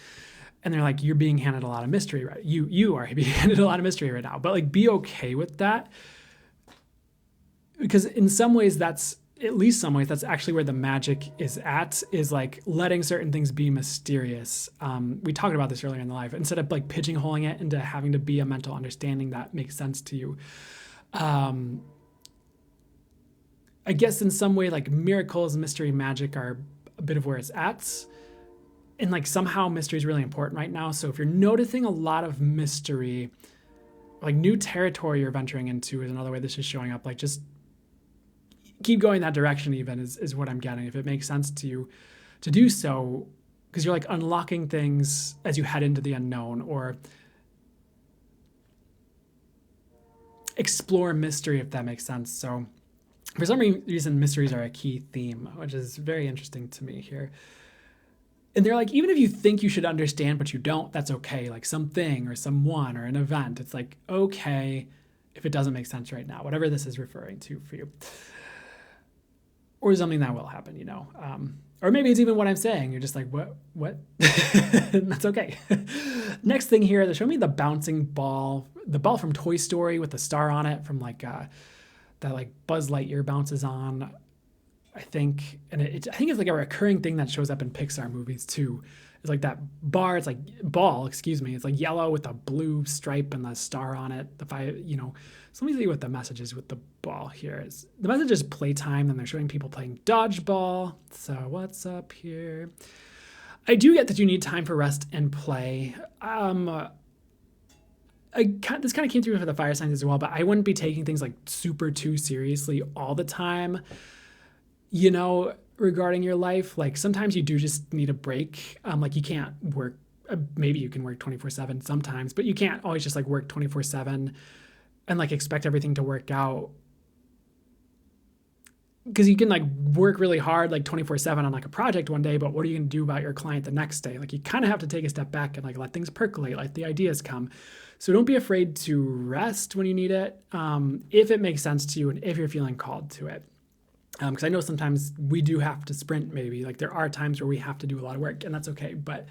And they're like, you're being handed a lot of mystery, right? You are being handed a lot of mystery right now, but like be okay with that. Because in some ways that's actually where the magic is at, is like letting certain things be mysterious. We talked about this earlier in the life. Instead of like pigeonholing it into having to be a mental understanding that makes sense to you. I guess in some way like miracles, mystery, magic are a bit of where it's at. And like somehow mystery is really important right now. So if you're noticing a lot of mystery, like new territory you're venturing into is another way this is showing up. Like just keep going that direction even is what I'm getting. If it makes sense to you to do so, because you're like unlocking things as you head into the unknown, or explore mystery, if that makes sense. So for some reason, mysteries are a key theme, which is very interesting to me here. And they're like, even if you think you should understand, but you don't, that's okay. Like something or someone or an event, it's like, okay, if it doesn't make sense right now, whatever this is referring to for you. Or something that will happen, you know. Or maybe it's even what I'm saying. You're just like, what? That's okay. Next thing here, they show me the bouncing ball, the ball from Toy Story with the star on it from like, that like Buzz Lightyear bounces on. I think, and I think it's like a recurring thing that shows up in Pixar movies too. It's like that bar, it's like ball, excuse me. It's like yellow with a blue stripe and the star on it. The five, so let me see what the message is with the ball here. The message is playtime, and they're showing people playing dodgeball. So what's up here? I do get that you need time for rest and play. This kind of came through for the fire signs as well, but I wouldn't be taking things like super too seriously all the time, regarding your life. Like sometimes you do just need a break. Like you can't work, maybe you can work 24/7 sometimes, but you can't always just like work 24/7 and like expect everything to work out. Because you can like work really hard like 24/7 on like a project one day, but what are you going to do about your client the next day? Like you kind of have to take a step back and like let things percolate, let the ideas come. So don't be afraid to rest when you need it, if it makes sense to you and if you're feeling called to it. Because I know sometimes we do have to sprint, maybe. Like there are times where we have to do a lot of work, and that's okay. But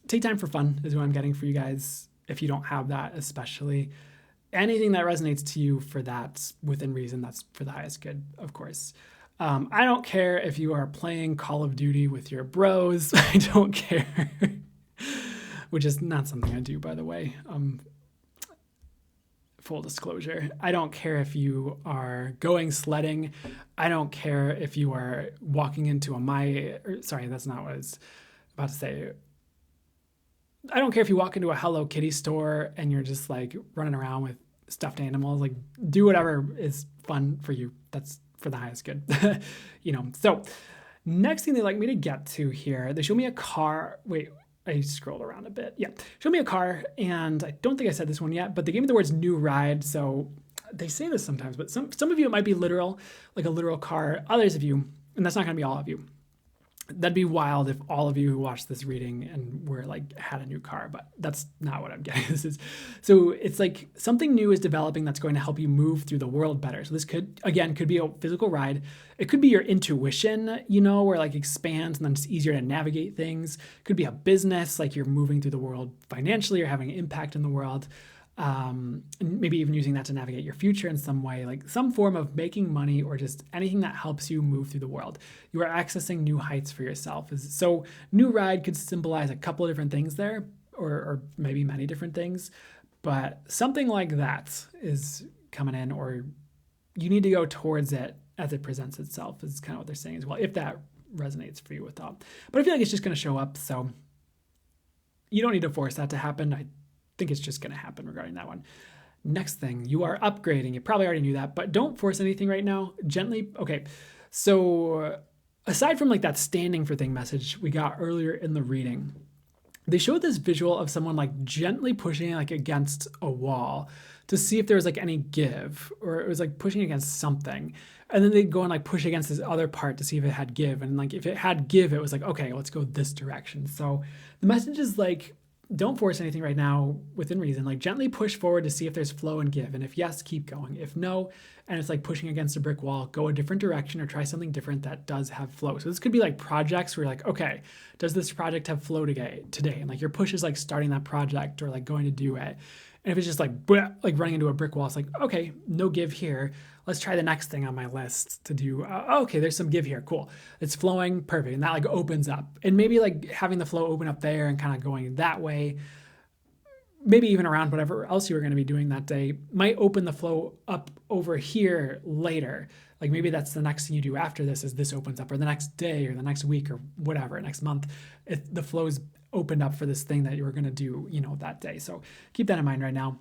take time for fun is what I'm getting for you guys, if you don't have that, especially. Anything that resonates to you for that, within reason, that's for the highest good, of course. I don't care if you are playing Call of Duty with your bros. I don't care. Which is not something I do, by the way. Full disclosure. I don't care if you are going sledding. I don't care if you are walking into sorry, that's not what I was about to say. I don't care if you walk into a Hello Kitty store and you're just like running around with stuffed animals. Like do whatever is fun for you. That's for the highest good. So next thing they'd like me to get to here, they show me a car. Wait, I scrolled around a bit. Yeah. Show me a car. And I don't think I said this one yet, but they gave me the words new ride. So they say this sometimes, but some of you, it might be literal, like a literal car. Others of you, and that's not going to be all of you. That'd be wild if all of you who watched this reading and were like had a new car, but that's not what I'm getting. So it's like something new is developing that's going to help you move through the world better. So this could be a physical ride. It could be your intuition, where like expands and then it's easier to navigate things. It could be a business, like you're moving through the world financially or having an impact in the world. And maybe even using that to navigate your future in some way, like some form of making money or just anything that helps you move through the world. You are accessing new heights for yourself. So new ride could symbolize a couple of different things there, or maybe many different things, but something like that is coming in, or you need to go towards it as it presents itself is kind of what they're saying as well, if that resonates for you with that. But I feel like it's just going to show up, so you don't need to force that to happen. I think it's just going to happen regarding that one. Next thing, you are upgrading. You probably already knew that, but don't force anything right now. Gently. Okay. So aside from like that standing for thing message we got earlier in the reading, they showed this visual of someone like gently pushing like against a wall to see if there was like any give, or it was like pushing against something. And then they'd go and like push against this other part to see if it had give. And like if it had give, it was like, okay, let's go this direction. So the message is like, don't force anything right now within reason. Like gently push forward to see if there's flow and give. And if yes, keep going. If no, and it's like pushing against a brick wall, go a different direction or try something different that does have flow. So this could be like projects where you're like, okay, does this project have flow today? And like your push is like starting that project or like going to do it. And if it's just like running into a brick wall, it's like, okay, no give here. Let's try the next thing on my list to do. Okay, there's some give here. Cool. It's flowing. Perfect. And that like opens up. And maybe like having the flow open up there and kind of going that way, maybe even around whatever else you were going to be doing that day, might open the flow up over here later. Like maybe that's the next thing you do after this is this opens up, or the next day or the next week or whatever, next month, the flow's opened up for this thing that you were going to do, that day. So keep that in mind right now.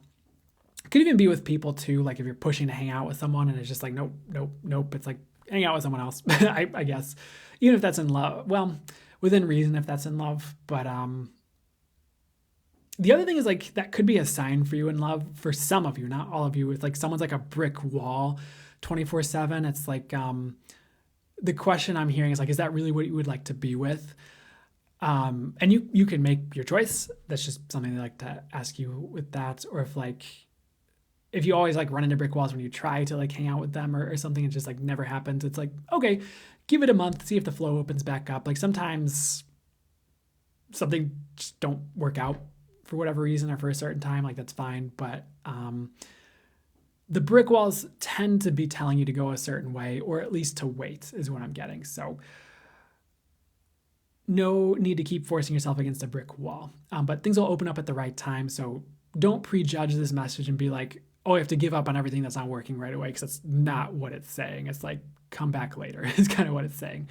It could even be with people too. Like if you're pushing to hang out with someone and it's just like, nope. It's like hang out with someone else, I guess, even if that's in love, well, within reason, if that's in love. But, the other thing is like, that could be a sign for you in love for some of you, not all of you. It's like someone's like a brick wall 24/7. It's like, the question I'm hearing is like, is that really what you would like to be with? And you can make your choice. That's just something they like to ask you with that. Or if you always like run into brick walls when you try to like hang out with them or something, it just like never happens. It's like, okay, give it a month, see if the flow opens back up. Like sometimes something just don't work out for whatever reason or for a certain time, like that's fine. But the brick walls tend to be telling you to go a certain way, or at least to wait, is what I'm getting. So no need to keep forcing yourself against a brick wall, but things will open up at the right time. So don't prejudge this message and be like, oh, I have to give up on everything that's not working right away, because that's not what it's saying. It's like, come back later is kind of what it's saying.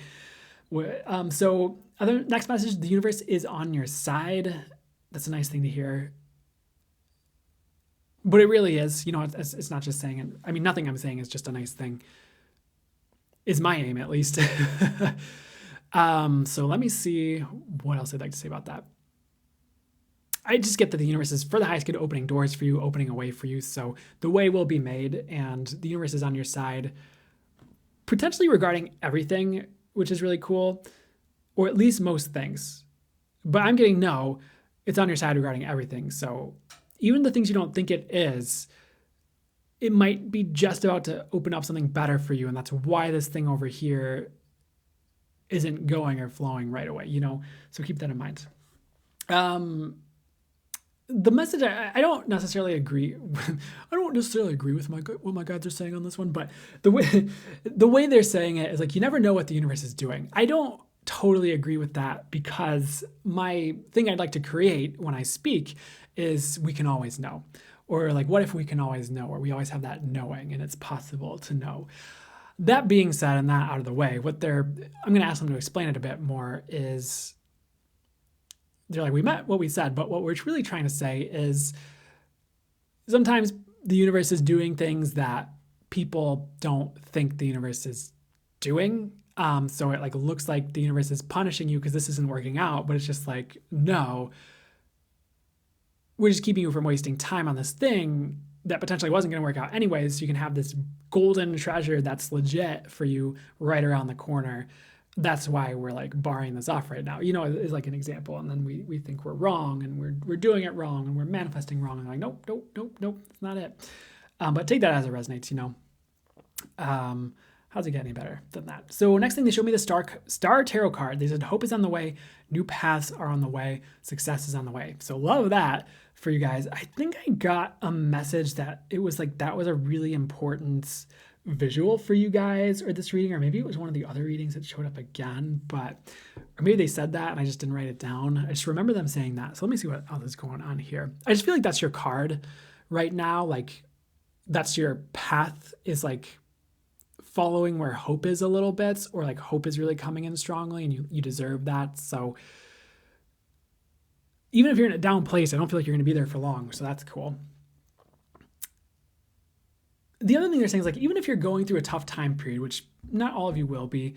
So next message, the universe is on your side. That's a nice thing to hear. But it really is, it's not just saying it. I mean, nothing I'm saying is just a nice thing, is my aim at least. So let me see what else I'd like to say about that. I just get that the universe is for the highest good, opening doors for you, opening a way for you. So the way will be made, and the universe is on your side, potentially regarding everything, which is really cool, or at least most things. But I'm getting no, it's on your side regarding everything. So even the things you don't think it is, it might be just about to open up something better for you. And that's why this thing over here isn't going or flowing right away, So keep that in mind. The message, I don't necessarily agree. I don't necessarily agree with what my guides are saying on this one, but the way they're saying it is like, you never know what the universe is doing. I don't totally agree with that, because my thing I'd like to create when I speak is we can always know, or like, what if we can always know, or we always have that knowing and it's possible to know. That being said, and that out of the way, I'm going to ask them to explain it a bit more, is they're like, we met what we said, but what we're really trying to say is sometimes the universe is doing things that people don't think the universe is doing. So it like looks like the universe is punishing you because this isn't working out, but it's just like, no, we're just keeping you from wasting time on this thing that potentially wasn't going to work out anyways. So you can have this golden treasure that's legit for you right around the corner. That's why we're like barring this off right now, is like an example. And then we think we're wrong, and we're doing it wrong, and we're manifesting wrong. And like, nope, that's not it. But take that as it resonates, How's it get any better than that? So next thing, they showed me the Star Tarot card. They said, hope is on the way, new paths are on the way, success is on the way. So love that for you guys. I think I got a message that it was like, that was a really important visual for you guys, or this reading, or maybe it was one of the other readings that showed up again, or maybe they said that and I just didn't write it down. I just remember them saying that. So let me see what else is going on here. I just feel like that's your card right now. Like, that's your path, is like following where hope is a little bit, or like hope is really coming in strongly, and you deserve that. So even if you're in a down place, I don't feel like you're going to be there for long. So that's cool. The other thing they're saying is like, even if you're going through a tough time period, which not all of you will be,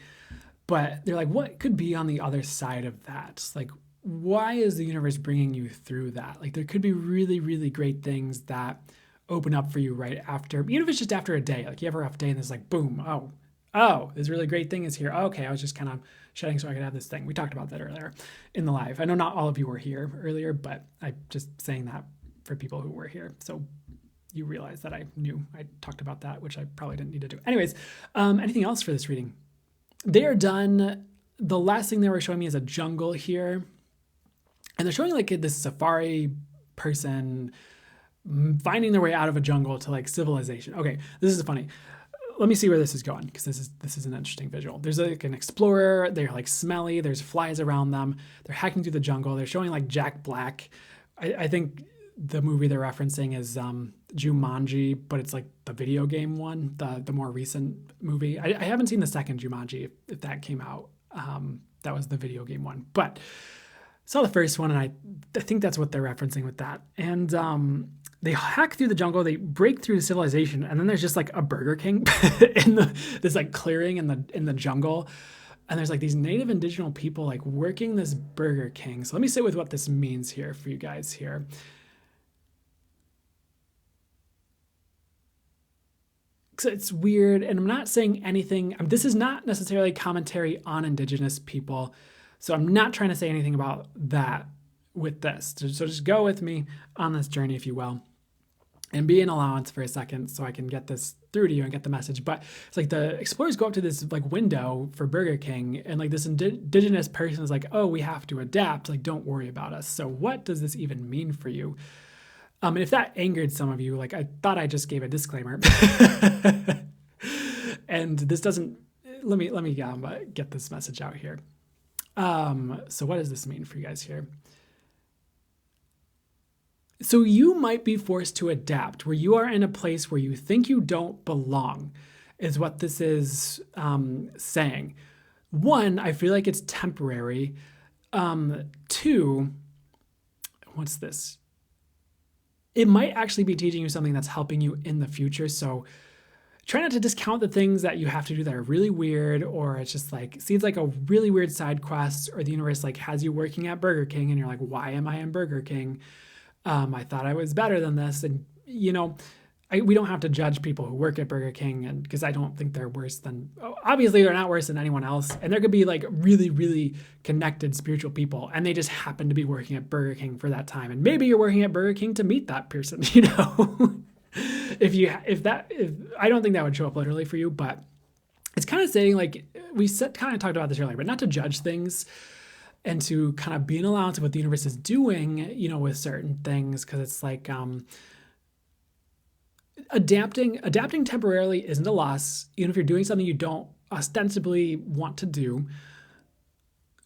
but they're like, what could be on the other side of that? Like, why is the universe bringing you through that? Like, there could be really, really great things that open up for you right after, even if it's just after a day. Like, you have a rough day and it's like, boom, oh, this really great thing is here. Okay, I was just kind of shedding so I could have this thing. We talked about that earlier in the live. I know not all of you were here earlier, but I'm just saying that for people who were here. So you realize that I knew I talked about that, which I probably didn't need to do. Anyways, anything else for this reading? They are done. The last thing they were showing me is a jungle here. And they're showing like this safari person finding their way out of a jungle to like civilization. Okay, this is funny. Let me see where this is going, because this is an interesting visual. There's like an explorer. They're like smelly. There's flies around them. They're hacking through the jungle. They're showing like Jack Black. I think the movie they're referencing is Jumanji, but it's like the video game one, the more recent movie. I haven't seen the second Jumanji, if that came out. That was the video game one, but saw the first one, and I think that's what they're referencing with that. And they hack through the jungle, they break through the civilization, and then there's just like a Burger King in this like clearing in the jungle. And there's like these native indigenous people like working this Burger King. So let me sit with what this means here for you guys here. So it's weird, and I'm not saying anything. This is not necessarily commentary on indigenous people, so I'm not trying to say anything about that with this. So just go with me on this journey, if you will, and be an allowance for a second so I can get this through to you and get the message. But it's like the explorers go up to this like window for Burger King, and like this indigenous person is like, oh, we have to adapt. Like, don't worry about us. So what does this even mean for you? And if that angered some of you, like I thought I just gave a disclaimer. And this doesn't, let me get this message out here. So what does this mean for you guys here? So you might be forced to adapt, where you are in a place where you think you don't belong, is what this is saying. One, I feel like it's temporary. Two, what's this? It might actually be teaching you something that's helping you in the future. So try not to discount the things that you have to do that are really weird, or it's just like, seems like a really weird side quest, or the universe like has you working at Burger King and you're like, why am I in Burger King? I thought I was better than this. And, you know, we don't have to judge people who work at Burger King, and because I don't think they're worse than, obviously they're not worse than anyone else. And there could be like really, really connected spiritual people, and they just happen to be working at Burger King for that time. And maybe you're working at Burger King to meet that person, you know? if I don't think that would show up literally for you, but it's kind of saying like, kind of talked about this earlier, but not to judge things, and to kind of be an allowance of what the universe is doing, you know, with certain things. Cause it's like, adapting temporarily isn't a loss, even if you're doing something you don't ostensibly want to do.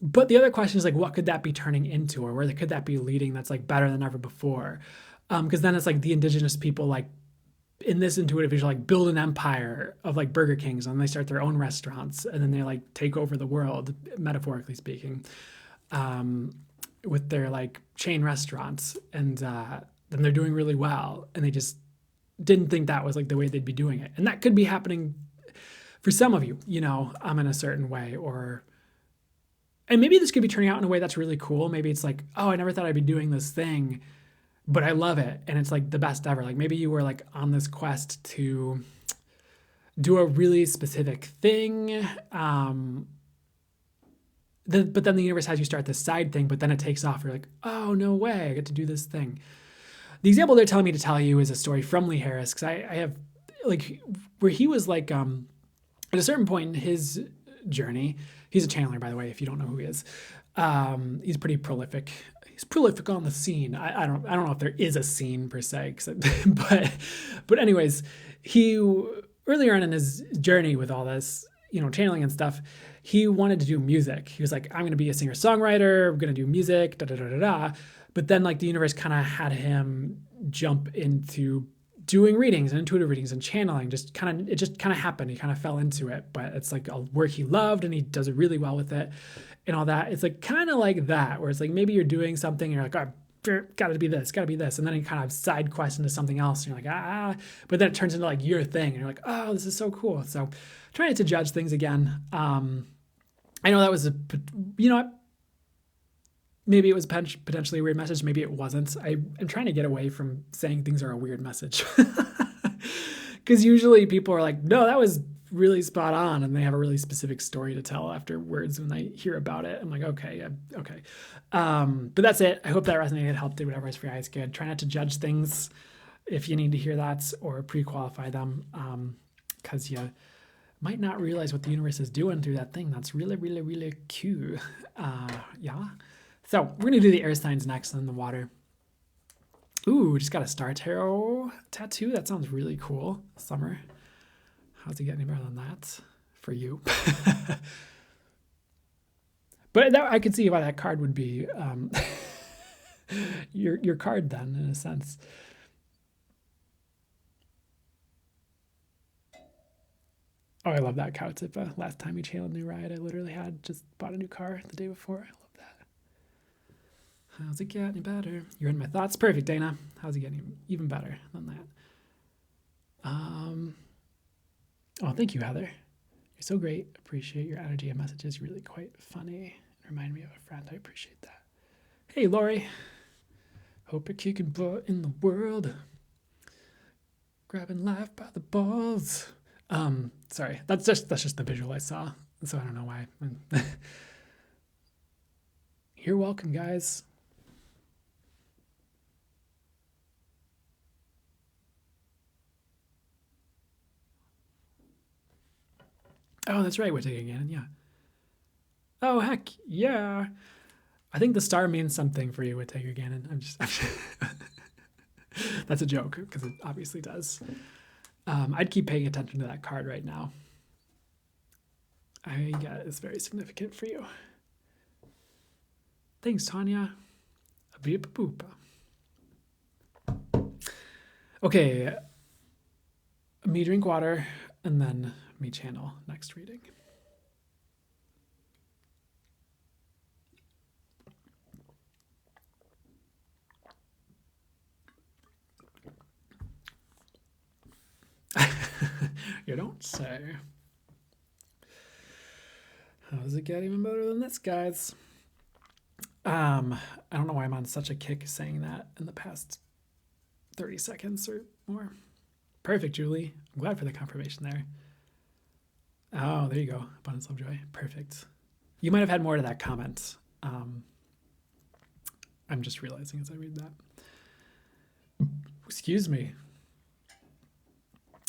But the other question is like, what could that be turning into, or where could that be leading that's like better than ever before? Because then it's like the indigenous people, like in this intuitive vision, like build an empire of like Burger Kings, and they start their own restaurants, and then they like take over the world, metaphorically speaking, with their like chain restaurants. And then they're doing really well, and they just didn't think that was like the way they'd be doing it. And that could be happening for some of you, you know, in a certain way, and maybe this could be turning out in a way that's really cool. Maybe it's like, oh, I never thought I'd be doing this thing, but I love it. And it's like the best ever. Like maybe you were like on this quest to do a really specific thing. But then the universe has you start this side thing, but then it takes off. You're like, oh, no way, I get to do this thing. The example they're telling me to tell you is a story from Lee Harris, because I have like where he was like at a certain point in his journey. He's a channeler, by the way, if you don't know who he is. He's pretty prolific. He's prolific on the scene. I don't know if there is a scene per se, but anyways, he earlier on in his journey with all this, you know, channeling and stuff, he wanted to do music. He was like, I'm going to be a singer-songwriter. I'm going to do music, da da da da da. But then like the universe kind of had him jump into doing readings and intuitive readings and channeling. It just kind of happened. He kind of fell into it, but it's like a work he loved, and he does it really well with it and all that. It's like kind of like that, where it's like maybe you're doing something and you're like, oh, gotta be this. And then you kind of side quest into something else, and you're like, but then it turns into like your thing, and you're like, oh, this is so cool. So trying to judge things again. I know that was you know what? Maybe it was potentially a weird message. Maybe it wasn't. I'm trying to get away from saying things are a weird message. Because usually people are like, no, that was really spot on. And they have a really specific story to tell afterwards when I hear about it. I'm like, okay, yeah, okay. But that's it. I hope that resonated, helped, did whatever is for you guys good. Try not to judge things if you need to hear that, or pre-qualify them. Because you might not realize what the universe is doing through that thing. That's really, really, really cute. Yeah. So we're going to do the air signs next, and then the water. Ooh, just got a star tarot tattoo. That sounds really cool. Summer. How's it get any better than that for you? But I could see why that card would be your card then, in a sense. Oh, I love that couch. If last time you channeled a new ride, I literally had just bought a new car the day before. I love that. How's it getting better? You're in my thoughts. Perfect, Dana. How's it getting even better than that? Oh, thank you, Heather. You're so great. Appreciate your energy and messages. Really quite funny. Remind me of a friend. I appreciate that. Hey, Lori. Hope you're kicking butt in the world. Grabbing life by the balls. Sorry. That's just the visual I saw. So I don't know why. You're welcome, guys. Oh, that's right. We're taking again. Yeah. Oh, heck. Yeah. I think the star means something for you with Tiger Gannon. I'm just That's a joke because it obviously does. I'd keep paying attention to that card right now. I get it's very significant for you. Thanks, Tanya. Beep boop. Okay, me drink water and then me channel next reading. You don't say. How does it get even better than this, guys? I don't know why I'm on such a kick saying that in the past 30 seconds or more. Perfect, Julie. I'm glad for the confirmation there. Oh, there you go. Abundance, love, joy. Perfect. You might have had more to that comment. I'm just realizing as I read that. Excuse me.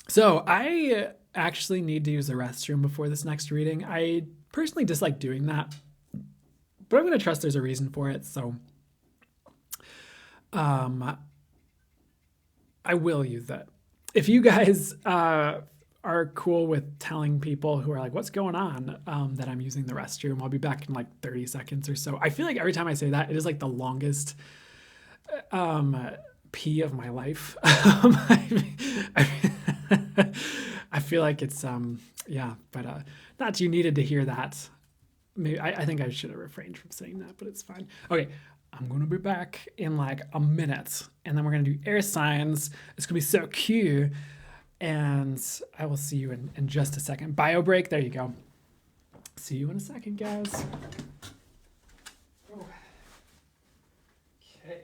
So I actually need to use the restroom before this next reading. I personally dislike doing that, but I'm going to trust there's a reason for it. So I will use that. If you guys are cool with telling people who are like, what's going on, that I'm using the restroom, I'll be back in like 30 seconds or so. I feel like every time I say that, it is like the longest pee of my life. I feel like it's, yeah, but not that you needed to hear that. Maybe I think I should have refrained from saying that, but it's fine. Okay, I'm going to be back in like a minute, and then we're going to do air signs. It's going to be so cute, and I will see you in just a second. Bio break, there you go. See you in a second, guys. Okay.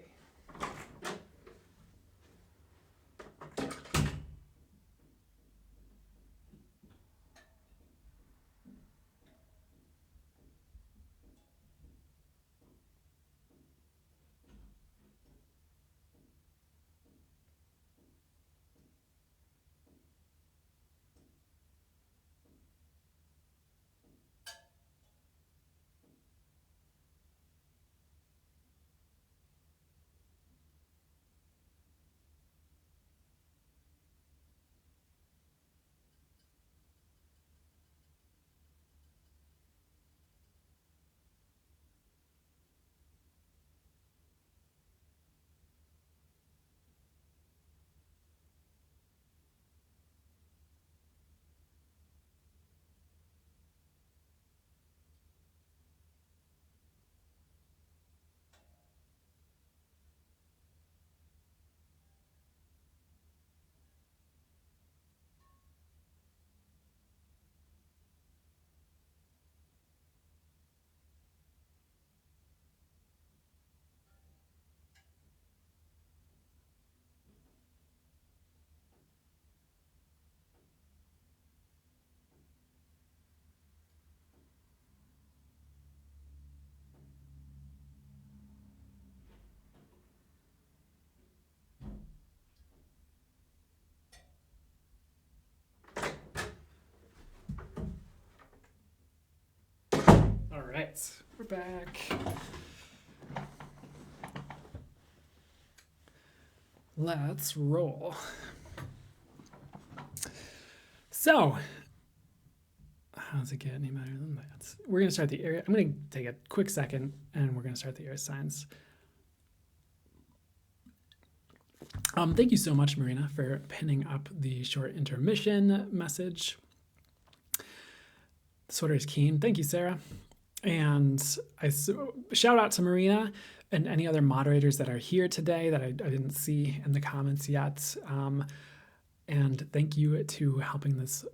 All right, we're back. Let's roll. So, how's it get any better than that? We're going to start the air. I'm going to take a quick second, and we're going to start the air signs. Thank you so much, Marina, for pinning up the short intermission message. The sweater is keen. Thank you, Sarah. And I shout out to Marina and any other moderators that are here today that I didn't see in the comments yet. And thank you to helping this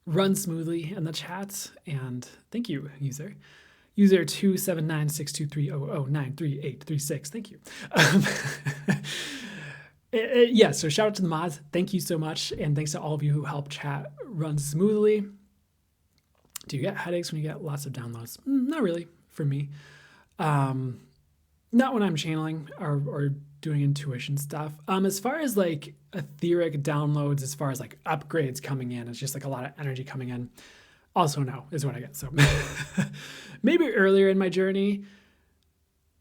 run smoothly in the chat. And thank you, user. User 2796230093836. Thank you. Yeah, so shout out to the mods. Thank you so much. And thanks to all of you who help chat run smoothly. Do you get headaches when you get lots of downloads? Not really, for me. Not when I'm channeling or doing intuition stuff. As far as like etheric downloads, as far as like upgrades coming in, it's just like a lot of energy coming in. Also no, is what I get. So maybe earlier in my journey,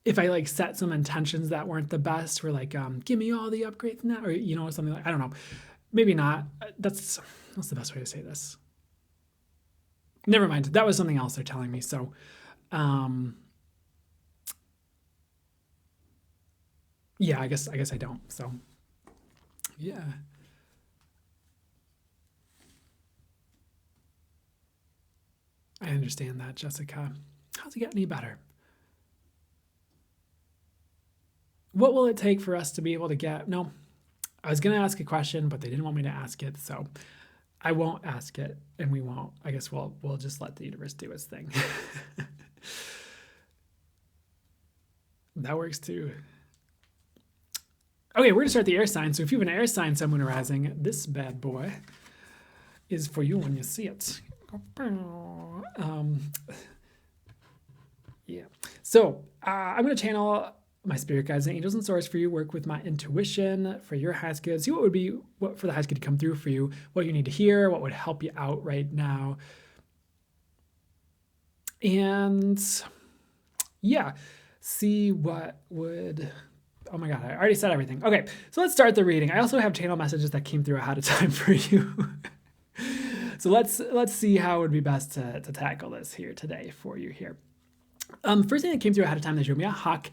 if I like set some intentions that weren't the best, were like, give me all the upgrades now, or, you know, something like, I don't know, maybe not. What's the best way to say this? Never mind. That was something else they're telling me. So, yeah, I guess I don't. So, yeah. I understand that, Jessica. How's it get any better? What will it take for us to be able to get... No, I was going to ask a question, but they didn't want me to ask it, so I won't ask it, and we won't. I guess we'll just let the universe do its thing. That works too. Okay, we're going to start the air sign. So if you have an air sign, Sun, Moon, or Rising, this bad boy is for you when you see it. Yeah. So I'm going to channel my spirit guides and angels and source for you, work with my intuition for your highest good, see what would be, what for the highest good to come through for you, what you need to hear, what would help you out right now. And yeah, see what would... Oh my God, I already said everything. Okay, so let's start the reading. I also have channel messages that came through ahead of time for you. So let's see how it would be best to tackle this here today for you here. First thing that came through ahead of time, they showed me a hawk.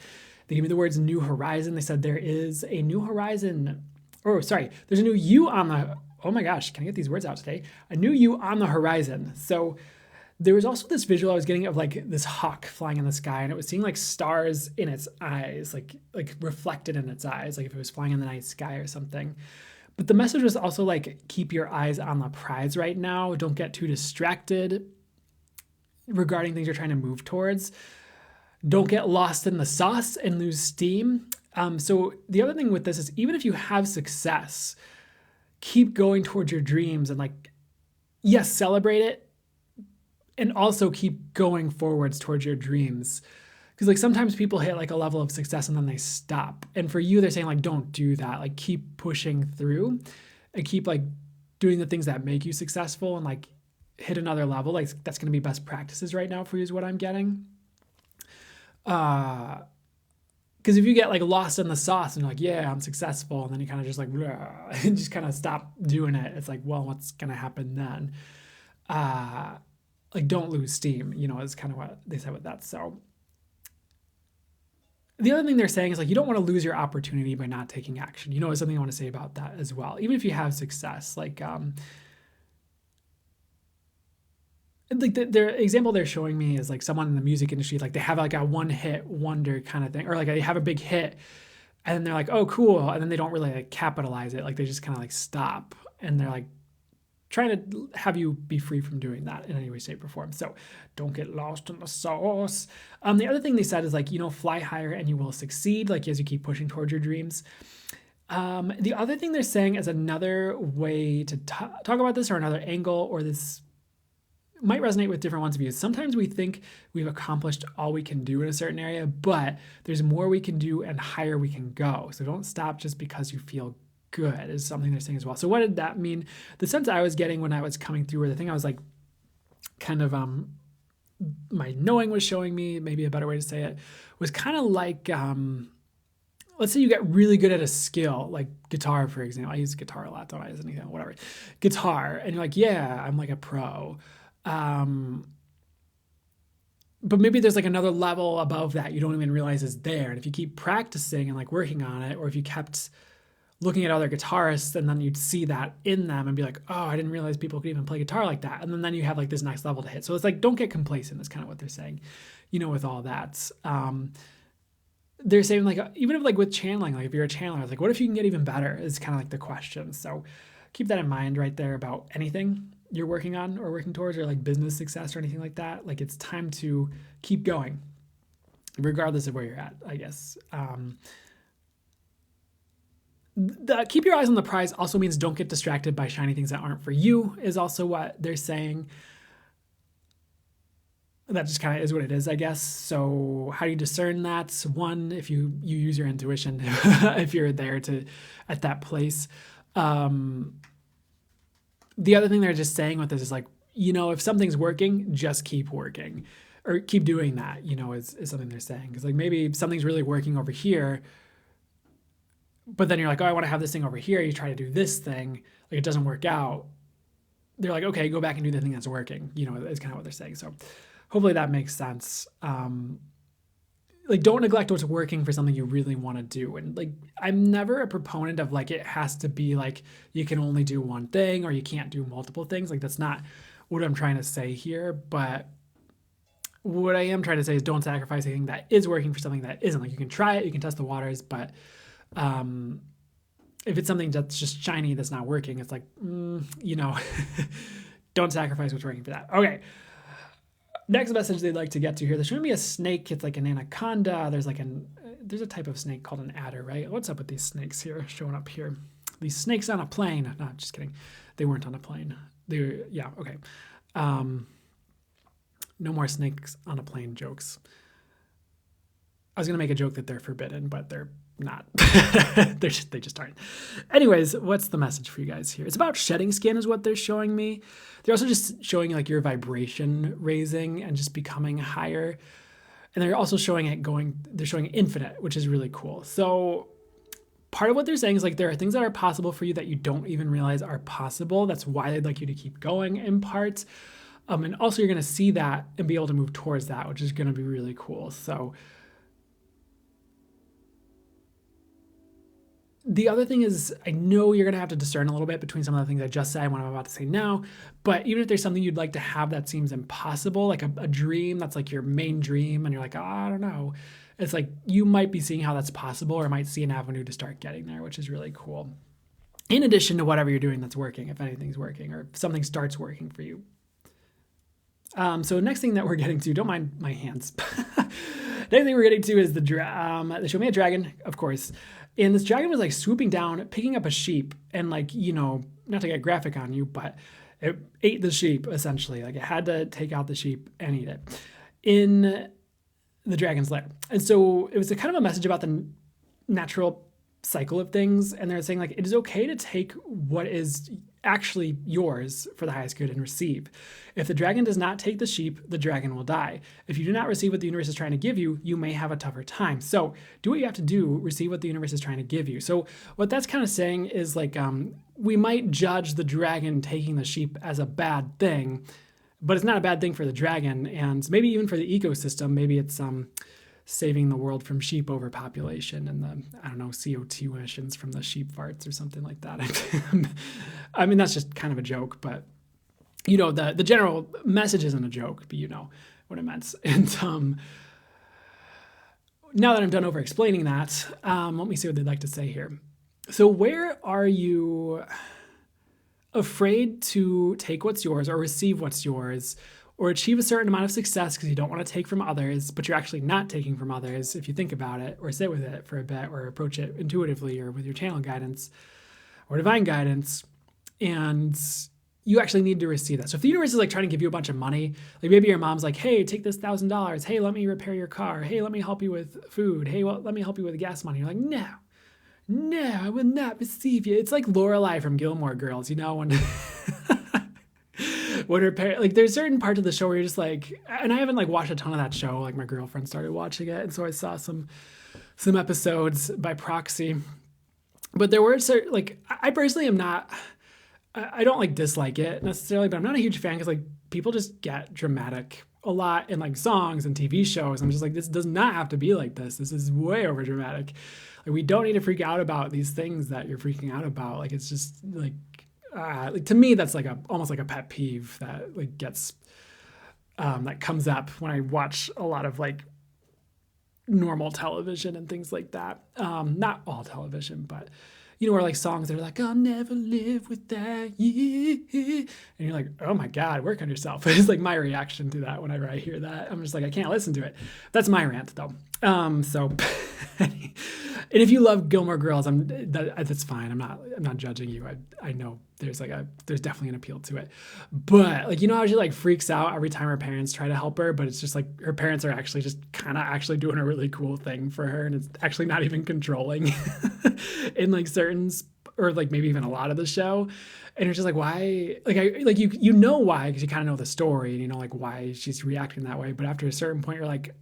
They gave me the words new horizon. They said there is a new horizon. Oh, sorry. There's a new you on the... Oh my gosh, can I get these words out today? A new you on the horizon. So there was also this visual I was getting of like this hawk flying in the sky, and it was seeing like stars in its eyes, like reflected in its eyes, like if it was flying in the night sky or something. But the message was also like, keep your eyes on the prize right now. Don't get too distracted regarding things you're trying to move towards. Don't get lost in the sauce and lose steam. So the other thing with this is, even if you have success, keep going towards your dreams and like, yes, celebrate it, and also keep going forwards towards your dreams. Because like sometimes people hit like a level of success and then they stop. And for you, they're saying like, don't do that. Like keep pushing through and keep like doing the things that make you successful and like hit another level. Like that's going to be best practices right now for you is what I'm getting. Because if you get like lost in the sauce and you're like, yeah, I'm successful, and then you kind of just like, and just kind of stop doing it, it's like, well, what's going to happen then? Like don't lose steam, you know, is kind of what they said with that. So the other thing they're saying is like, you don't want to lose your opportunity by not taking action. You know, something I want to say about that as well. Even if you have success, like their example they're showing me is like someone in the music industry, like they have like a one hit wonder kind of thing, or like they have a big hit and then they're like, oh, cool. And then they don't really like capitalize it. Like they just kind of like stop, and they're like trying to have you be free from doing that in any way, shape, or form. So don't get lost in the sauce. The other thing they said is like, you know, fly higher and you will succeed, like as you keep pushing towards your dreams. The other thing they're saying is another way to talk about this, or another angle, or this might resonate with different ones of you. Sometimes we think we've accomplished all we can do in a certain area, but there's more we can do and higher we can go. So don't stop just because you feel good, is something they're saying as well. So what did that mean? The sense I was getting when I was coming through, or the thing I was like, kind of, my knowing was showing me, maybe a better way to say it, was kind of like, let's say you get really good at a skill, like guitar, for example. I use guitar a lot, don't I? As anything, whatever. Guitar, and you're like, yeah, I'm like a pro. But maybe there's like another level above that you don't even realize is there. And if you keep practicing and like working on it, or if you kept looking at other guitarists and then you'd see that in them and be like, oh, I didn't realize people could even play guitar like that. And then you have like this next level to hit. So it's like, don't get complacent is kind of what they're saying, you know, with all that. They're saying like, even if like with channeling, like if you're a channeler, it's like, what if you can get even better is kind of like the question. So keep that in mind right there about anything you're working on or working towards, or like business success or anything like that. Like it's time to keep going regardless of where you're at, I guess. Keep your eyes on the prize also means don't get distracted by shiny things that aren't for you, is also what they're saying. That just kind of is what it is, I guess. So how do you discern that? One, if you use your intuition, if you're there at that place. The other thing they're just saying with this is like, you know, if something's working, just keep working. or keep doing that, you know, is something they're saying. Because like maybe something's really working over here, but then you're like, oh, I want to have this thing over here. You try to do this thing, like it doesn't work out. They're like, okay, go back and do the thing that's working, you know, is kind of what they're saying. So hopefully that makes sense. Like don't neglect what's working for something you really want to do. And like, I'm never a proponent of like, it has to be like, you can only do one thing or you can't do multiple things. Like that's not what I'm trying to say here. But what I am trying to say is don't sacrifice anything that is working for something that isn't. Like you can try it, you can test the waters, but if it's something that's just shiny, that's not working, it's like, you know, don't sacrifice what's working for that. Okay. Next message they'd like to get to here. There's showing me a snake. It's like an anaconda. There's a type of snake called an adder, right? What's up with these snakes here showing up here? These snakes on a plane. No, just kidding. They weren't on a plane. Yeah, okay. No more snakes on a plane jokes. I was going to make a joke that they're forbidden, but they're not. They just aren't. Anyways, what's the message for you guys here? It's about shedding skin is what they're showing me. They're also just showing like your vibration raising and just becoming higher. And they're also showing they're showing infinite, which is really cool. So part of what they're saying is like there are things that are possible for you that you don't even realize are possible. That's why they'd like you to keep going in part. And also you're going to see that and be able to move towards that, which is going to be really cool. So the other thing is, I know you're going to have to discern a little bit between some of the things I just said and what I'm about to say now, but even if there's something you'd like to have that seems impossible, like a dream that's like your main dream, and you're like, oh, I don't know. It's like, you might be seeing how that's possible or might see an avenue to start getting there, which is really cool. In addition to whatever you're doing that's working, if anything's working or if something starts working for you. So next thing that we're getting to, don't mind my hands. Next thing we're getting to is they show me a dragon, of course. And this dragon was like swooping down, picking up a sheep and like, you know, not to get graphic on you, but it ate the sheep essentially. Like it had to take out the sheep and eat it in the dragon's lair. And so it was a kind of a message about the natural cycle of things. And they're saying like, it is okay to take what is actually yours for the highest good and receive. If the dragon does not take the sheep, the dragon will die. If you do not receive what the universe is trying to give you, you may have a tougher time. So do what you have to do, receive what the universe is trying to give you. So what that's kind of saying is like, we might judge the dragon taking the sheep as a bad thing, but it's not a bad thing for the dragon. And maybe even for the ecosystem, maybe it's, saving the world from sheep overpopulation and the, I don't know, CO2 emissions from the sheep farts or something like that. I mean, that's just kind of a joke, but you know, the general message isn't a joke, but you know what it meant. And now that I'm done over explaining that, let me see what they'd like to say here. So where are you afraid to take what's yours or receive what's yours, or achieve a certain amount of success because you don't want to take from others, but you're actually not taking from others if you think about it or sit with it for a bit or approach it intuitively or with your channel guidance or divine guidance, and you actually need to receive that. So if the universe is like trying to give you a bunch of money, like maybe your mom's like, hey, take this $1,000. Hey, let me repair your car. Hey, let me help you with food. Hey, well, let me help you with gas money. You're like, no, I will not receive you. It's like Lorelai from Gilmore Girls, you know, when when her parents, like there's certain parts of the show where you're just like, and I haven't like watched a ton of that show, like my girlfriend started watching it, and so I saw some episodes by proxy, but there were certain, like I personally am not, I don't like dislike it necessarily, but I'm not a huge fan because like people just get dramatic a lot in like songs and TV shows. I'm just like, this does not have to be like this. This is way over dramatic. Like we don't need to freak out about these things that you're freaking out about. Like it's just like to me, that's like almost like a pet peeve that like gets, that comes up when I watch a lot of like normal television and things like that. Not all television, but you know, where like songs that are like, I'll never live without you. And you're like, oh my God, work on yourself. It's like my reaction to that whenever I hear that. I'm just like, I can't listen to it. That's my rant though. So, and if you love Gilmore Girls, that's fine. I'm not judging you. I know there's definitely an appeal to it, but like, you know how she like freaks out every time her parents try to help her, but it's just like her parents are actually just kind of actually doing a really cool thing for her. And it's actually not even controlling in like certain or like maybe even a lot of the show. And you're just like, why? Like you know why, because you kind of know the story and you know like why she's reacting that way. But after a certain point, you're like,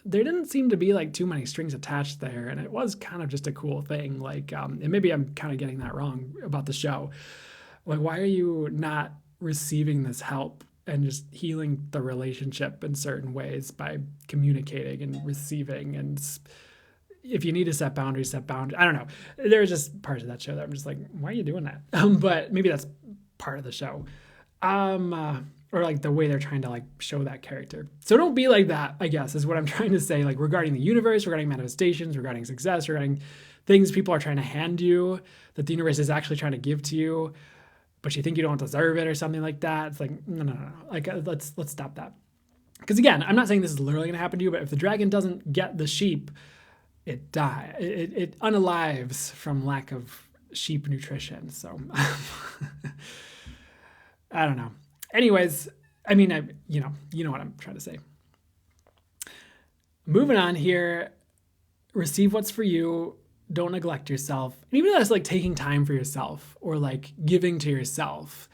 there didn't seem to be like too many strings attached there, and it was kind of just a cool thing. Like, and maybe I'm kind of getting that wrong about the show. Like, why are you not receiving this help and just healing the relationship in certain ways by communicating and receiving? And if you need to set boundaries, set boundaries. I don't know. There's just parts of that show that I'm just like, why are you doing that? But maybe that's part of the show. Or like the way they're trying to like show that character. So don't be like that, I guess, is what I'm trying to say, like regarding the universe, regarding manifestations, regarding success, regarding things people are trying to hand you that the universe is actually trying to give to you, but you think you don't deserve it or something like that. It's like, no. Like, let's stop that. Because again, I'm not saying this is literally going to happen to you, but if the dragon doesn't get the sheep, it dies. It unalives from lack of sheep nutrition. So I don't know. Anyways, I mean, you know what I'm trying to say. Moving on here, receive what's for you. Don't neglect yourself. And even that's like taking time for yourself or like giving to yourself.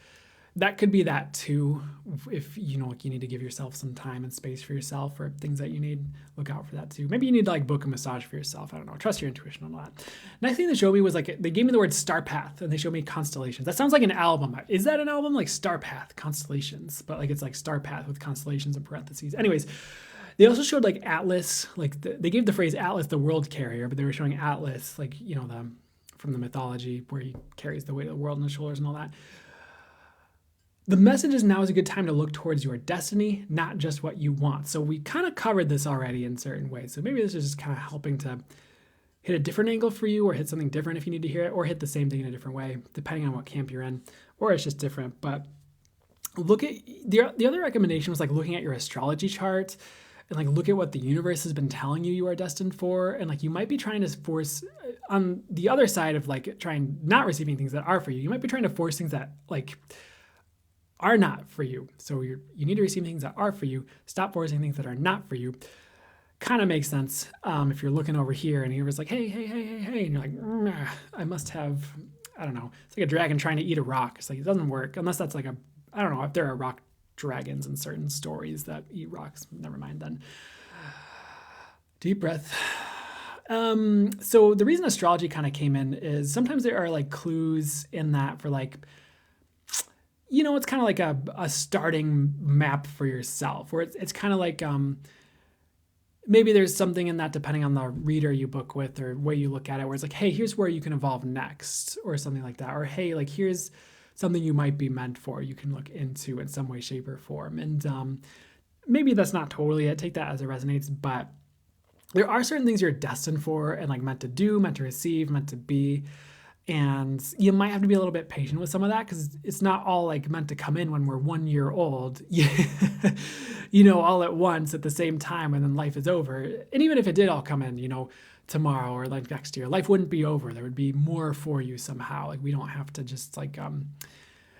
That could be that too. If like you need to give yourself some time and space for yourself or things that you need, look out for that too. Maybe you need to like book a massage for yourself. I don't know. Trust your intuition on that. Next thing they showed me was like, they gave me the word star path and they showed me constellations. That sounds like an album. Is that an album? Like Star Path, Constellations, but like it's like star path with constellations in parentheses. Anyways, they also showed like Atlas, like they gave the phrase Atlas the world carrier, but they were showing Atlas, like, from the mythology where he carries the weight of the world on his shoulders and all that. The message is now is a good time to look towards your destiny, not just what you want. So we kind of covered this already in certain ways. So maybe this is just kind of helping to hit a different angle for you or hit something different if you need to hear it, or hit the same thing in a different way, depending on what camp you're in, or it's just different. But look at the other recommendation was like looking at your astrology chart and like look at what the universe has been telling you are destined for. And like you might be trying to force on the other side of like trying not receiving things that are for you. You might be trying to force things that like are not for you. So you need to receive things that are for you. Stop forcing things that are not for you. Kind of makes sense if you're looking over here and you're like, hey, and you're like, I must have, I don't know. It's like a dragon trying to eat a rock. It's like, it doesn't work unless that's like I don't know if there are rock dragons in certain stories that eat rocks. Never mind then. Deep breath. So the reason astrology kind of came in is sometimes there are like clues in that for like, it's kind of like a starting map for yourself, where it's kind of like maybe there's something in that depending on the reader you book with or way you look at it, where it's like, hey, here's where you can evolve next or something like that. Or, hey, like here's something you might be meant for, you can look into in some way, shape, or form. And maybe that's not totally it. Take that as it resonates, but there are certain things you're destined for and like meant to do, meant to receive, meant to be. And you might have to be a little bit patient with some of that because it's not all like meant to come in when we're 1 year old, all at once at the same time, and then life is over. And even if it did all come in, tomorrow or like next year, life wouldn't be over. There would be more for you somehow. Like we don't have to just like,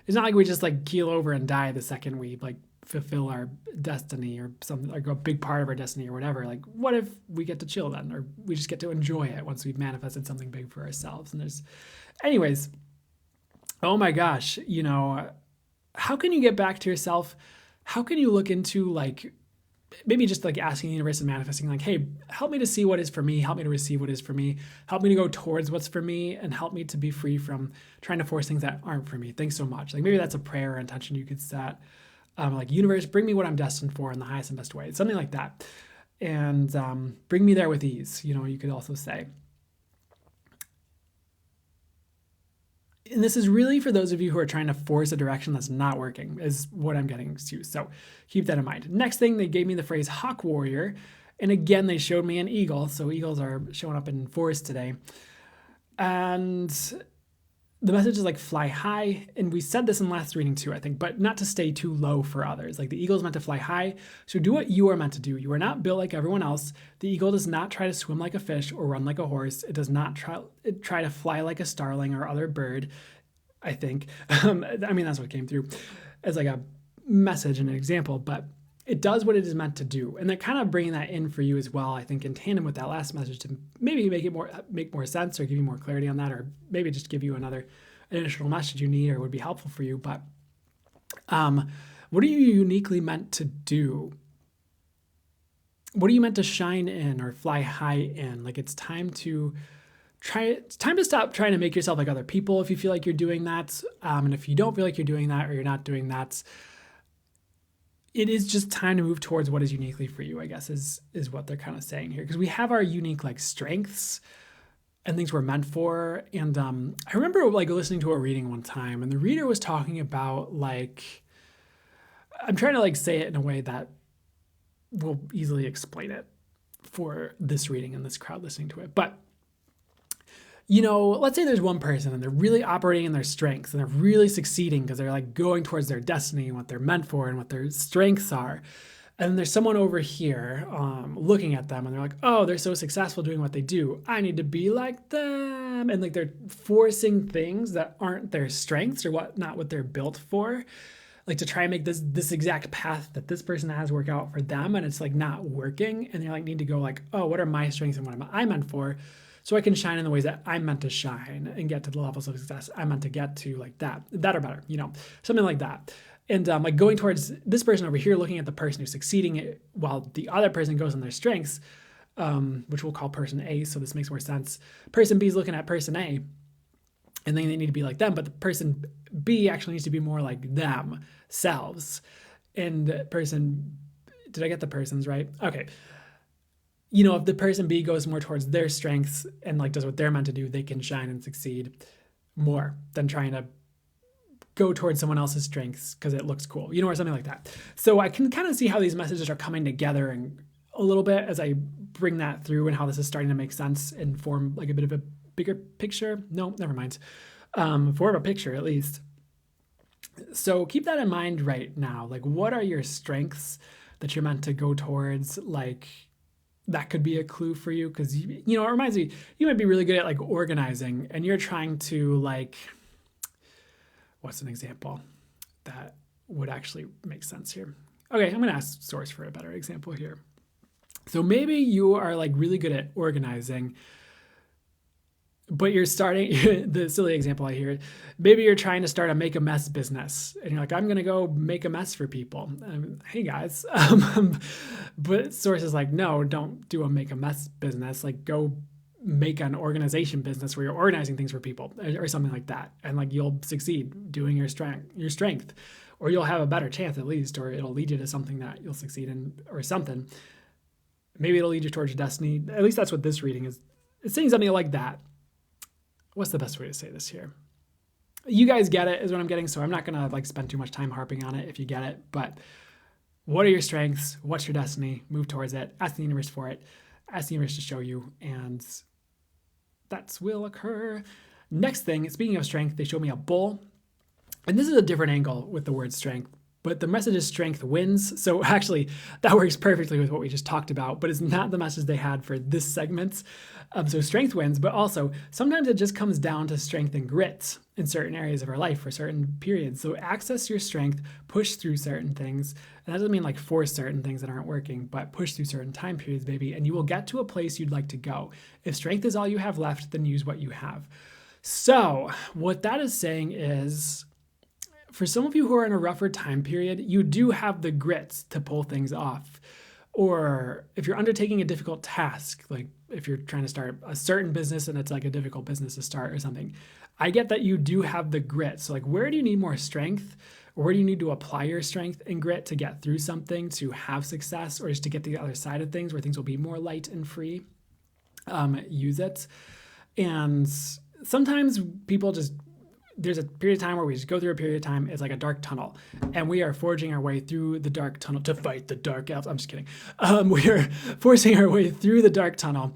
it's not like we just like keel over and die the second we like fulfill our destiny or something, like a big part of our destiny or whatever. Like what if we get to chill then, or we just get to enjoy it once we've manifested something big for ourselves? And anyways, oh my gosh, how can you get back to yourself? How can you look into like, maybe just like asking the universe and manifesting like, hey, help me to see what is for me, help me to receive what is for me, help me to go towards what's for me, and help me to be free from trying to force things that aren't for me. Thanks so much. Like maybe that's a prayer or intention you could set. Like universe, bring me what I'm destined for in the highest and best way. Something like that. And bring me there with ease, you could also say. And this is really for those of you who are trying to force a direction that's not working, is what I'm getting to. So keep that in mind. Next thing, they gave me the phrase hawk warrior. And again, they showed me an eagle. So eagles are showing up in forest today. And the message is like fly high. And we said this in last reading too, I think, but not to stay too low for others. Like the eagle is meant to fly high. So do what you are meant to do. You are not built like everyone else. The eagle does not try to swim like a fish or run like a horse. It does not try to fly like a starling or other bird, I think. That's what came through as like a message and an example, but it does what it is meant to do. And they're kind of bringing that in for you as well, I think, in tandem with that last message to maybe make more sense or give you more clarity on that, or maybe just give you another additional message you need or would be helpful for you. But what are you uniquely meant to do? What are you meant to shine in or fly high in? Like, it's time to stop trying to make yourself like other people if you feel like you're doing that. And if you don't feel like you're doing that or you're not doing that, it is just time to move towards what is uniquely for you, I guess, is what they're kind of saying here. Because we have our unique like strengths and things we're meant for. And I remember like listening to a reading one time, and the reader was talking about like, I'm trying to like say it in a way that will easily explain it for this reading and this crowd listening to it. But let's say there's one person and they're really operating in their strengths and they're really succeeding because they're like going towards their destiny and what they're meant for and what their strengths are. And there's someone over here looking at them and they're like, oh, they're so successful doing what they do. I need to be like them. And like they're forcing things that aren't their strengths or not what they're built for, like to try and make this exact path that this person has work out for them. And it's like not working. And they like need to go like, oh, what are my strengths and what am I meant for? So I can shine in the ways that I'm meant to shine and get to the levels of success I'm meant to get to, like that or better, something like that. And like going towards this person over here, looking at the person who's succeeding while the other person goes on their strengths, which we'll call person A. So this makes more sense. Person B is looking at person A and then they need to be like them, but the person B actually needs to be more like themselves. And did I get the persons right? Okay. If the person B goes more towards their strengths and like does what they're meant to do, they can shine and succeed more than trying to go towards someone else's strengths because it looks cool, or something like that. So I can kind of see how these messages are coming together and a little bit as I bring that through and how this is starting to make sense and form like a bit of a bigger picture. No, never mind. Form a picture at least. So keep that in mind right now. Like, what are your strengths that you're meant to go towards? Like, that could be a clue for you because, it reminds me, you might be really good at like organizing and you're trying to like, what's an example that would actually make sense here? Okay, I'm going to ask Source for a better example here. So maybe you are like really good at organizing, but you're starting, the silly example I hear, maybe you're trying to start a make a mess business and you're like, I'm going to go make a mess for people. Hey guys. But Source is like, no, don't do a make a mess business. Like go make an organization business where you're organizing things for people or something like that. And like, you'll succeed doing your strength, or you'll have a better chance at least, or it'll lead you to something that you'll succeed in or something. Maybe it'll lead you towards your destiny. At least that's what this reading is. It's saying something like that. What's the best way to say this here? You guys get it is what I'm getting. So I'm not going to like spend too much time harping on it if you get it, but what are your strengths? What's your destiny? Move towards it. Ask the universe for it. Ask the universe to show you. And that will occur. Next thing, speaking of strength, they showed me a bull. And this is a different angle with the word strength, but the message is strength wins. So actually that works perfectly with what we just talked about, but it's not the message they had for this segment. So strength wins, but also sometimes it just comes down to strength and grit in certain areas of our life for certain periods. So access your strength, push through certain things. And that doesn't mean like force certain things that aren't working, but push through certain time periods, baby. And you will get to a place you'd like to go. If strength is all you have left, then use what you have. So what that is saying is, for some of you who are in a rougher time period, you do have the grit to pull things off. Or if you're undertaking a difficult task, like if you're trying to start a certain business and it's like a difficult business to start or something, I get that you do have the grit. So like, where do you need more strength? Or where do you need to apply your strength and grit to get through something, to have success, or just to get to the other side of things where things will be more light and free? Use it. And sometimes people there's a period of time where we just go through a period of time. It's like a dark tunnel, and we are forging our way through the dark tunnel to fight the dark elves. I'm just kidding. We are forcing our way through the dark tunnel.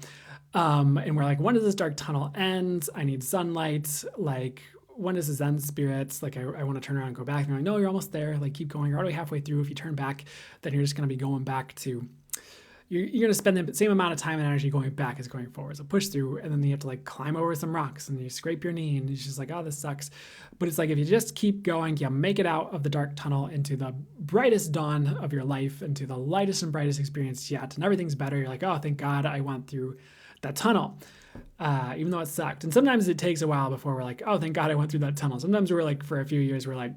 And we're like, when does this dark tunnel end? I need sunlight. Like, when does this end, spirits? Like, I want to turn around and go back. And you're like, no, you're almost there. Like, keep going. You're already halfway through. If you turn back, then you're just going to be going back to, you're going to spend the same amount of time and energy going back as going forward. So push through, and then you have to like climb over some rocks and you scrape your knee and it's just like, oh, this sucks. But it's like, if you just keep going, you make it out of the dark tunnel into the brightest dawn of your life, into the lightest and brightest experience yet. And everything's better. You're like, oh, thank God I went through that tunnel, even though it sucked. And sometimes it takes a while before we're like, oh, thank God I went through that tunnel. Sometimes we're like, for a few years, we're like,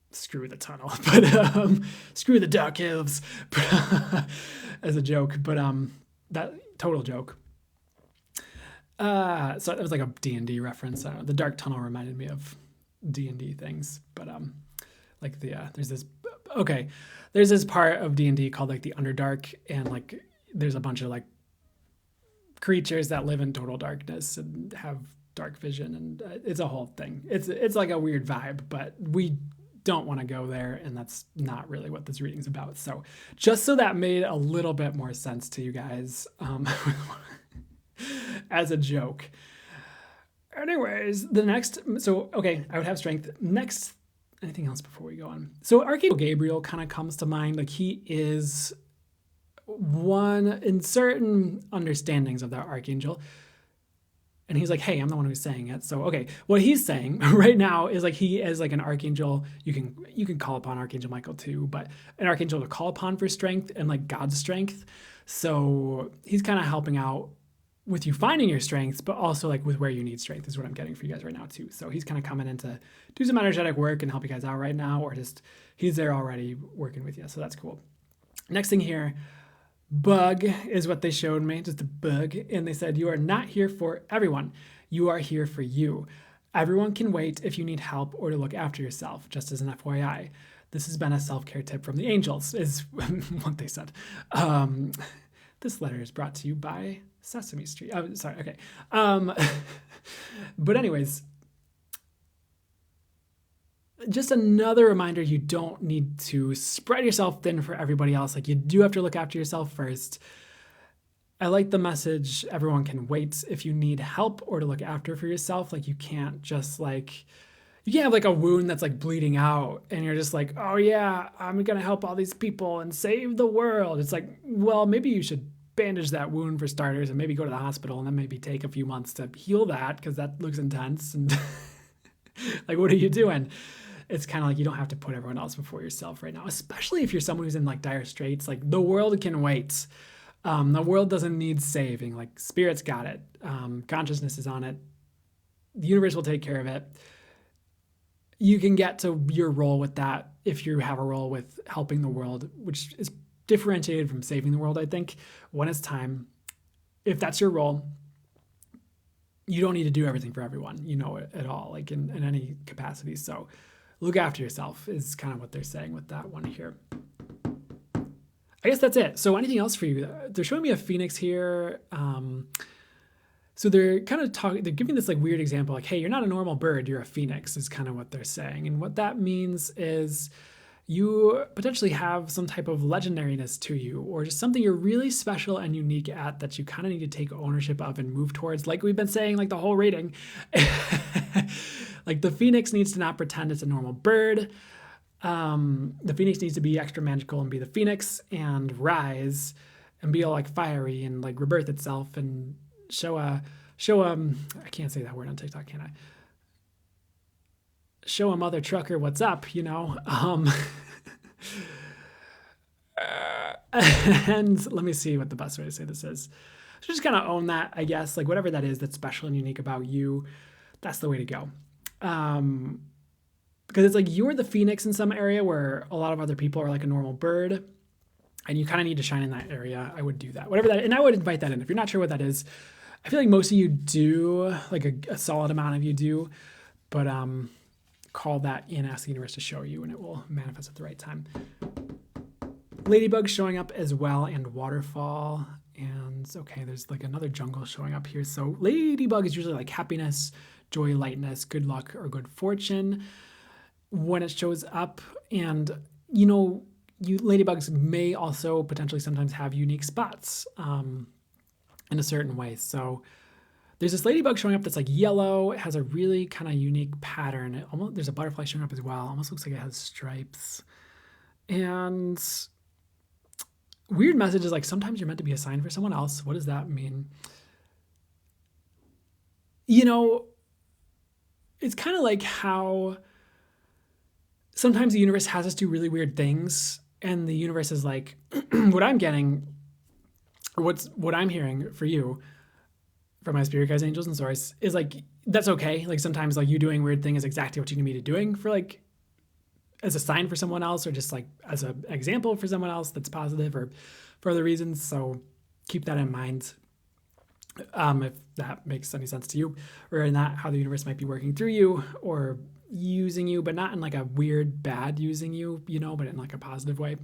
screw the tunnel, but screw the dark elves, as a joke, but that total joke. So it was like a D&D reference. The dark tunnel reminded me of D&D things, but like there's this part of D&D called like the Underdark, and like there's a bunch of like creatures that live in total darkness and have dark vision, and it's a whole thing. It's like a weird vibe, but we don't want to go there, and that's not really what this reading's about. So just so that made a little bit more sense to you guys, as a joke. Anyways, the next, I would have strength. Next, anything else before we go on? So Archangel Gabriel kind of comes to mind. Like, he is one in certain understandings of that archangel. And he's like, hey, I'm the one who's saying it. So, okay, what he's saying right now is like, he is like an archangel. You can call upon Archangel Michael too, but an archangel to call upon for strength and like God's strength. So he's kind of helping out with you finding your strengths, but also like with where you need strength is what I'm getting for you guys right now too. So he's kind of coming in to do some energetic work and help you guys out right now, or just he's there already working with you. So that's cool. Next thing here, bug is what they showed me, just a bug. And they said, you are not here for everyone. You are here for you. Everyone can wait if you need help or to look after yourself, just as an FYI. This has been a self-care tip from the angels, is what they said. This letter is brought to you by Sesame Street. Oh, sorry. Okay. But anyways, just another reminder, you don't need to spread yourself thin for everybody else. Like, you do have to look after yourself first. I like the message, everyone can wait if you need help or to look after for yourself. Like, you can't just like, you can't have like a wound that's like bleeding out and you're just like, oh yeah, I'm going to help all these people and save the world. It's like, well, maybe you should bandage that wound for starters and maybe go to the hospital and then maybe take a few months to heal that, because that looks intense. And like, what are you doing? It's kind of like, you don't have to put everyone else before yourself right now, especially if you're someone who's in like dire straits. Like, the world can wait. The world doesn't need saving. Like, spirit's got it. Consciousness is on it. The universe will take care of it. You can get to your role with that if you have a role with helping the world, which is differentiated from saving the world, I think, when it's time. If that's your role, you don't need to do everything for everyone, at all, like in any capacity. So look after yourself is kind of what they're saying with that one here. I guess that's it. So anything else for you? They're showing me a phoenix here. So they're kind of they're giving this like weird example, like, hey, you're not a normal bird, you're a phoenix, is kind of what they're saying. And what that means is you potentially have some type of legendariness to you, or just something you're really special and unique at that you kind of need to take ownership of and move towards, like we've been saying, like the whole reading. Like, the phoenix needs to not pretend it's a normal bird. The phoenix needs to be extra magical and be the phoenix and rise and be all like fiery and like rebirth itself and show I can't say that word on TikTok, can I? Show a mother trucker what's up, And let me see what the best way to say this is. So just kind of own that, I guess, like whatever that is that's special and unique about you, that's the way to go. Because it's like, you're the phoenix in some area where a lot of other people are like a normal bird, and you kind of need to shine in that area. I would do that, whatever that, and I would invite that in. If you're not sure what that is, I feel like most of you do, like a solid amount of you do, but call that in, ask the universe to show you, and it will manifest at the right time. Ladybug showing up as well, and waterfall, and okay, there's like another jungle showing up here. So ladybug is usually like happiness, joy, lightness, good luck, or good fortune when it shows up. And you ladybugs may also potentially sometimes have unique spots in a certain way. So there's this ladybug showing up that's like yellow. It has a really kind of unique pattern. There's a butterfly showing up as well. Almost looks like it has stripes. And weird messages like sometimes you're meant to be a sign for someone else. What does that mean? You know, it's kind of like how sometimes the universe has us do really weird things, and the universe is like, what I'm getting, or what I'm hearing for you from my spirit guides, angels, and source is like, that's okay. Like sometimes like you doing weird thing is exactly what you need to be doing for like, as a sign for someone else, or just like as an example for someone else that's positive or for other reasons. So keep that in mind. If that makes any sense to you, or in that how the universe might be working through you or using you, but not in like a weird bad using you, you know, but in like a positive way.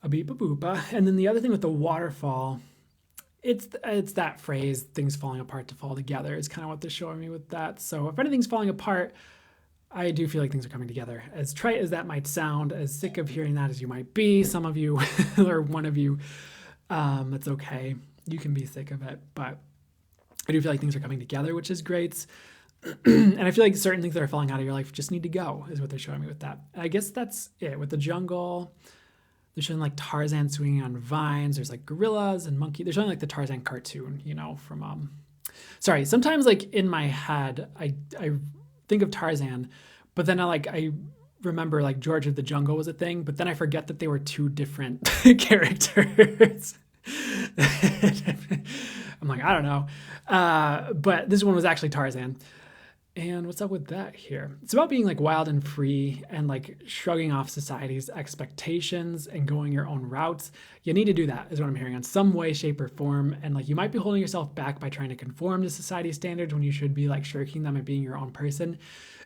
A beep a boopa. And then the other thing with the waterfall, it's that phrase, things falling apart to fall together, is kind of what they're showing me with that. So if anything's falling apart, I do feel like things are coming together. As trite as that might sound, as sick of hearing that as you might be, some of you or one of you, it's okay. You can be sick of it, but I do feel like things are coming together, which is great. And I feel like certain things that are falling out of your life just need to go, is what they're showing me with that. And I guess that's it. With the jungle, they're showing like Tarzan swinging on vines. There's like gorillas and monkey. They're showing like the Tarzan cartoon, you know, from sorry, sometimes like in my head, I think of Tarzan, but then I remember like George of the Jungle was a thing, but then I forget that they were two different characters. I'm like, I don't know. But this one was actually Tarzan. And what's up with that here? It's about being like wild and free and like shrugging off society's expectations and going your own routes. You need to do that, is what I'm hearing, in some way, shape, or form. And like you might be holding yourself back by trying to conform to society's standards when you should be like shirking them and being your own person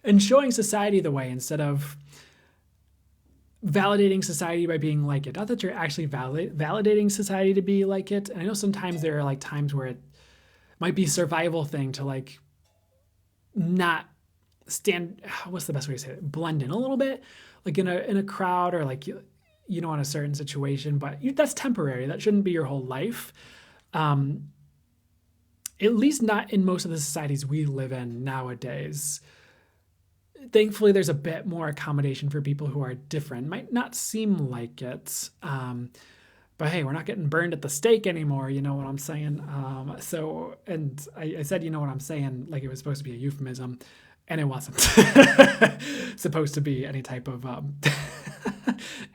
and showing society the way instead of validating society by being like it. Not that you're actually validating society to be like it. And I know sometimes there are like times where it might be a survival thing to like not stand, what's the best way to say it? Blend in a little bit, like in a crowd or like, you know, in a certain situation, but that's temporary. That shouldn't be your whole life. At least not in most of the societies we live in nowadays. Thankfully, there's a bit more accommodation for people who are different. Might not seem like it, but hey, we're not getting burned at the stake anymore. You know what I'm saying? And I said, you know what I'm saying, like it was supposed to be a euphemism, and it wasn't supposed to be any type of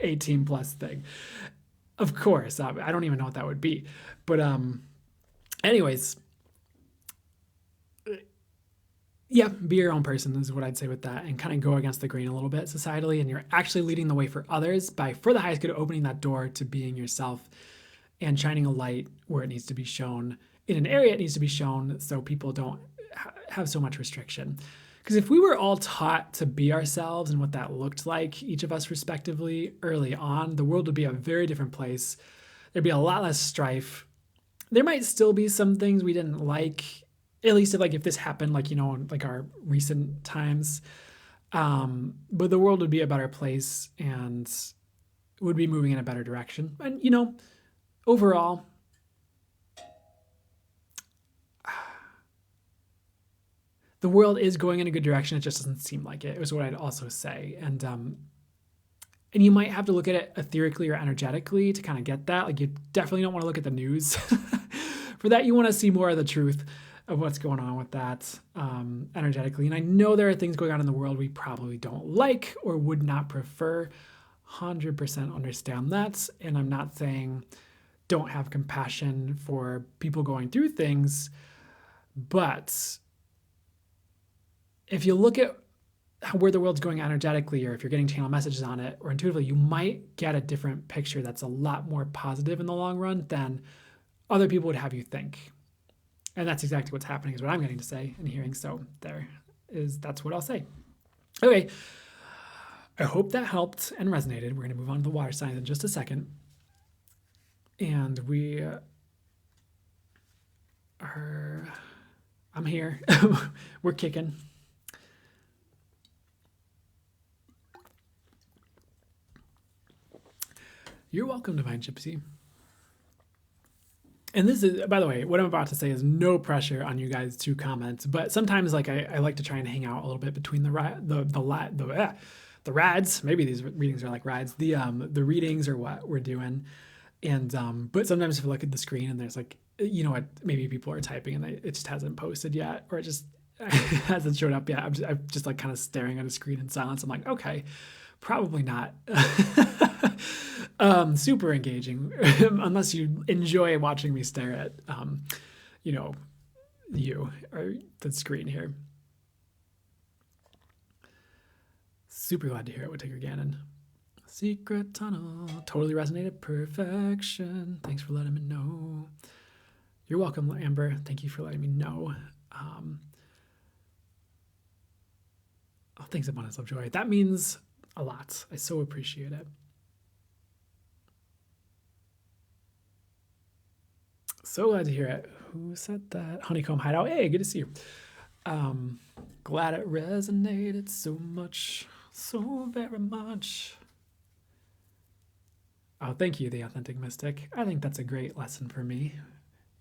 18 plus thing. Of course, I don't even know what that would be. But anyways, yeah, be your own person is what I'd say with that, and kind of go against the grain a little bit societally, and you're actually leading the way for others by, for the highest good, opening that door to being yourself and shining a light where it needs to be shown, in an area it needs to be shown, so people don't have so much restriction. Because if we were all taught to be ourselves and what that looked like, each of us respectively, early on, the world would be a very different place. There'd be a lot less strife. There might still be some things we didn't like, at least if this happened, like, you know, in like our recent times. But the world would be a better place and would be moving in a better direction. And, you know, overall, the world is going in a good direction. It just doesn't seem like it. It was what I'd also say. And you might have to look at it etherically or energetically to kind of get that. Like, you definitely don't want to look at the news. For that, you want to see more of the truth of what's going on with that energetically. And I know there are things going on in the world we probably don't like or would not prefer. 100% understand that. And I'm not saying don't have compassion for people going through things. But if you look at where the world's going energetically, or if you're getting channel messages on it or intuitively, you might get a different picture that's a lot more positive in the long run than other people would have you think. And that's exactly what's happening, is what I'm getting to say and hearing. So that's what I'll say. Okay. I hope that helped and resonated. We're going to move on to the water signs in just a second. And I'm here. We're kicking. You're welcome, Divine Gypsy. And this is, by the way, what I'm about to say is no pressure on you guys to comment, but sometimes I like to try and hang out a little bit between the rads. Maybe these readings are like rides. The readings are what we're doing. And but sometimes if I look at the screen and there's like, you know what, maybe people are typing and it just hasn't posted yet, or it just hasn't showed up yet. I'm just like kind of staring at a screen in silence. I'm like, okay, probably not super engaging unless you enjoy watching me stare at, you know, you or the screen here. Super glad to hear it, Whittaker Gannon. Secret tunnel. Totally resonated. Perfection. Thanks for letting me know. You're welcome, Amber. Thank you for letting me know. Thanks, Abundance of Joy. That means a lot. I so appreciate it. So glad to hear it. Who said that? Honeycomb Hideout. Hey, good to see you. Glad it resonated so much. So very much. Oh, thank you, The Authentic Mystic. I think that's a great lesson for me.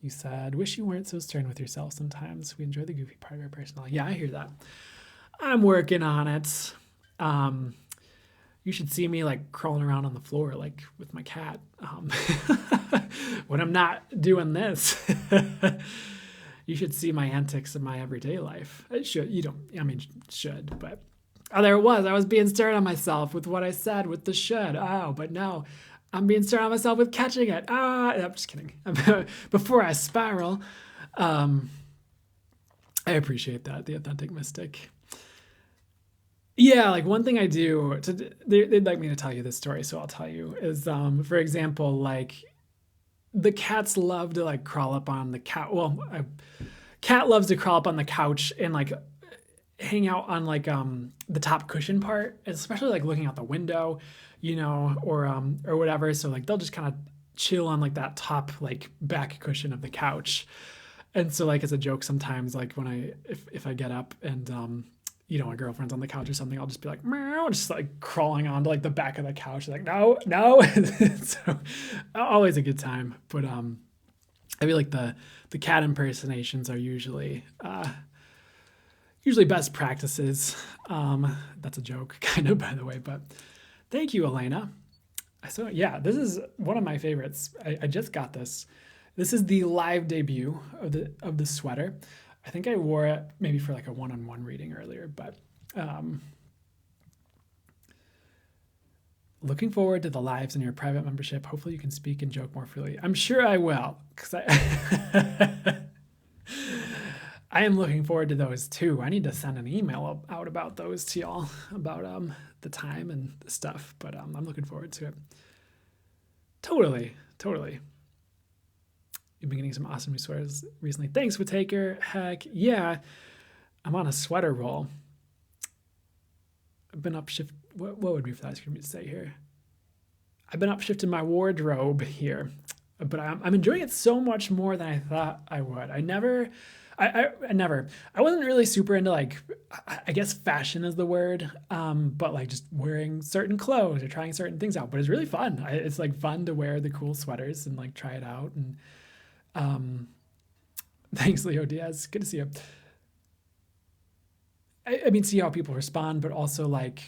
You said, wish you weren't so stern with yourself sometimes. We enjoy the goofy part of our personality. Yeah, I hear that. I'm working on it. You should see me like crawling around on the floor like with my cat when I'm not doing this. You should see my antics in my everyday life. It should. You don't. I mean, should. But there it was. I was being stern on myself with what I said with the should. Oh, but no. I'm being stern on myself with catching it. I'm just kidding. Before I spiral. I appreciate that, The Authentic Mystic. Yeah, like one thing I do, they'd like me to tell you this story, so I'll tell you, is, for example, like the cats love to like crawl up on the couch. Well, a cat loves to crawl up on the couch and like hang out on like the top cushion part, especially like looking out the window, you know, or whatever. So like they'll just kind of chill on like that top like back cushion of the couch. And so like as a joke sometimes, like when if I get up and you know, my girlfriend's on the couch or something, I'll just be like, meow, just like crawling onto like the back of the couch. Like, no. So always a good time. But I feel like the cat impersonations are usually best practices. That's a joke, kind of, by the way. But thank you, Elena. So yeah, this is one of my favorites. I just got this. This is the live debut of the sweater. I think I wore it maybe for like a one-on-one reading earlier, but looking forward to the lives in your private membership. Hopefully you can speak and joke more freely. I'm sure I will, because I am looking forward to those too. I need to send an email out about those to y'all, about the time and stuff, but I'm looking forward to it. Totally. You've been getting some awesome new sweaters recently. Thanks, Whittaker. Heck yeah. I'm on a sweater roll. I've been upshift. What would be for that screen to say here? I've been upshifting my wardrobe here, but I'm enjoying it so much more than I thought I would. I wasn't really super into like, I guess fashion is the word, but like just wearing certain clothes or trying certain things out. But it's really fun. It's like fun to wear the cool sweaters and like try it out. And thanks, Leo Diaz. Good to see you. I mean, see how people respond, but also like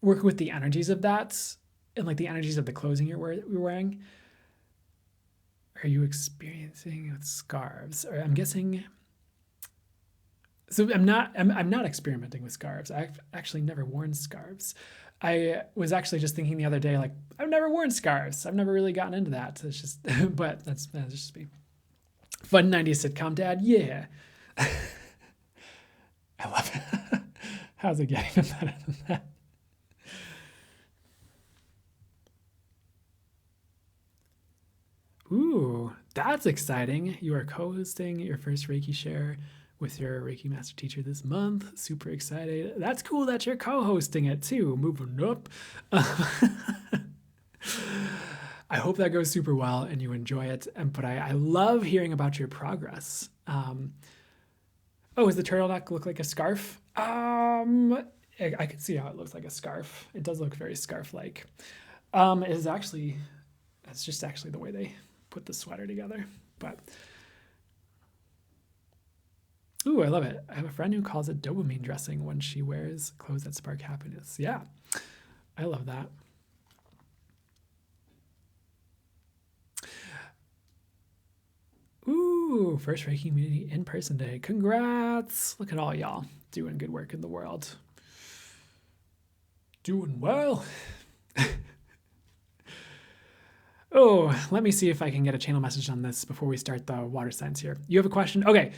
work with the energies of that and like the energies of the clothing you're wearing. Are you experiencing with scarves? Or I'm guessing. So I'm not experimenting with scarves. I've actually never worn scarves. I was actually just thinking the other day, like, I've never worn scarves. I've never really gotten into that. It's just, but that's just me. Fun 90s sitcom dad, yeah. I love it. How's it getting better than that? Ooh, that's exciting. You are co-hosting your first Reiki share with your Reiki Master Teacher this month. Super excited. That's cool that you're co-hosting it too. Moving up. I hope that goes super well and you enjoy it. But I love hearing about your progress. Does the turtleneck look like a scarf? I can see how it looks like a scarf. It does look very scarf-like. It's just actually the way they put the sweater together. But ooh, I love it. I have a friend who calls it dopamine dressing when she wears clothes that spark happiness. Yeah, I love that. Ooh, first Reiki community in-person day. Congrats. Look at all y'all doing good work in the world. Doing well. Oh, let me see if I can get a channel message on this before we start the water signs here. You have a question? Okay,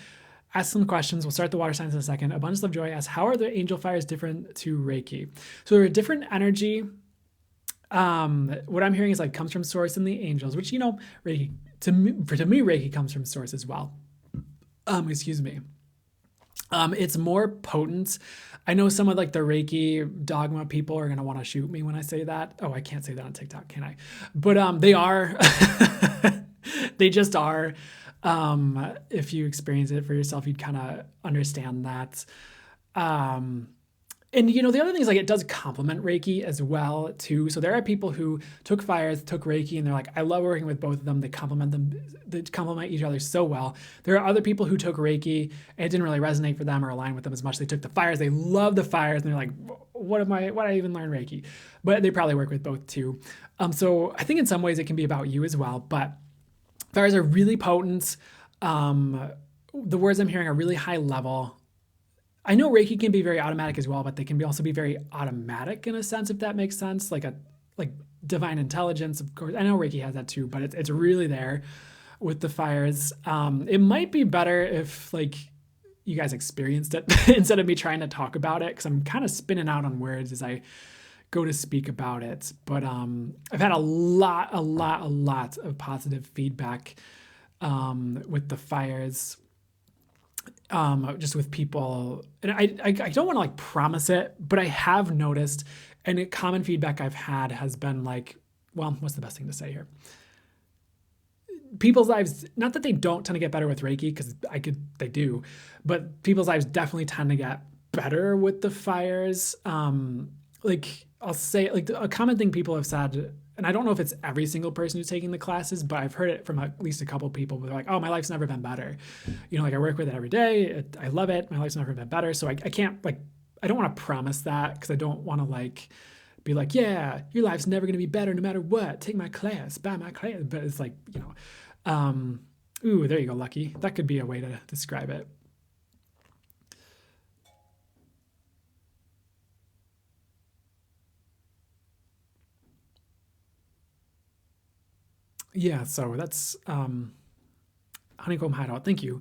ask some questions. We'll start the water signs in a second. Abundance of Joy asks, how are the angel fires different to Reiki? So they're a different energy. What I'm hearing is like comes from source and the angels, which, you know, Reiki, to me, Reiki comes from source as well. Excuse me. It's more potent. I know some of like the Reiki dogma people are going to want to shoot me when I say that. Oh, I can't say that on TikTok, can I? But they are. They just are. If you experience it for yourself, you'd kind of understand that. And, you know, the other thing is like it does complement Reiki as well, too. So there are people who took fires, took Reiki, and they're like, I love working with both of them. They complement each other so well. There are other people who took Reiki and it didn't really resonate for them or align with them as much. They took the fires. They love the fires. And they're like, why did I even learn Reiki? But they probably work with both, too. So I think in some ways it can be about you as well. But fires are really potent. The words I'm hearing are really high level. I know Reiki can be very automatic as well, but they can also be very automatic in a sense, if that makes sense. Like divine intelligence, of course. I know Reiki has that too, but it's really there with the fires. It might be better if like you guys experienced it instead of me trying to talk about it, because I'm kind of spinning out on words as I go to speak about it. But I've had a lot of positive feedback with the fires. Just with people, and I don't want to like promise it, but I have noticed, and a common feedback I've had has been like, well, what's the best thing to say here? People's lives, not that they don't tend to get better with Reiki, because they do, but people's lives definitely tend to get better with the fires. Like I'll say, like a common thing people have said, and I don't know if it's every single person who's taking the classes, but I've heard it from at least a couple of people. They're like, oh, my life's never been better. You know, like I work with it every day. I love it. My life's never been better. So I can't like, I don't want to promise that, because I don't want to like be like, yeah, your life's never going to be better no matter what. Take my class, buy my class. But it's like, you know, ooh, there you go, Lucky. That could be a way to describe it. Yeah, so that's Honeycomb Hideout. Thank you.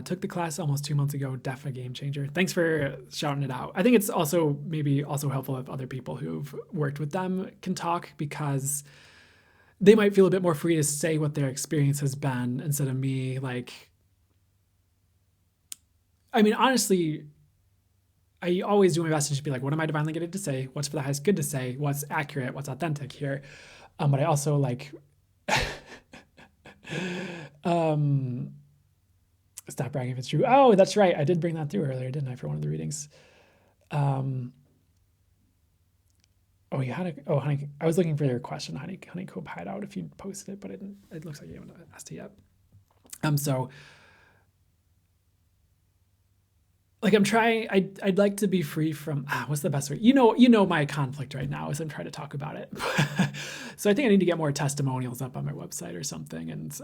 Took the class almost 2 months ago. Def a game changer. Thanks for shouting it out. I think it's also maybe also helpful if other people who've worked with them can talk, because they might feel a bit more free to say what their experience has been instead of me. Like, I mean, honestly, I always do my best to just be like, what am I divinely gifted to say? What's for the highest good to say? What's accurate? What's authentic here? But I also like, stop bragging if it's true. Oh, that's right. I did bring that through earlier, didn't I, for one of the readings? Oh, you had honey. I was looking for your question, Honeycomb Hideout, if you posted it, but it looks like you haven't asked it yet. So like I'm trying, I'd like to be free from, what's the best word? You know my conflict right now as I'm trying to talk about it. So I think I need to get more testimonials up on my website or something, and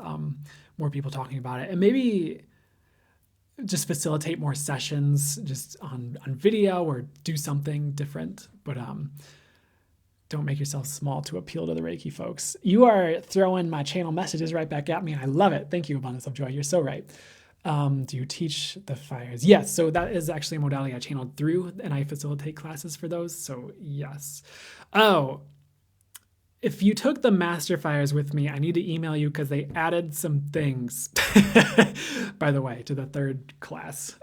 more people talking about it, and maybe just facilitate more sessions just on video, or do something different. But don't make yourself small to appeal to the Reiki folks. You are throwing my channel messages right back at me, and I love it. Thank you, Abundance of Joy. You're so right. Do you teach the fires? Yes. So that is actually a modality I channeled through, and I facilitate classes for those. So yes. Oh, if you took the master fires with me, I need to email you, because they added some things, by the way, to the third class.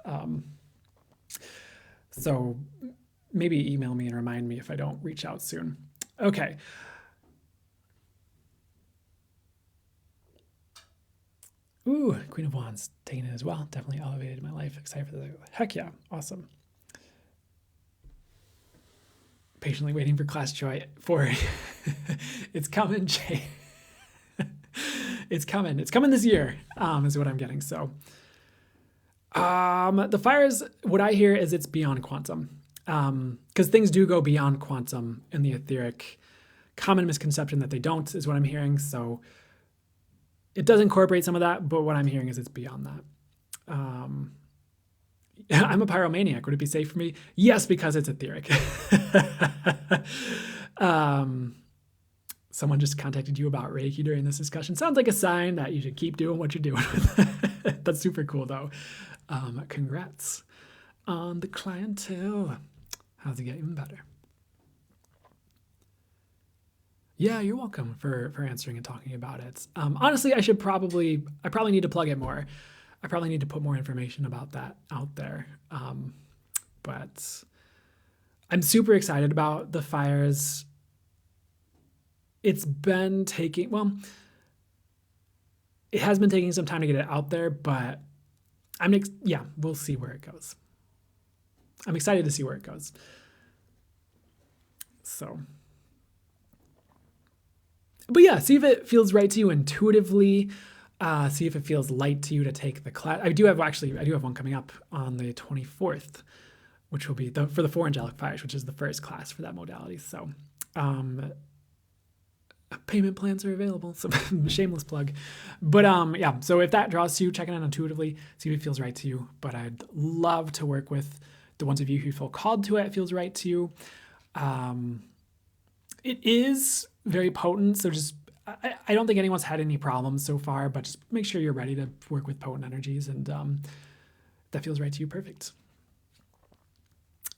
So maybe email me and remind me if I don't reach out soon. Okay. Ooh, Queen of Wands, taking it as well. Definitely elevated my life. Excited for the heck yeah. Awesome. Patiently waiting for class joy for it's coming, Jay. It's coming this year, is what I'm getting. So the fires, what I hear is it's beyond quantum. Because things do go beyond quantum in the etheric. Common misconception that they don't is what I'm hearing. So it does incorporate some of that, but what I'm hearing is it's beyond that. I'm a pyromaniac. Would it be safe for me? Yes, because it's etheric. Someone just contacted you about Reiki during this discussion. Sounds like a sign that you should keep doing what you're doing. That's super cool, though. Congrats on the clientele. How's it get even better? Yeah, you're welcome for answering and talking about it. Honestly, I probably need to plug it more. I probably need to put more information about that out there. But I'm super excited about the fires. It's been taking, well, it has been taking some time to get it out there, but yeah, we'll see where it goes. I'm excited to see where it goes. So, but yeah, see if it feels right to you intuitively. See if it feels light to you to take the class. I do have one coming up on the 24th, which will be for the 4 Angelic Fires, which is the first class for that modality. So, payment plans are available. So shameless plug. But yeah, so if that draws to you, check it out intuitively, see if it feels right to you. But I'd love to work with the ones of you who feel called to it. It feels right to you. It is very potent. So just, I don't think anyone's had any problems so far, but just make sure you're ready to work with potent energies, and that feels right to you. Perfect.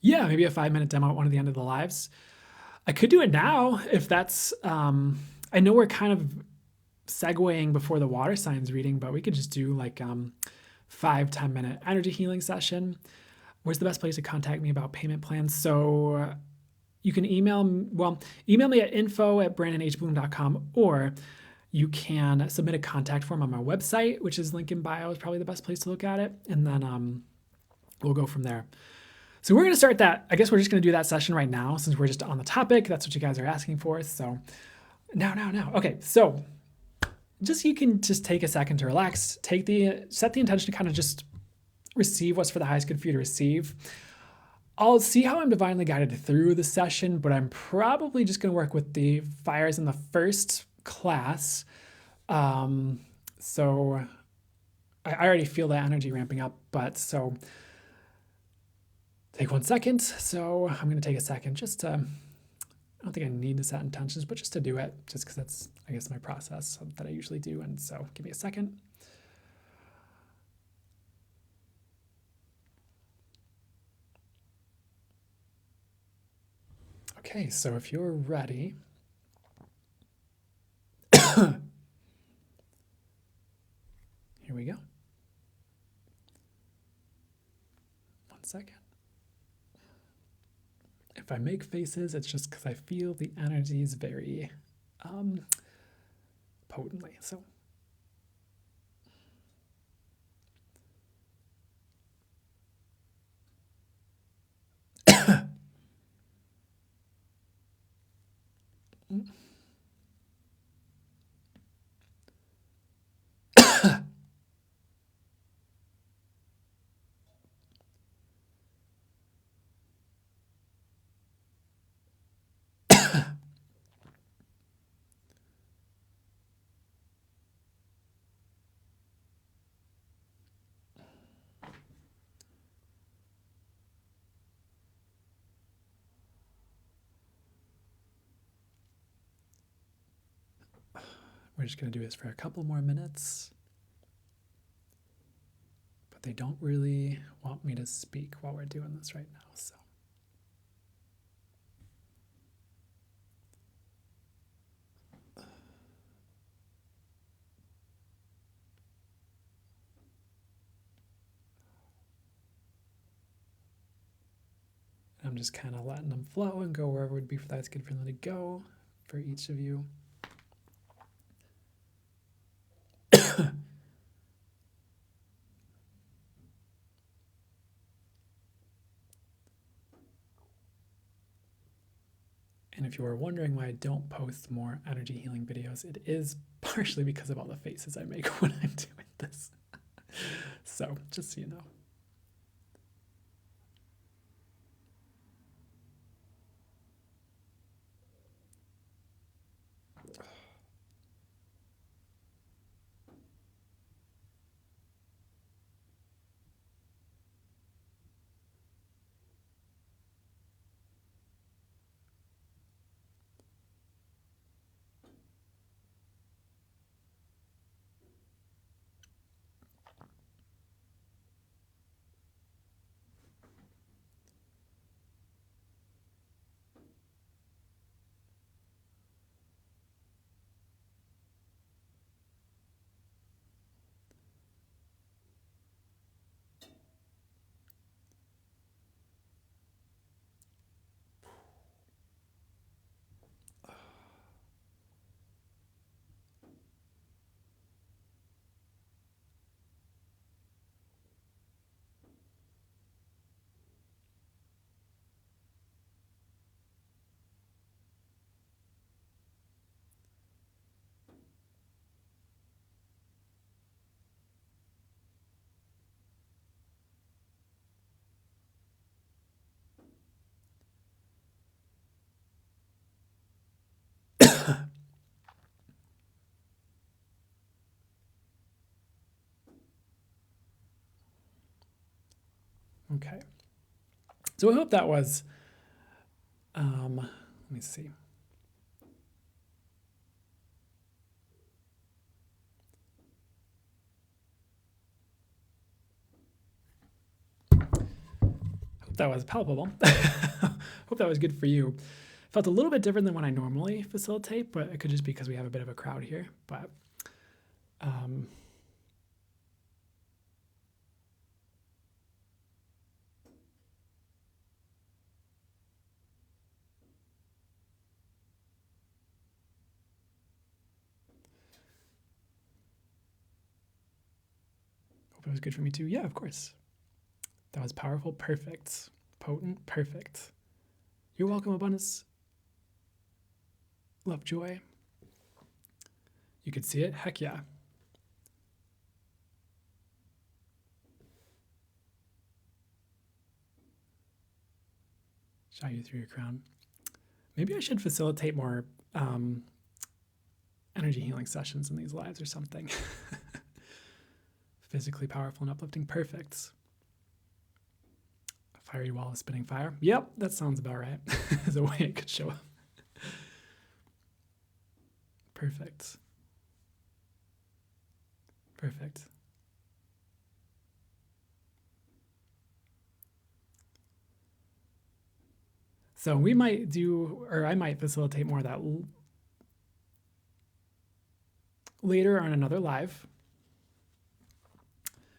Yeah, maybe a 5-minute demo at one of the end of the lives. I could do it now if that's, I know we're kind of segueing before the water signs reading, but we could just do like 5-10 minute energy healing session. Where's the best place to contact me about payment plans? So you can email me at info@brandonhbloom.com, or you can submit a contact form on my website, which is link in bio, is probably the best place to look at it. And then we'll go from there. So we're going to start that. I guess we're just going to do that session right now since we're just on the topic. That's what you guys are asking for. So now. Okay, so you can just take a second to relax. Set the intention to kind of just receive what's for the highest good for you to receive. I'll see how I'm divinely guided through the session, but I'm probably just going to work with the fires in the first class. So I already feel that energy ramping up, but so take 1 second. So I'm going to take a second just to, I don't think I need to set intentions, but just to do it, just because that's, I guess, my process that I usually do. And so give me a second. Okay, so if you're ready, here we go. 1 second. If I make faces, it's just because I feel the energy is very potently. So we're just going to do this for a couple more minutes. But they don't really want me to speak while we're doing this right now, so. I'm just kind of letting them flow and go wherever would be that's good for them to go for each of you. And if you are wondering why I don't post more energy healing videos, it is partially because of all the faces I make when I'm doing this. So just so you know. Okay. So I hope that was, let me see. Hope that was palpable. Hope that was good for you. Felt a little bit different than when I normally facilitate, but it could just be because we have a bit of a crowd here. But hope it was good for me too. Yeah, of course. That was powerful, perfect, potent, perfect. You're welcome, abundance, love, joy. You could see it? Heck yeah. Shy you through your crown. Maybe I should facilitate more energy healing sessions in these lives or something. Physically powerful and uplifting. Perfect. A fiery wall of spinning fire. Yep, that sounds about right. As a way it could show up. Perfect. Perfect. So we might do, or I might facilitate more of that later on another live.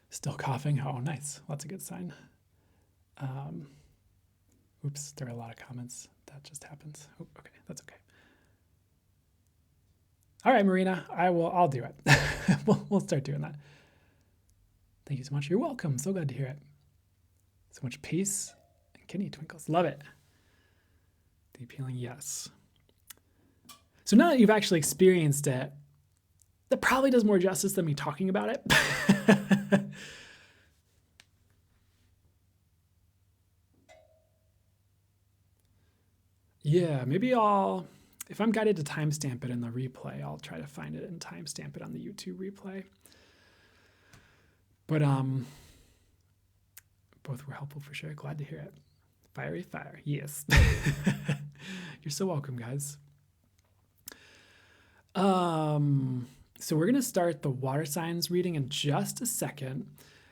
Still coughing. Oh, nice. That's a good sign. Oops, there are a lot of comments. That just happens. Oh, okay, that's okay. All right, Marina, I'll do it. We'll start doing that. Thank you so much. You're welcome. So glad to hear it. So much peace and kidney twinkles. Love it. Deep healing, yes. So now that you've actually experienced it, that probably does more justice than me talking about it. Yeah, maybe if I'm guided to timestamp it in the replay, I'll try to find it and timestamp it on the YouTube replay. But both were helpful for sure. Glad to hear it. Fiery fire, yes. You're so welcome, guys. So we're gonna start the water signs reading in just a second.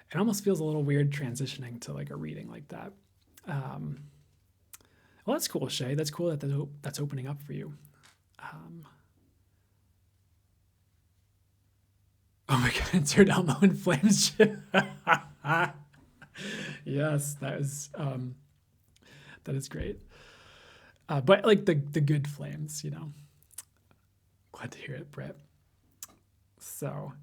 It almost feels a little weird transitioning to like a reading like that. Well, that's cool, Shay. That's cool that that's opening up for you. Oh my God, it's your Elmo in flames. Yes, that is great. But like the good flames, you know. Glad to hear it, Brett. So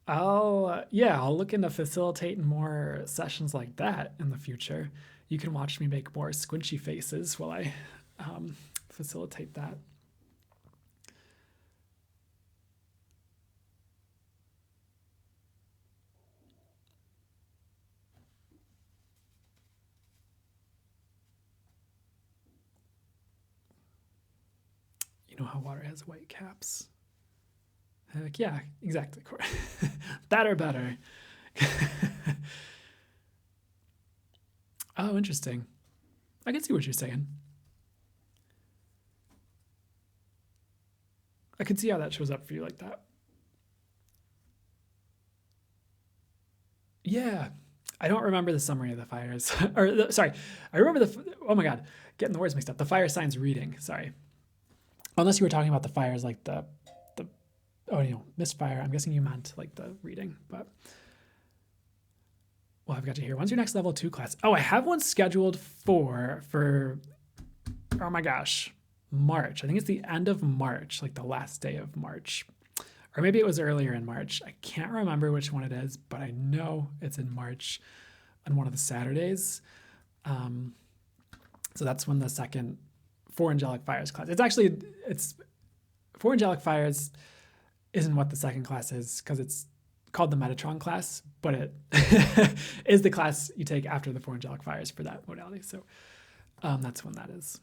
I'll look into facilitating more sessions like that in the future. You can watch me make more squinchy faces while I facilitate that. You know how water has white caps? Heck yeah, exactly. That or better. Oh, interesting. I can see what you're saying. I can see how that shows up for you like that. Yeah. I don't remember the summary of the fires. Sorry. I remember oh my God, getting the words mixed up. The fire signs reading. Sorry. Unless you were talking about the fires like the misfire. I'm guessing you meant like the reading, but well, I've got to hear. When's your next level 2 class? Oh, I have one scheduled for oh my gosh, March. I think it's the end of March, like the last day of March. Or maybe it was earlier in March. I can't remember which one it is, but I know it's in March on one of the Saturdays. So that's when the second 4 Angelic Fires class. It's 4 Angelic Fires isn't what the second class is because it's called the Metatron class, but it is the class you take after the 4 Angelic Fires for that modality. So that's when that is.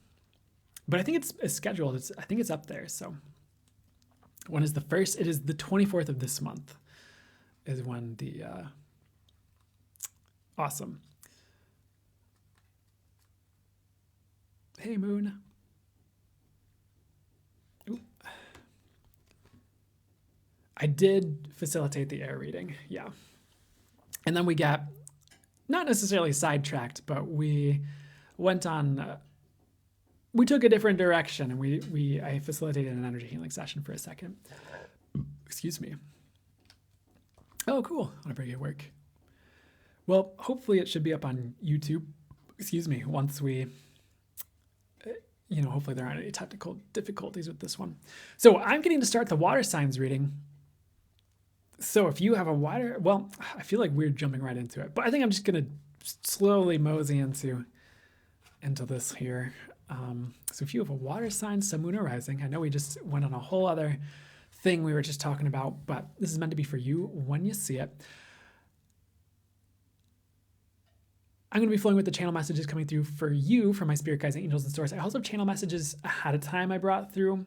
But I think it's scheduled. I think it's up there. So when is the first? It is the 24th of this month is when the awesome. Hey, Moon. Ooh. I did facilitate the air reading, yeah. And then we got, not necessarily sidetracked, but we went on, we took a different direction, and I facilitated an energy healing session for a second. Excuse me. Oh, cool. On a pretty good work. Well, hopefully it should be up on YouTube. Excuse me. Once we, hopefully there aren't any technical difficulties with this one. So I'm getting to start the water signs reading. So if you have a water, well, I feel like we're jumping right into it, but I think I'm just going to slowly mosey into this here. So if you have a water sign, sun, moon, or rising, I know we just went on a whole other thing we were just talking about, but this is meant to be for you when you see it. I'm going to be flowing with the channel messages coming through for you from my spirit guides and angels and source. I also have channel messages ahead of time I brought through,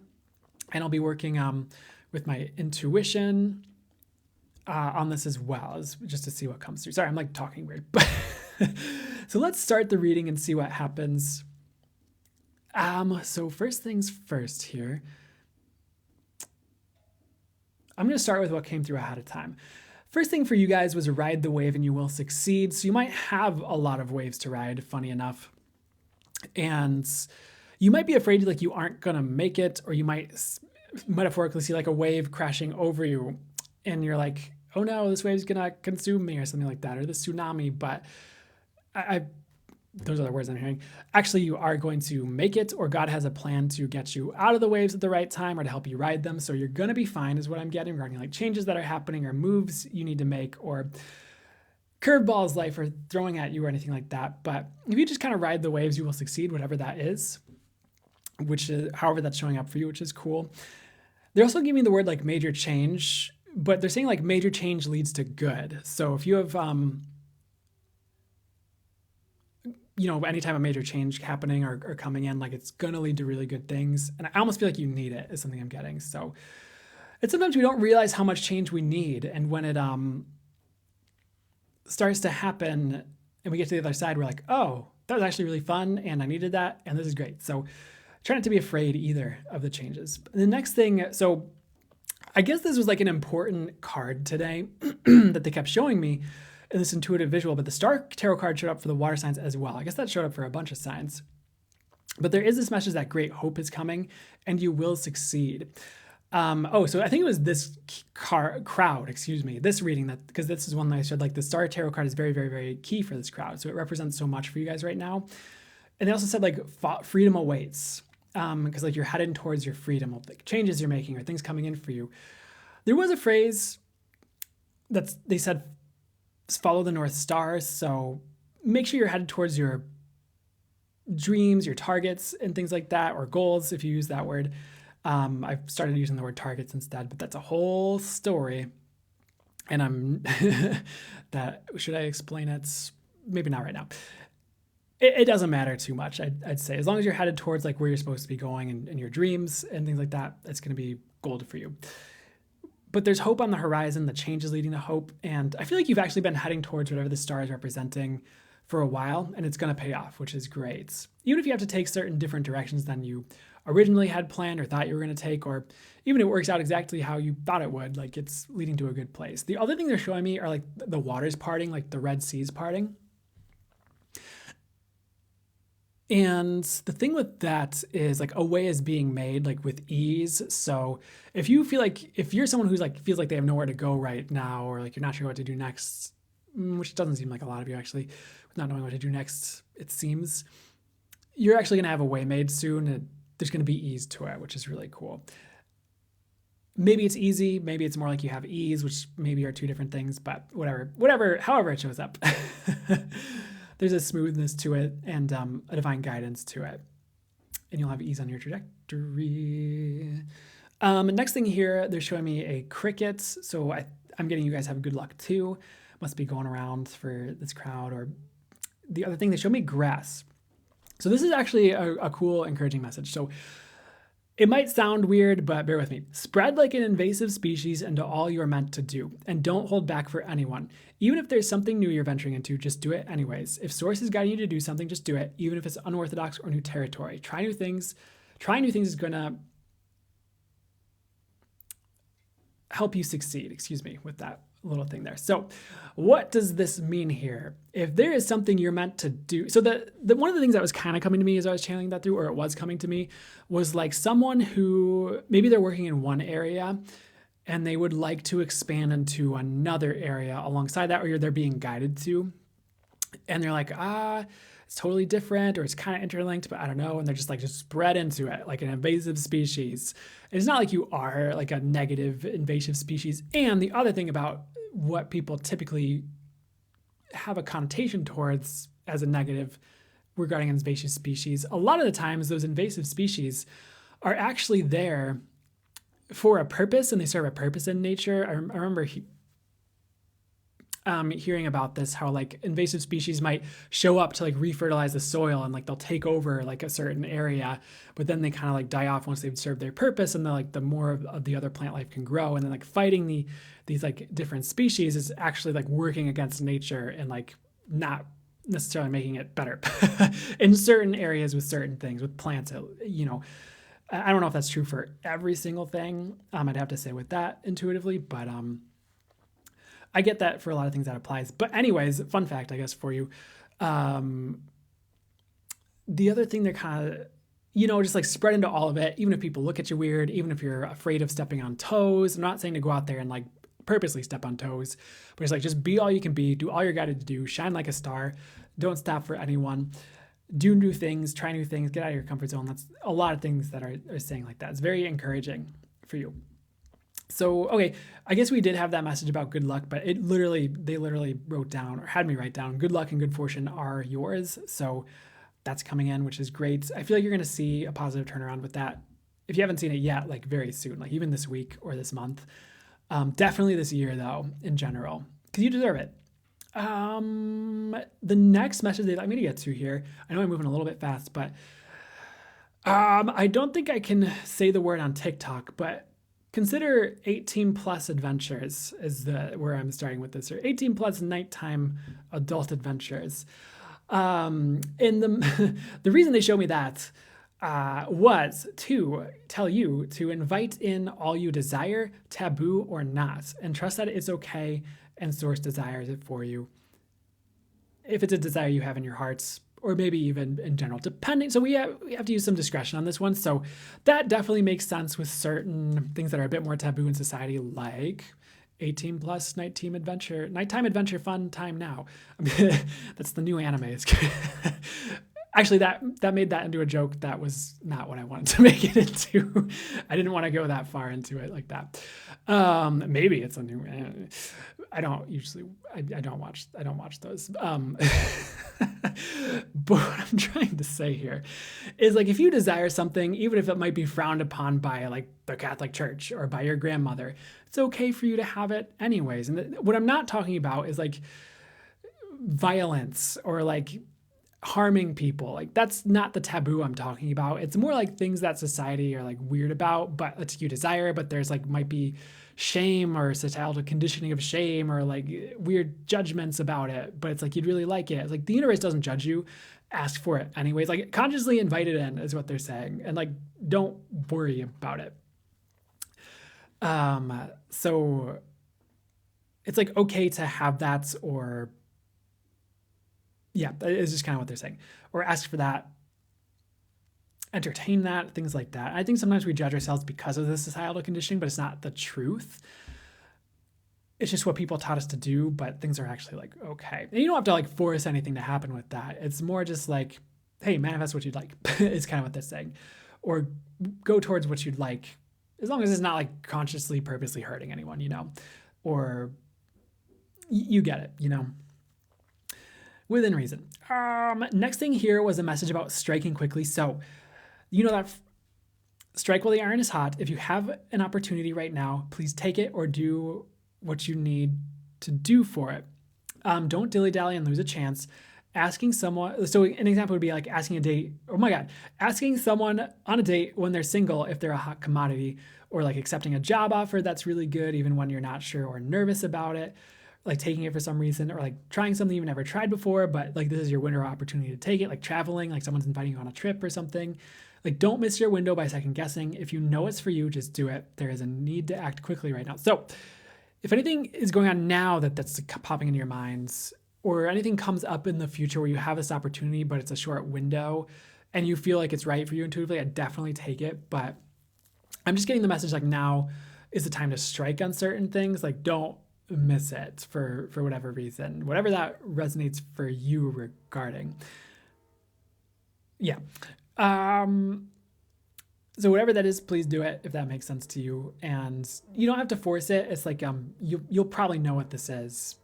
and I'll be working with my intuition on this as well, as just to see what comes through. Sorry, I'm like talking weird. So let's start the reading and see what happens. So first things first here. I'm going to start with what came through ahead of time. First thing for you guys was ride the wave and you will succeed. So you might have a lot of waves to ride, funny enough. And you might be afraid like you aren't going to make it, or you might metaphorically see like a wave crashing over you and you're like, oh no, this wave's going to consume me or something like that, or the tsunami. But those are the words I'm hearing. Actually, you are going to make it, or God has a plan to get you out of the waves at the right time or to help you ride them. So you're going to be fine is what I'm getting regarding like changes that are happening or moves you need to make or curveballs life are throwing at you or anything like that. But if you just kind of ride the waves, you will succeed, whatever that is, which is however that's showing up for you, which is cool. They're also giving me the word like major change, but they're saying like major change leads to good. So if you have, any type of major change happening or coming in, like it's going to lead to really good things. And I almost feel like you need it is something I'm getting. So it's sometimes we don't realize how much change we need. And when it starts to happen and we get to the other side, we're like, oh, that was actually really fun. And I needed that. And this is great. So try not to be afraid either of the changes. The next thing, so I guess this was like an important card today that they kept showing me in this intuitive visual, but the Star Tarot card showed up for the water signs as well. I guess that showed up for a bunch of signs. But there is this message that great hope is coming and you will succeed. So I think it was this this reading, that because this is one that I said, like the Star Tarot card is very, very, very key for this crowd. So it represents so much for you guys right now. And they also said like freedom awaits, because like you're heading towards your freedom of like changes you're making or things coming in for you. There was a phrase that they said, follow the North Star. So make sure you're headed towards your dreams, your targets and things like that, or goals, if you use that word. I've started using the word targets instead, but that's a whole story. And I'm should I explain it? Maybe not right now. It doesn't matter too much. I'd say as long as you're headed towards like where you're supposed to be going and your dreams and things like that, it's going to be gold for you. But there's hope on the horizon. The change is leading to hope. And I feel like you've actually been heading towards whatever the star is representing for a while, and it's going to pay off, which is great. Even if you have to take certain different directions than you originally had planned or thought you were going to take, or even if it works out exactly how you thought it would, like it's leading to a good place. The other thing they're showing me are like the waters parting, like the Red Sea's parting. And the thing with that is like a way is being made like with ease. So if you feel like, if you're someone who's like, feels like they have nowhere to go right now, or like you're not sure what to do next, which doesn't seem like a lot of you actually, with not knowing what to do next, it seems, you're actually going to have a way made soon. And there's going to be ease to it, which is really cool. Maybe it's easy. Maybe it's more like you have ease, which maybe are two different things, but however it shows up. There's a smoothness to it and a divine guidance to it. And you'll have ease on your trajectory. Next thing here, they're showing me a cricket. So I'm getting you guys have good luck too. Must be going around for this crowd. Or the other thing, they show me grass. So this is actually a cool, encouraging message. So It might sound weird, but bear with me. Spread like an invasive species into all you're meant to do, and don't hold back for anyone. Even if there's something new you're venturing into, just do it anyways. If Source is guiding you to do something, just do it, even if it's unorthodox or new territory. Trying new things is going to help you succeed, with that little thing there. So what does this mean here? If there is something you're meant to do, so the one of the things that was kind of coming to me as I was channeling that through, or it was coming to me, was like someone who maybe they're working in one area and they would like to expand into another area alongside that, or they're being guided to, and they're like, it's totally different, or it's kind of interlinked, but I don't know. And they're just spread into it like an invasive species. And it's not like you are like a negative invasive species. And the other thing about what people typically have a connotation towards as a negative regarding invasive species, a lot of the times those invasive species are actually there for a purpose, and they serve a purpose in nature. I remember hearing about this, how like invasive species might show up to like refertilize the soil, and like they'll take over like a certain area, but then they kind of like die off once they've served their purpose, and the more of the other plant life can grow. And then like fighting these like different species is actually like working against nature and like not necessarily making it better in certain areas with certain things, with plants. I don't know if that's true for every single thing. I'd have to say with that intuitively, but I get that for a lot of things that applies. But anyways, fun fact, I guess, for you. The other thing they're kind of, just like spread into all of it, even if people look at you weird, even if you're afraid of stepping on toes. I'm not saying to go out there and like purposely step on toes, but it's like, just be all you can be, do all you're guided to do, shine like a star, don't stop for anyone, do new things, try new things, get out of your comfort zone. That's a lot of things that are saying like that. It's very encouraging for you. So, okay, I guess we did have that message about good luck, but they literally wrote down, or had me write down, good luck and good fortune are yours. So that's coming in, which is great. I feel like you're going to see a positive turnaround with that. If you haven't seen it yet, like very soon, like even this week or this month. Definitely this year though, in general, because you deserve it. The next message they'd like me to get to here, I know I'm moving a little bit fast, but I don't think I can say the word on TikTok, but consider 18 plus adventures is where I'm starting with this, or 18 plus nighttime adult adventures. And the reason they showed me that was to tell you to invite in all you desire, taboo or not, and trust that it's okay, and Source desires it for you. If it's a desire you have in your hearts, or maybe even in general, depending. So we have to use some discretion on this one. So that definitely makes sense with certain things that are a bit more taboo in society, like 18 plus nighttime adventure fun time now. That's the new anime. Actually, that made that into a joke. That was not what I wanted to make it into. I didn't want to go that far into it like that. Maybe it's a new. I don't watch those. But what I'm trying to say here is, like, if you desire something, even if it might be frowned upon by like the Catholic Church or by your grandmother, it's okay for you to have it anyways. And what I'm not talking about is like violence or like harming people. Like, that's not the taboo I'm talking about. It's more like things that society are like weird about, but it's you desire, but there's like might be shame or societal conditioning of shame or like weird judgments about it, but it's like you'd really like it. It's like the universe doesn't judge you. Ask for it anyways. Like, consciously invite it in is what they're saying, and like don't worry about it. So it's like okay to have that, or yeah, it's just kind of what they're saying, or ask for that, entertain that, things like that. I think sometimes we judge ourselves because of the societal conditioning, but it's not the truth. It's just what people taught us to do, but things are actually like, okay. And you don't have to like force anything to happen with that. It's more just like, hey, manifest what you'd like is kind of what they're saying. Or go towards what you'd like, as long as it's not like consciously, purposely hurting anyone, or you get it, within reason. Next thing here was a message about striking quickly. So, that strike while the iron is hot. If you have an opportunity right now, please take it or do what you need to do for it. Don't dilly-dally and lose a chance. asking someone, so an example would be like asking a date, oh my God, asking someone on a date when they're single if they're a hot commodity, or like accepting a job offer that's really good even when you're not sure or nervous about it, like taking it for some reason, or like trying something you've never tried before, but like this is your window opportunity to take it, like traveling, like someone's inviting you on a trip or something. Like, don't miss your window by second guessing. If you know it's for you, just do it. There is a need to act quickly right now. So if anything is going on now that's popping into your minds, or anything comes up in the future where you have this opportunity, but it's a short window and you feel like it's right for you intuitively, I definitely take it. But I'm just getting the message like now is the time to strike on certain things. Like, don't miss it for whatever reason, whatever that resonates for you regarding. Yeah. So whatever that is, please do it if that makes sense to you. And you don't have to force it. It's like, you'll probably know what this is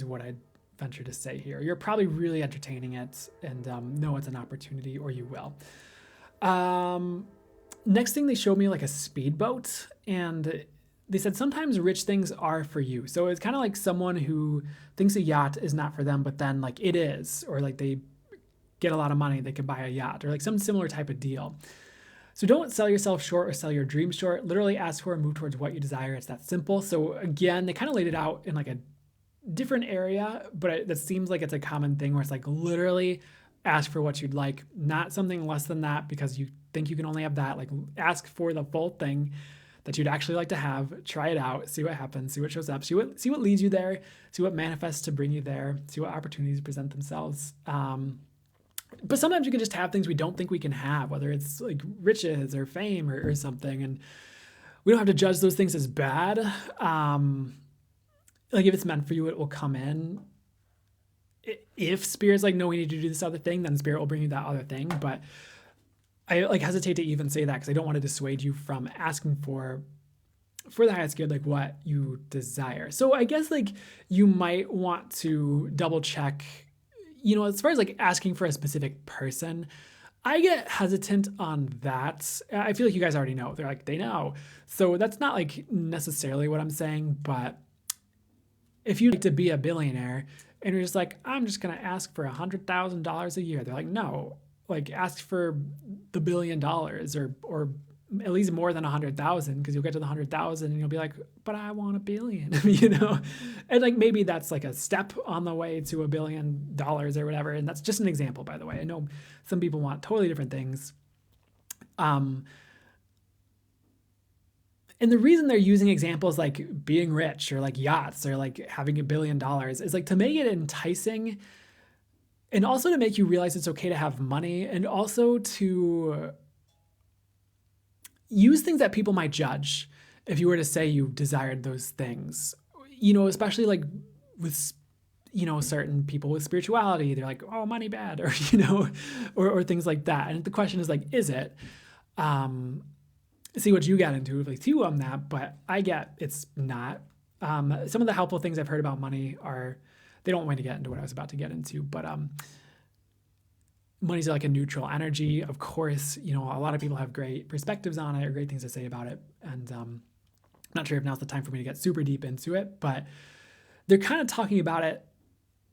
what I'd venture to say here. You're probably really entertaining it and know it's an opportunity, or you will. Next thing, they showed me like a speedboat, and they said sometimes rich things are for you. So it's kind of like someone who thinks a yacht is not for them, but then like it is, or like they get a lot of money, they can buy a yacht, or like some similar type of deal. So don't sell yourself short or sell your dreams short. Literally ask for and move towards what you desire. It's that simple. So again, they kind of laid it out in like a different area, but that seems like it's a common thing where it's like literally ask for what you'd like, not something less than that because you think you can only have that. Like, ask for the full thing that you'd actually like to have. Try it out, see what happens, see what shows up, see what leads you there, see what manifests to bring you there, see what opportunities present themselves. But sometimes you can just have things we don't think we can have, whether it's like riches or fame or something. And we don't have to judge those things as bad. Like, if it's meant for you, it will come in. If Spirit's like, no, we need to do this other thing, then Spirit will bring you that other thing. But I like hesitate to even say that because I don't want to dissuade you from asking for the highest good, like what you desire. So I guess like you might want to double check, as far as like asking for a specific person, I get hesitant on that. I feel like you guys already know. They're like, they know. So that's not like necessarily what I'm saying. But if you'd like to be a billionaire and you're just like, I'm just going to ask for $100,000 a year. They're like, no, like ask for the $1 billion or at least more than 100,000, because you'll get to the 100,000 and you'll be like, but I want $1 billion, and like maybe that's like a step on the way to $1 billion or whatever. And that's just an example, by the way. I know some people want totally different things. And the reason they're using examples like being rich or like yachts or like having $1 billion is like to make it enticing, and also to make you realize it's okay to have money, and also to use things that people might judge if you were to say you desired those things, especially like with, certain people with spirituality. They're like, oh, money bad, or, or things like that. And the question is like, is it? See what you got intuitively too on that, but I get it's not. Some of the helpful things I've heard about money are, they don't want me to get into what I was about to get into, but money's like a neutral energy. Of course, a lot of people have great perspectives on it or great things to say about it. And I'm not sure if now's the time for me to get super deep into it, but they're kind of talking about it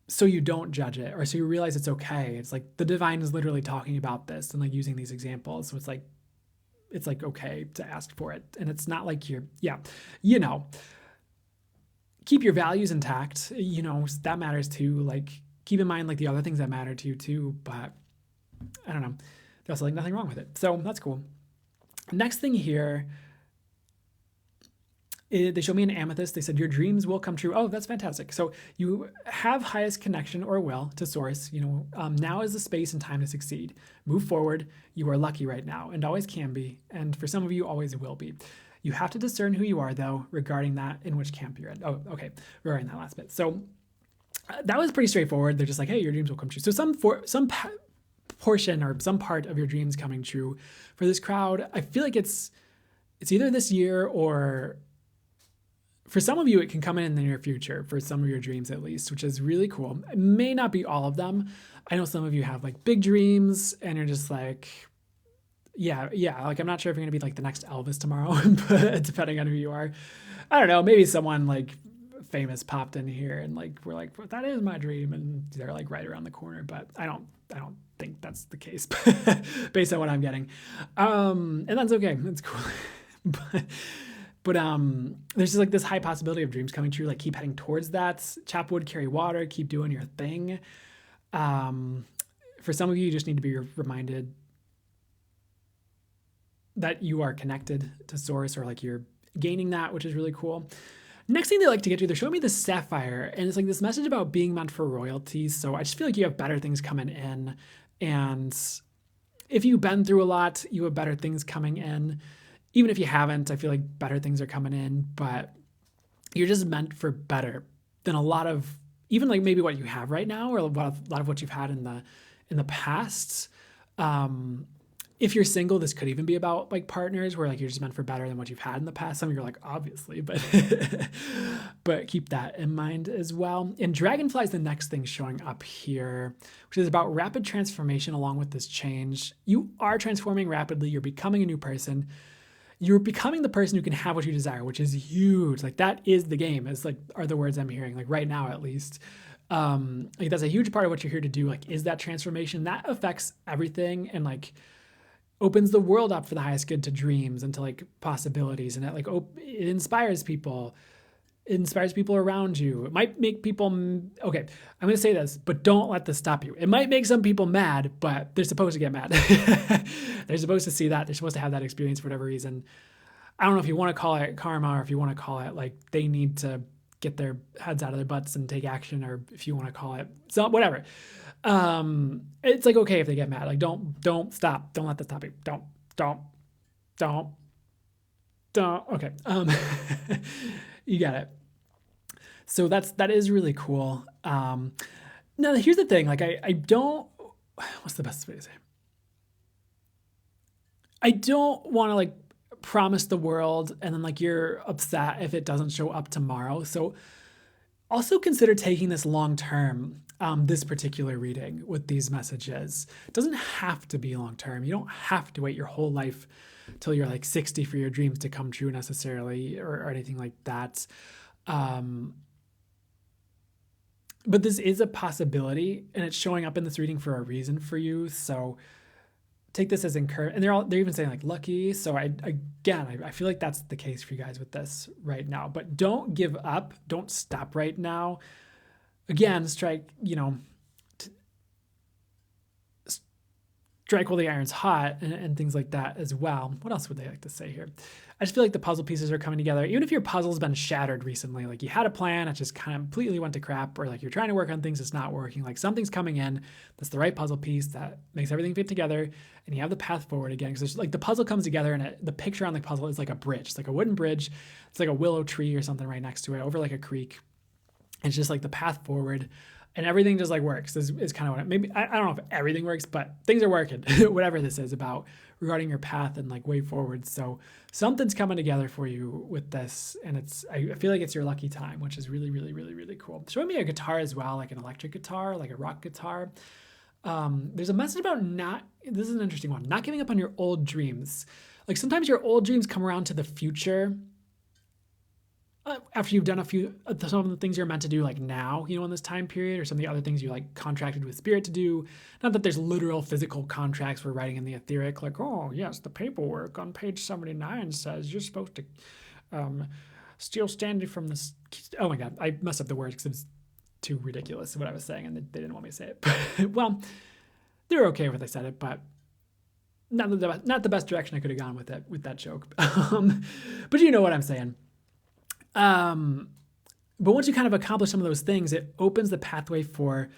so you don't judge it, or so you realize it's okay. It's like the divine is literally talking about this and like using these examples. So it's like okay to ask for it. And it's not like keep your values intact, that matters too. Like, keep in mind like the other things that matter to you too, but I don't know. There's also like nothing wrong with it. So that's cool. Next thing here, they showed me an amethyst. They said your dreams will come true. Oh, that's fantastic. So you have highest connection or will to source. Now is the space and time to succeed. Move forward. You are lucky right now and always can be. And for some of you, always will be. You have to discern who you are, though, regarding that, in which camp you're in. Oh, okay. Regarding that last bit. So that was pretty straightforward. They're just like, hey, your dreams will come true. So some portion or some part of your dreams coming true for this crowd, I feel like it's either this year, or for some of you, it can come in the near future for some of your dreams at least, which is really cool. It may not be all of them. I know some of you have like big dreams and you're just like, yeah. Like, I'm not sure if you're going to be like the next Elvis tomorrow, but depending on who you are, I don't know, maybe someone like famous popped in here and like we're like, well, that is my dream, and they're like right around the corner. But I don't think that's the case based on what I'm getting. And that's okay. That's cool. but there's just like this high possibility of dreams coming true. Like keep heading towards that. Chop wood, carry water, keep doing your thing. For some of you just need to be reminded that you are connected to source, or like you're gaining that, which is really cool. Next thing they like to get to, they're showing me this sapphire, and it's like this message about being meant for royalty. So I just feel like you have better things coming in. And if you've been through a lot, you have better things coming in. Even if you haven't, I feel like better things are coming in, but you're just meant for better than a lot of, even like maybe what you have right now, or a lot of what you've had in the past. If you're single, this could even be about like partners where like you're just meant for better than what you've had in the past. Some of you are like, obviously, but but keep that in mind as well. And dragonfly is the next thing showing up here, which is about rapid transformation along with this change. You are transforming rapidly. You're becoming a new person. You're becoming the person who can have what you desire, which is huge. Like that is the game, is like are the words I'm hearing, like right now at least. Like that's a huge part of what you're here to do. Like is that transformation that affects everything, and like opens the world up for the highest good, to dreams and to like possibilities, and it inspires people. It inspires people around you. It might make people, okay, I'm going to say this, but don't let this stop you. It might make some people mad, but they're supposed to get mad. They're supposed to see that. They're supposed to have that experience for whatever reason. I don't know if you want to call it karma, or if you want to call it like they need to get their heads out of their butts and take action, or if you want to call it so whatever. It's like okay if they get mad. Like don't stop. Don't let that stop you. Don't. Okay. You got it. So that is really cool. Now here's the thing. Like I don't. What's the best way to say? I don't want to like promise the world and then like you're upset if it doesn't show up tomorrow. So also consider taking this long term. This particular reading with these messages. It doesn't have to be long term. You don't have to wait your whole life till you're like 60 for your dreams to come true necessarily, or anything like that. But this is a possibility, and it's showing up in this reading for a reason for you. So take this as encouragement. And they're even saying like lucky. So I feel like that's the case for you guys with this right now. But don't give up. Don't stop right now. Again, strike while the iron's hot, and things like that as well. What else would they like to say here? I just feel like the puzzle pieces are coming together. Even if your puzzle's been shattered recently, like you had a plan, it just kind of completely went to crap, or like you're trying to work on things, it's not working. Like something's coming in that's the right puzzle piece that makes everything fit together, and you have the path forward again. Because like the puzzle comes together, and the picture on the puzzle is like a bridge. It's like a wooden bridge. It's like a willow tree or something right next to it, over like a creek. It's just like the path forward, and everything just like works is kind of what maybe I don't know if everything works, but things are working. Whatever this is about regarding your path and like way forward. So something's coming together for you with this, and I feel like it's your lucky time, which is really, really, really, really cool. Showing me a guitar as well, like an electric guitar, like a rock guitar. There's a message about this is an interesting one, not giving up on your old dreams. Like sometimes your old dreams come around to the future after you've done some of the things you're meant to do, like now, in this time period, or some of the other things you like contracted with spirit to do. Not that there's literal physical contracts we're writing in the etheric, like, oh yes, the paperwork on page 79 says you're supposed to steal standing from this. Oh my God, I messed up the words because it was too ridiculous what I was saying, and they didn't want me to say it. Well, they were okay with I said it, but not the best direction I could have gone with that joke. But you know what I'm saying. But once you kind of accomplish some of those things, it opens the pathway for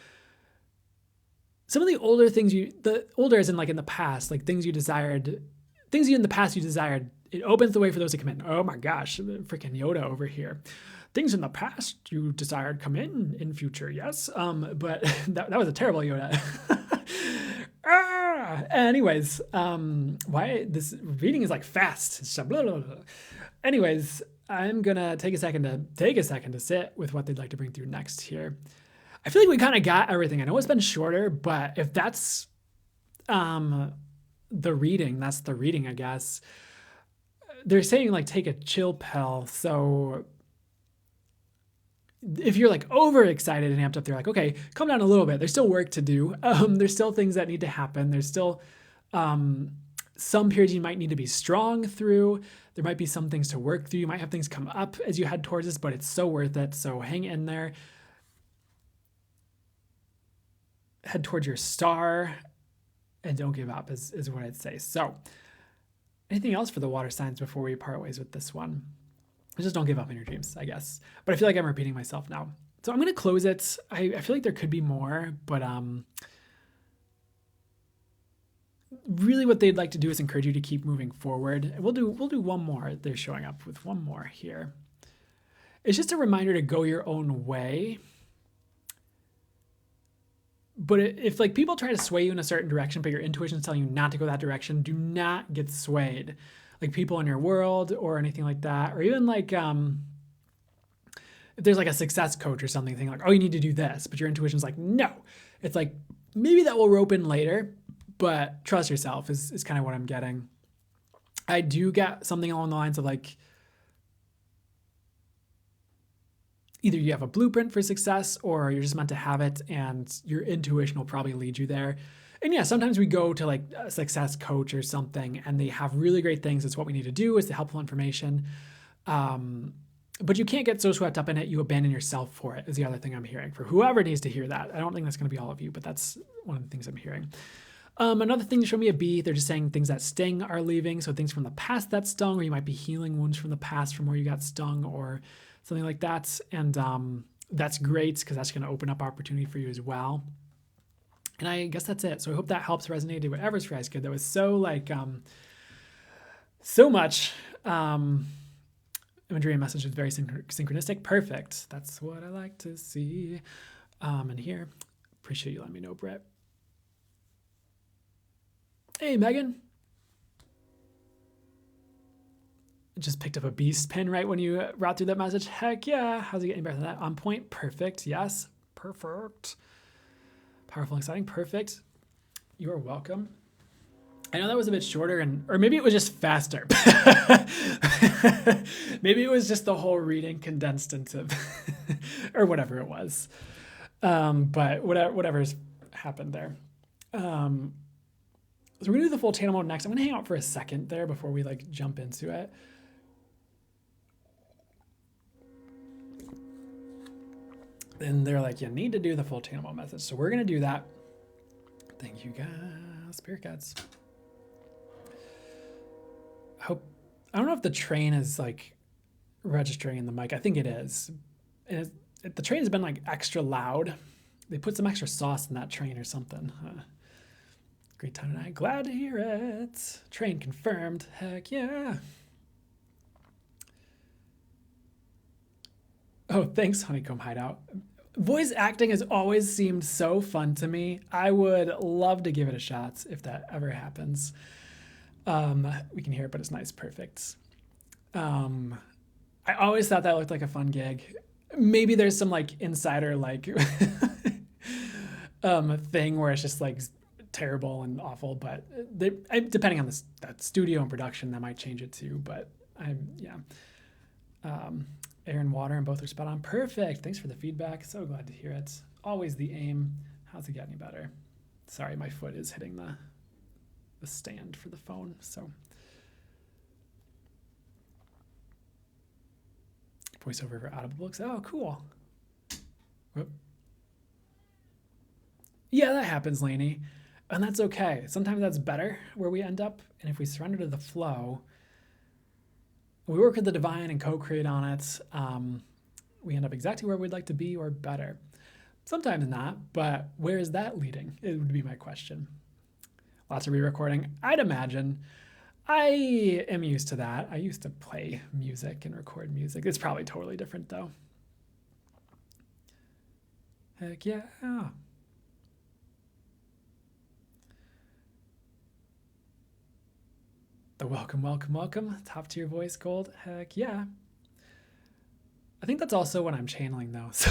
some of the older things the older as in like in the past, like things in the past you desired, it opens the way for those to come in. Oh my gosh, freaking Yoda over here. Things in the past you desired come in future, yes. But that was a terrible Yoda. Anyways, why this reading is like fast. It's blah, blah, blah. Anyways, I'm gonna take a second to sit with what they'd like to bring through next here. I feel like we kind of got everything. I know it's been shorter, but if that's the reading, that's the reading, I guess. They're saying like take a chill pill. So if you're like overexcited and amped up, they're like, okay, calm down a little bit. There's still work to do. There's still things that need to happen. There's still some periods you might need to be strong through. There might be some things to work through. You might have things come up as you head towards this, but it's so worth it. So hang in there. Head towards your star and don't give up is what I'd say. So anything else for the water signs before we part ways with this one? Just don't give up in your dreams, I guess. But I feel like I'm repeating myself now. So I'm going to close it. I feel like there could be more, but really what they'd like to do is encourage you to keep moving forward. We'll do one more. They're showing up with one more here. It's just a reminder to go your own way. But if like people try to sway you in a certain direction, but your intuition is telling you not to go that direction, do not get swayed. Like people in your world or anything like that, or even like if there's like a success coach or something thinking like, oh, you need to do this, but your intuition's like, no. It's like, maybe that will rope in later, but trust yourself is kind of what I'm getting. I do get something along the lines of like, either you have a blueprint for success or you're just meant to have it and your intuition will probably lead you there. And yeah, sometimes we go to like a success coach or something and they have really great things. It's what we need to do. It's the helpful information. But you can't get so swept up in it. You abandon yourself for it is the other thing I'm hearing for whoever needs to hear that. I don't think that's going to be all of you, but that's one of the things I'm hearing. Another thing to show me a B, they're just saying things that sting are leaving. So things from the past that stung, or you might be healing wounds from the past from where you got stung or something like that. And that's great because that's going to open up opportunity for you as well. And I guess that's it. So I hope that helps resonate. Whatever's for you guys good. That was so like, so much imagery and message was very synchronistic. Perfect. That's what I like to see. And here, appreciate you letting me know, Brett. Hey, Megan. Just picked up a beast pin right when you route through that message. Heck yeah. How's it getting better than that? On point. Perfect. Yes. Perfect. Powerful, exciting. Perfect. You are welcome. I know that was a bit shorter or maybe it was just faster. Maybe it was just the whole reading condensed into, or whatever it was. But whatever's happened there. So we're gonna do the full channel mode next. I'm gonna hang out for a second there before we like jump into it. And they're like, you need to do the full channel mode message. So we're going to do that. Thank you guys, spirit guides. I don't know if the train is like registering in the mic. I think it is. And the train has been like extra loud. They put some extra sauce in that train or something. Great time tonight. Glad to hear it. Train confirmed. Heck yeah. Oh, thanks, Honeycomb Hideout. Voice acting has always seemed so fun to me. I would love to give it a shot if that ever happens. We can hear it, but it's nice. Perfect. I always thought that looked like a fun gig. Maybe there's some like insider like thing where it's just like terrible and awful, but depending on that studio and production, that might change it too. But air and water and both are spot on. Perfect. Thanks for the feedback. So glad to hear it. Always the aim. How's it get any better? Sorry, my foot is hitting the stand for the phone. So voiceover for Audible books. Oh, cool. Whoop. Yeah, that happens, Lainey. And that's okay. Sometimes that's better where we end up. And if we surrender to the flow, we work with the divine and co-create on it, we end up exactly where we'd like to be or better. Sometimes not, but where is that leading? It would be my question. Lots of re-recording. I'd imagine. I am used to that. I used to play music and record music. It's probably totally different though. Heck yeah. The welcome. Top tier voice gold. Heck yeah. I think that's also what I'm channeling though. So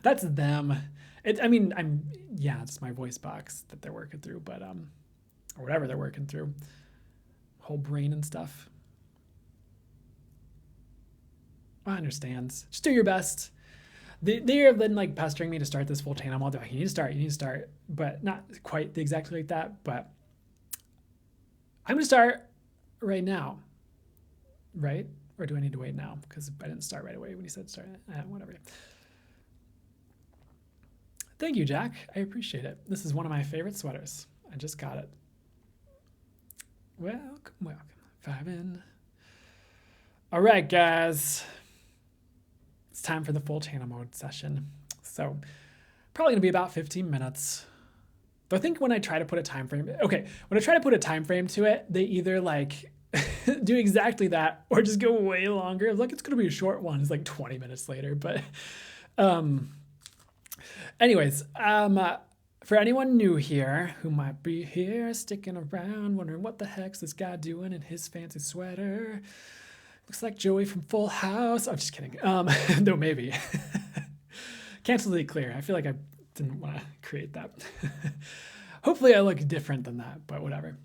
that's them. It's my voice box that they're working through, but or whatever they're working through. Whole brain and stuff. I understand. Just do your best. They have been like pestering me to start this full channel. I'm like, you need to start, but not quite exactly like that. But I'm gonna start right now, right? Or do I need to wait now? Because I didn't start right away when you said start. Whatever. Thank you, Jack. I appreciate it. This is one of my favorite sweaters. I just got it. Welcome, welcome. 5 in. All right, guys. It's time for the full channel mode session. So probably gonna be about 15 minutes. But I think when I try to put a time frame, when I try to put a time frame to it, they either like do exactly that or just go way longer. It's like it's gonna be a short one. It's like 20 minutes later. But anyways, for anyone new here who might be here sticking around, wondering what the heck's this guy doing in his fancy sweater? Looks like Joey from Full House. I'm just kidding. No, maybe. Can't really clear. I feel like I didn't want to create that. Hopefully I look different than that, but whatever.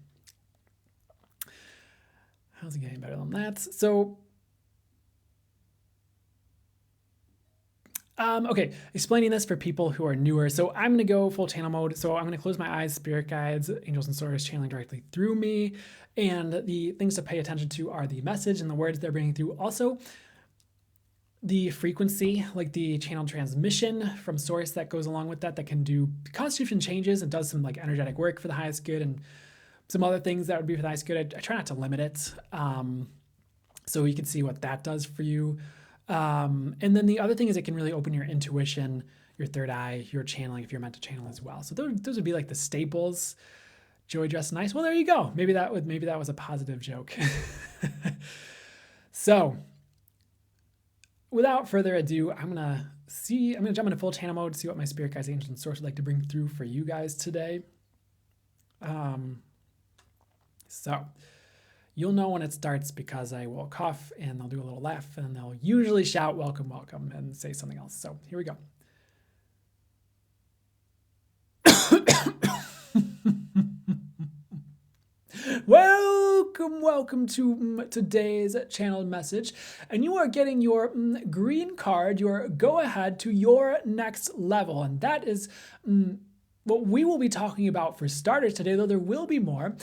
How's it getting better than that? So, okay, explaining this for people who are newer. So I'm going to go full channel mode. So I'm going to close my eyes, spirit guides, angels and source channeling directly through me. And the things to pay attention to are the message and the words they're bringing through. Also, the frequency, like the channel transmission from source that goes along with that can do constitution changes and does some like energetic work for the highest good and some other things that would be for the highest good. I try not to limit it. So you can see what that does for you. And then the other thing is it can really open your intuition, your third eye, your channeling if you're meant to channel as well. So those would be like the staples. Joey dressed nice. Well, there you go. Maybe that was a positive joke. So without further ado, I'm gonna jump into full channel mode to see what my spirit guides, angels, and source would like to bring through for you guys today. So you'll know when it starts because I will cough and they'll do a little laugh and they'll usually shout welcome, welcome and say something else. So here we go. Welcome to today's channeled message. And you are getting your green card, your go ahead to your next level. And that is what we will be talking about for starters today, though there will be more.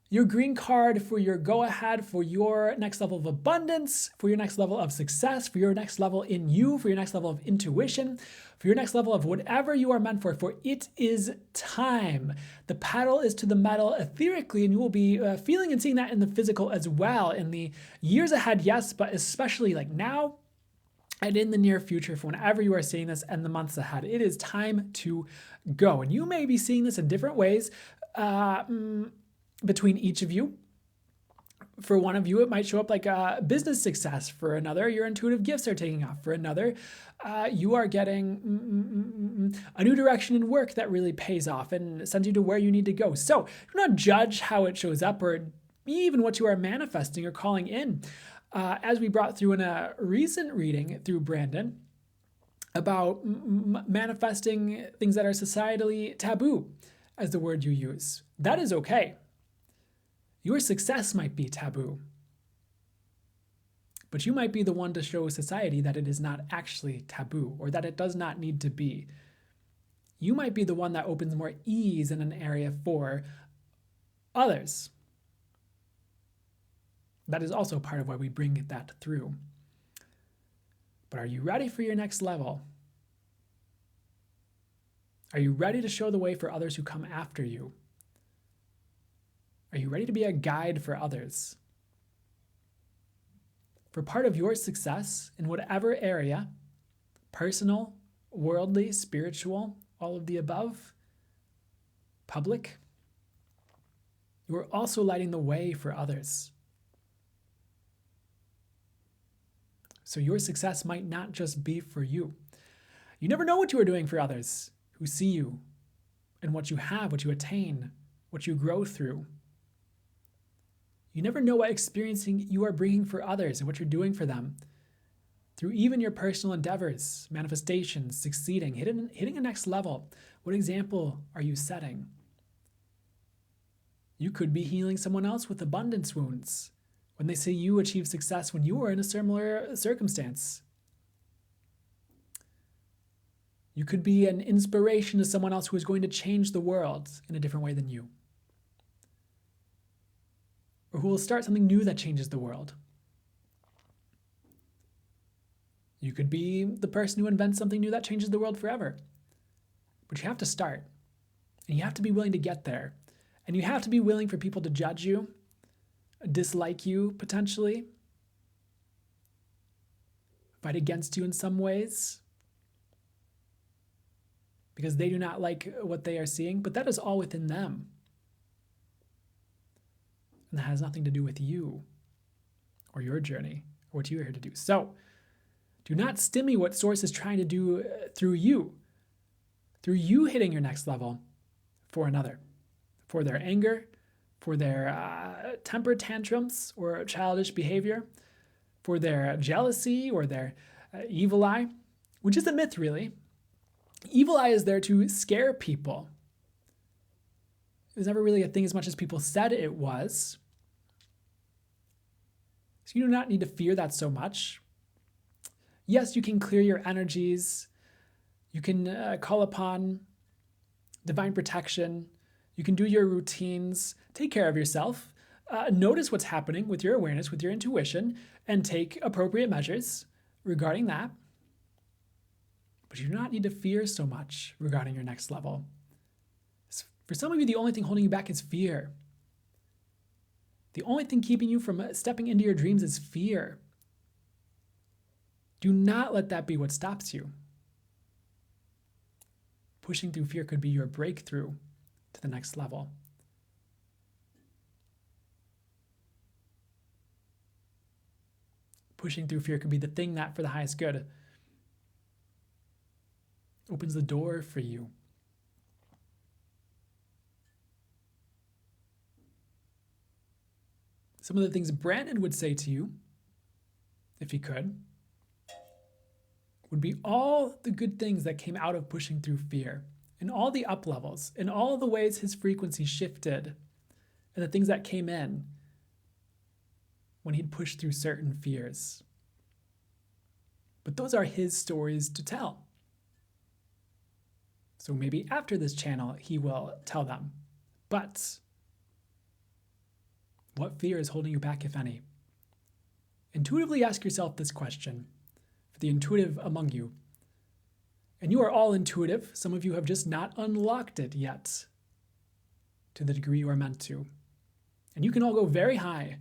Your green card for your go-ahead, for your next level of abundance, for your next level of success, for your next level in you, for your next level of intuition, for your next level of whatever you are meant for it is time. The paddle is to the metal etherically, and you will be feeling and seeing that in the physical as well. In the years ahead, yes, but especially like now and in the near future, for whenever you are seeing this and the months ahead, it is time to go. And you may be seeing this in different ways. Between each of you. For one of you, it might show up like a business success. For another, your intuitive gifts are taking off. For another, you are getting a new direction in work that really pays off and sends you to where you need to go. So do not judge how it shows up or even what you are manifesting or calling in. As we brought through in a recent reading through Brandon about manifesting things that are societally taboo as the word you use. That is okay. Your success might be taboo, but you might be the one to show society that it is not actually taboo or that it does not need to be. You might be the one that opens more ease in an area for others. That is also part of why we bring that through. But are you ready for your next level? Are you ready to show the way for others who come after you? Are you ready to be a guide for others? For part of your success in whatever area, personal, worldly, spiritual, all of the above, public, you are also lighting the way for others. So your success might not just be for you. You never know what you are doing for others who see you and what you have, what you attain, what you grow through. You never know what experiencing you are bringing for others and what you're doing for them through even your personal endeavors, manifestations, succeeding, hitting a next level. What example are you setting? You could be healing someone else with abundance wounds when they see you achieve success when you were in a similar circumstance. You could be an inspiration to someone else who is going to change the world in a different way than you. Or who will start something new that changes the world. You could be the person who invents something new that changes the world forever. But you have to start. And you have to be willing to get there. And you have to be willing for people to judge you, dislike you potentially, fight against you in some ways, because they do not like what they are seeing, but that is all within them. And that has nothing to do with you or your journey or what you are here to do. So do not stymie what Source is trying to do through you hitting your next level for another, for their anger, for their temper tantrums or childish behavior, for their jealousy or their evil eye, which is a myth, really. Evil eye is there to scare people. It was never really a thing as much as people said it was. So you do not need to fear that so much. Yes, you can clear your energies. You can call upon divine protection. You can do your routines. Take care of yourself. Notice what's happening with your awareness, with your intuition, and take appropriate measures regarding that. But you do not need to fear so much regarding your next level. For some of you, the only thing holding you back is fear. The only thing keeping you from stepping into your dreams is fear. Do not let that be what stops you. Pushing through fear could be your breakthrough to the next level. Pushing through fear could be the thing that, for the highest good, opens the door for you. Some of the things Brandon would say to you, if he could, would be all the good things that came out of pushing through fear, and all the up levels, and all the ways his frequency shifted, and the things that came in when he'd pushed through certain fears. But those are his stories to tell. So maybe after this channel, he will tell them. But what fear is holding you back, if any? Intuitively ask yourself this question. For the intuitive among you. And you are all intuitive. Some of you have just not unlocked it yet to the degree you are meant to. And you can all go very high.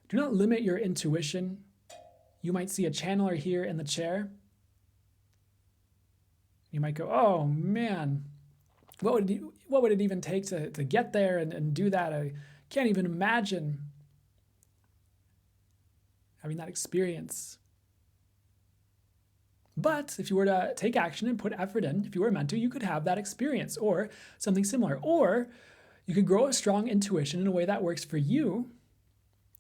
Do not limit your intuition. You might see a channeler here in the chair. You might go, oh man, what would it even take to get there and do that? I can't even imagine having that experience. But if you were to take action and put effort in, if you were meant to, you could have that experience or something similar. Or you could grow a strong intuition in a way that works for you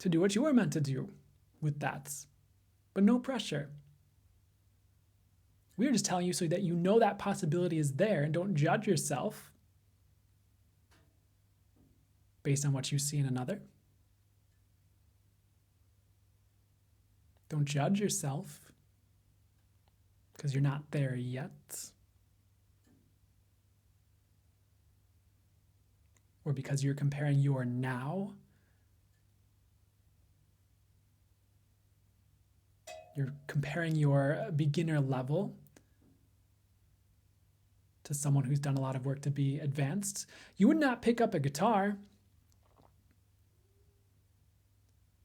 to do what you are meant to do with that. But no pressure. We are just telling you so that you know that possibility is there and don't judge yourself based on what you see in another. Don't judge yourself because you're not there yet. Or because you're comparing your now. You're comparing your beginner level to someone who's done a lot of work to be advanced. You would not pick up a guitar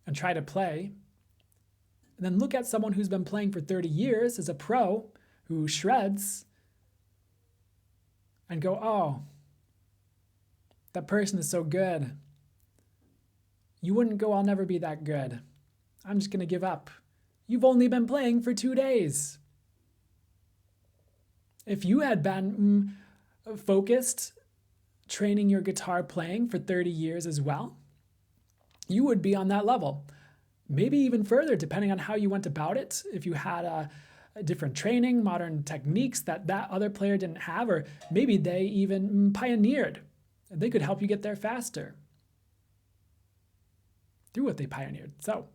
and try to play and then look at someone who's been playing for 30 years as a pro who shreds and go, oh, that person is so good. You wouldn't go, I'll never be that good. I'm just going to give up. You've only been playing for 2 days. If you had been focused, training your guitar playing for 30 years as well, you would be on that level. Maybe even further, depending on how you went about it. If you had a different training, modern techniques that other player didn't have, or maybe they even pioneered. They could help you get there faster through what they pioneered. So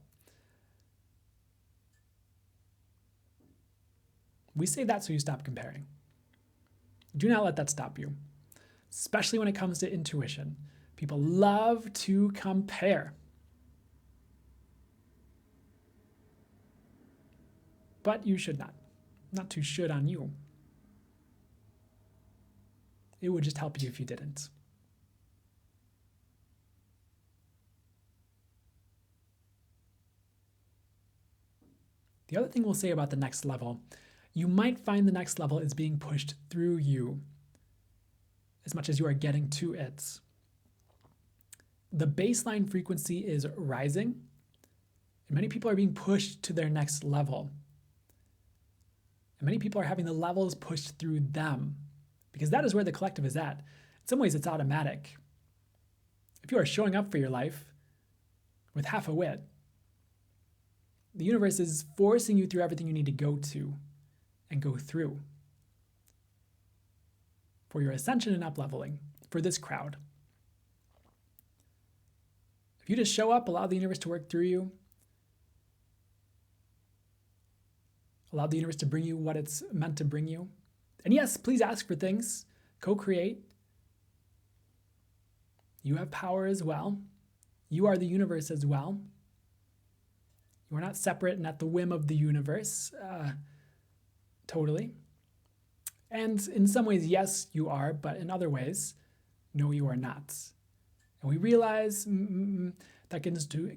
we say that so you stop comparing. Do not let that stop you, especially when it comes to intuition. People love to compare. But you should not. Not too should on you. It would just help you if you didn't. The other thing we'll say about the next level, you might find the next level is being pushed through you as much as you are getting to it. The baseline frequency is rising, and many people are being pushed to their next level. And many people are having the levels pushed through them, because that is where the collective is at. In some ways, it's automatic. If you are showing up for your life with half a wit, the universe is forcing you through everything you need to go to and go through for your ascension and up-leveling for this crowd. If you just show up, allow the universe to work through you, allow the universe to bring you what it's meant to bring you. And yes, please ask for things. Co-create. You have power as well. You are the universe as well. You are not separate and at the whim of the universe. Totally. And in some ways, yes, you are, but in other ways, no, you are not. And we realize that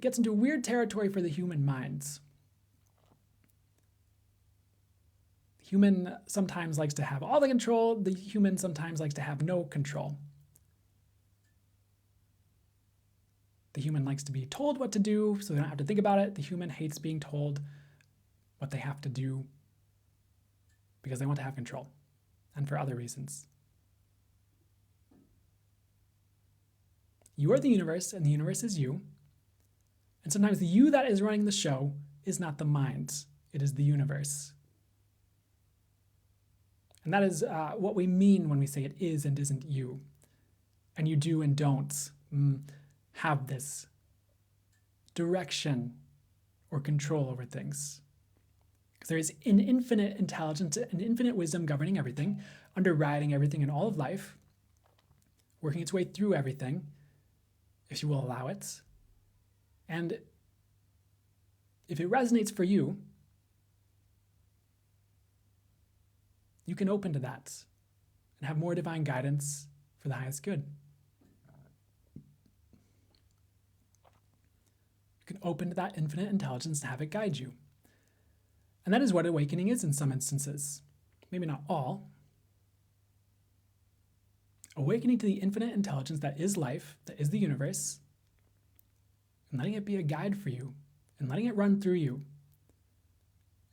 gets into weird territory for the human minds. The human sometimes likes to have all the control. The human sometimes likes to have no control. The human likes to be told what to do so they don't have to think about it. The human hates being told what they have to do because they want to have control and for other reasons. You are the universe and the universe is you. And sometimes the you that is running the show is not the mind. It is the universe. And that is what we mean when we say it is and isn't you. And you do and don't have this direction or control over things. Because there is an infinite intelligence and infinite wisdom governing everything, underwriting everything in all of life, working its way through everything, if you will allow it. And if it resonates for you, you can open to that and have more divine guidance for the highest good. You can open to that infinite intelligence to have it guide you. And that is what awakening is in some instances. Maybe not all. Awakening to the infinite intelligence that is life, that is the universe, and letting it be a guide for you, and letting it run through you,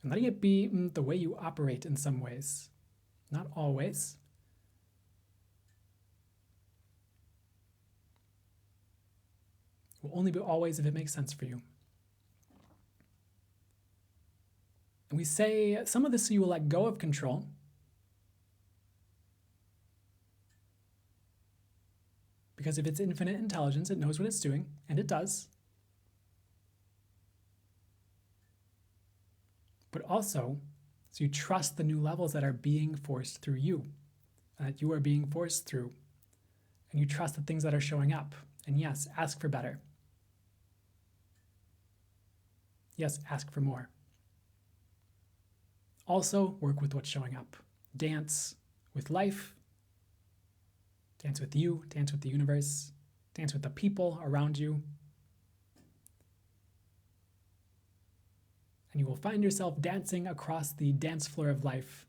and letting it be the way you operate in some ways. Not always. It will only be always if it makes sense for you. And we say some of this so you will let go of control. Because if it's infinite intelligence, it knows what it's doing, and it does. But also, so you trust the new levels that are being forced through you, and that you are being forced through. And you trust the things that are showing up. And yes, ask for better. Yes, ask for more. Also, work with what's showing up. Dance with life. Dance with you. Dance with the universe. Dance with the people around you. And you will find yourself dancing across the dance floor of life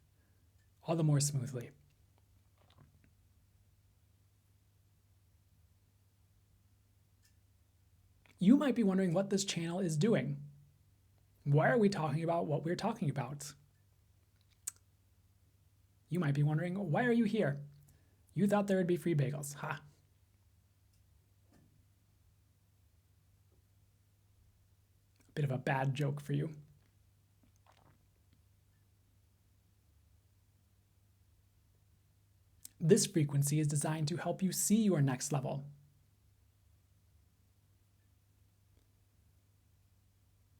all the more smoothly. You might be wondering what this channel is doing. Why are we talking about what we're talking about? You might be wondering, why are you here? You thought there would be free bagels. Ha. A bit of a bad joke for you. This frequency is designed to help you see your next level.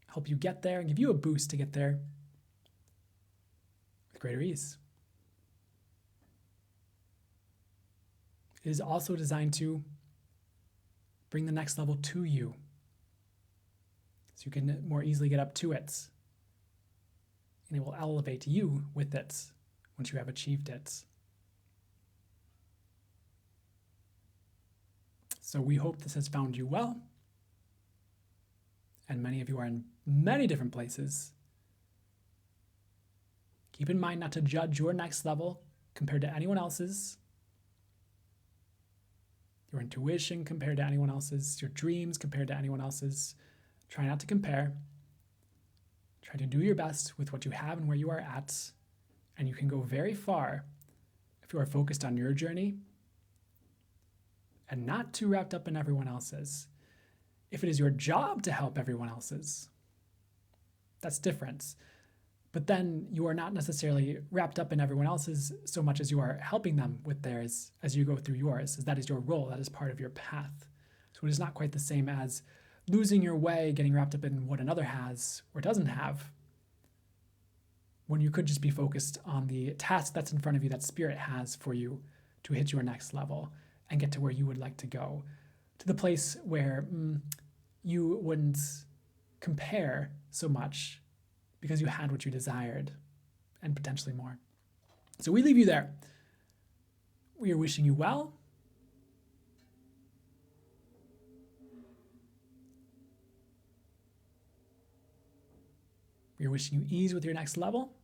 Help you get there and give you a boost to get there with greater ease. It is also designed to bring the next level to you so you can more easily get up to it. And it will elevate you with it once you have achieved it. So we hope this has found you well. And many of you are in many different places. Keep in mind not to judge your next level compared to anyone else's. Your intuition compared to anyone else's. Your dreams compared to anyone else's. Try not to compare. Try to do your best with what you have and where you are at. And you can go very far if you are focused on your journey and not too wrapped up in everyone else's. If it is your job to help everyone else's, that's different. But then you are not necessarily wrapped up in everyone else's so much as you are helping them with theirs as you go through yours, as that is your role, that is part of your path. So it is not quite the same as losing your way, getting wrapped up in what another has or doesn't have, when you could just be focused on the task that's in front of you that Spirit has for you to hit your next level and get to where you would like to go, to the place where you wouldn't compare so much because you had what you desired and potentially more. So we leave you there. We are wishing you well. We are wishing you ease with your next level.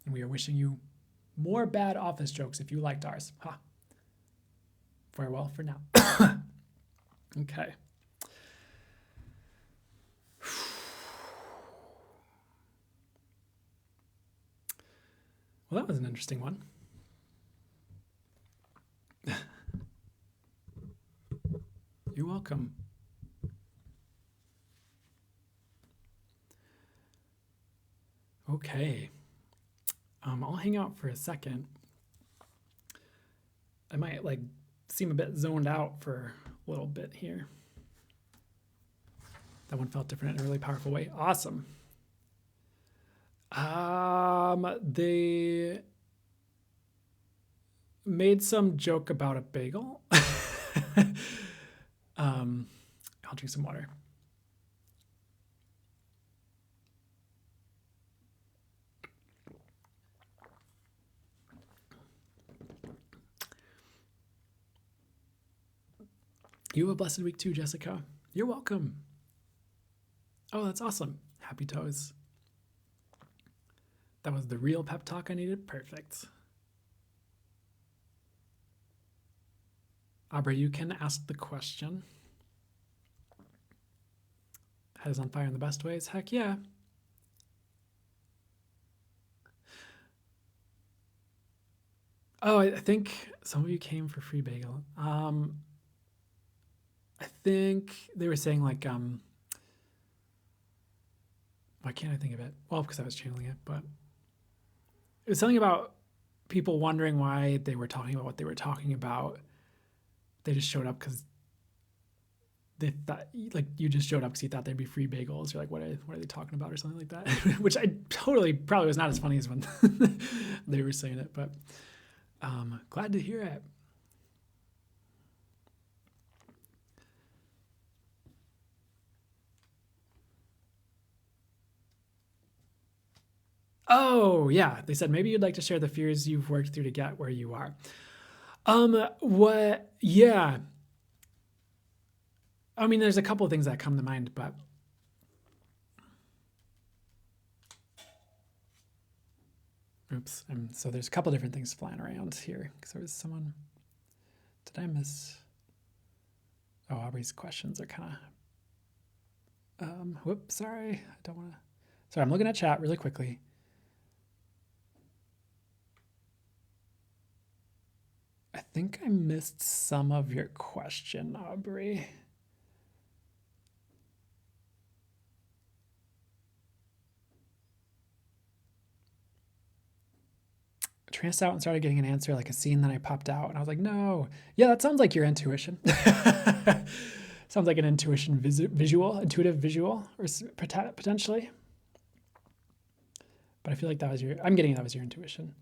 And we are wishing you more bad office jokes if you liked ours. Ha. Farewell for now. Okay. Well, that was an interesting one. You're welcome. Okay. I'll hang out for a second. I might seem a bit zoned out for a little bit here. That one felt different in a really powerful way. Awesome. They made some joke about a bagel. I'll drink some water. You have a blessed week too, Jessica. You're welcome. Oh, that's awesome. Happy toes. That was the real pep talk I needed. Perfect. Aubrey, you can ask the question. Head is on fire in the best ways. Heck yeah. Oh, I think some of you came for free bagel. I think they were saying why can't I think of it? Well, because I was channeling it, but it was something about people wondering why they were talking about what they were talking about. They just showed up because they thought, you just showed up because you thought there'd be free bagels. You're like, what are they talking about or something like that? Which I totally probably was not as funny as when they were saying it, but glad to hear it. Oh, yeah. They said maybe you'd like to share the fears you've worked through to get where you are. Yeah. I mean, there's a couple of things that come to mind, but oops. So there's a couple different things flying around here because there was someone. Did I miss? Oh, Aubrey's questions are kind of. Whoops. Sorry. I don't want to. Sorry, I'm looking at chat really quickly. I think I missed some of your question, Aubrey. I tranced out and started getting an answer, like a scene that I popped out, and I was like, no. Yeah, that sounds like your intuition. Sounds like an intuitive visual, or potentially. but I feel like I'm getting that was your intuition.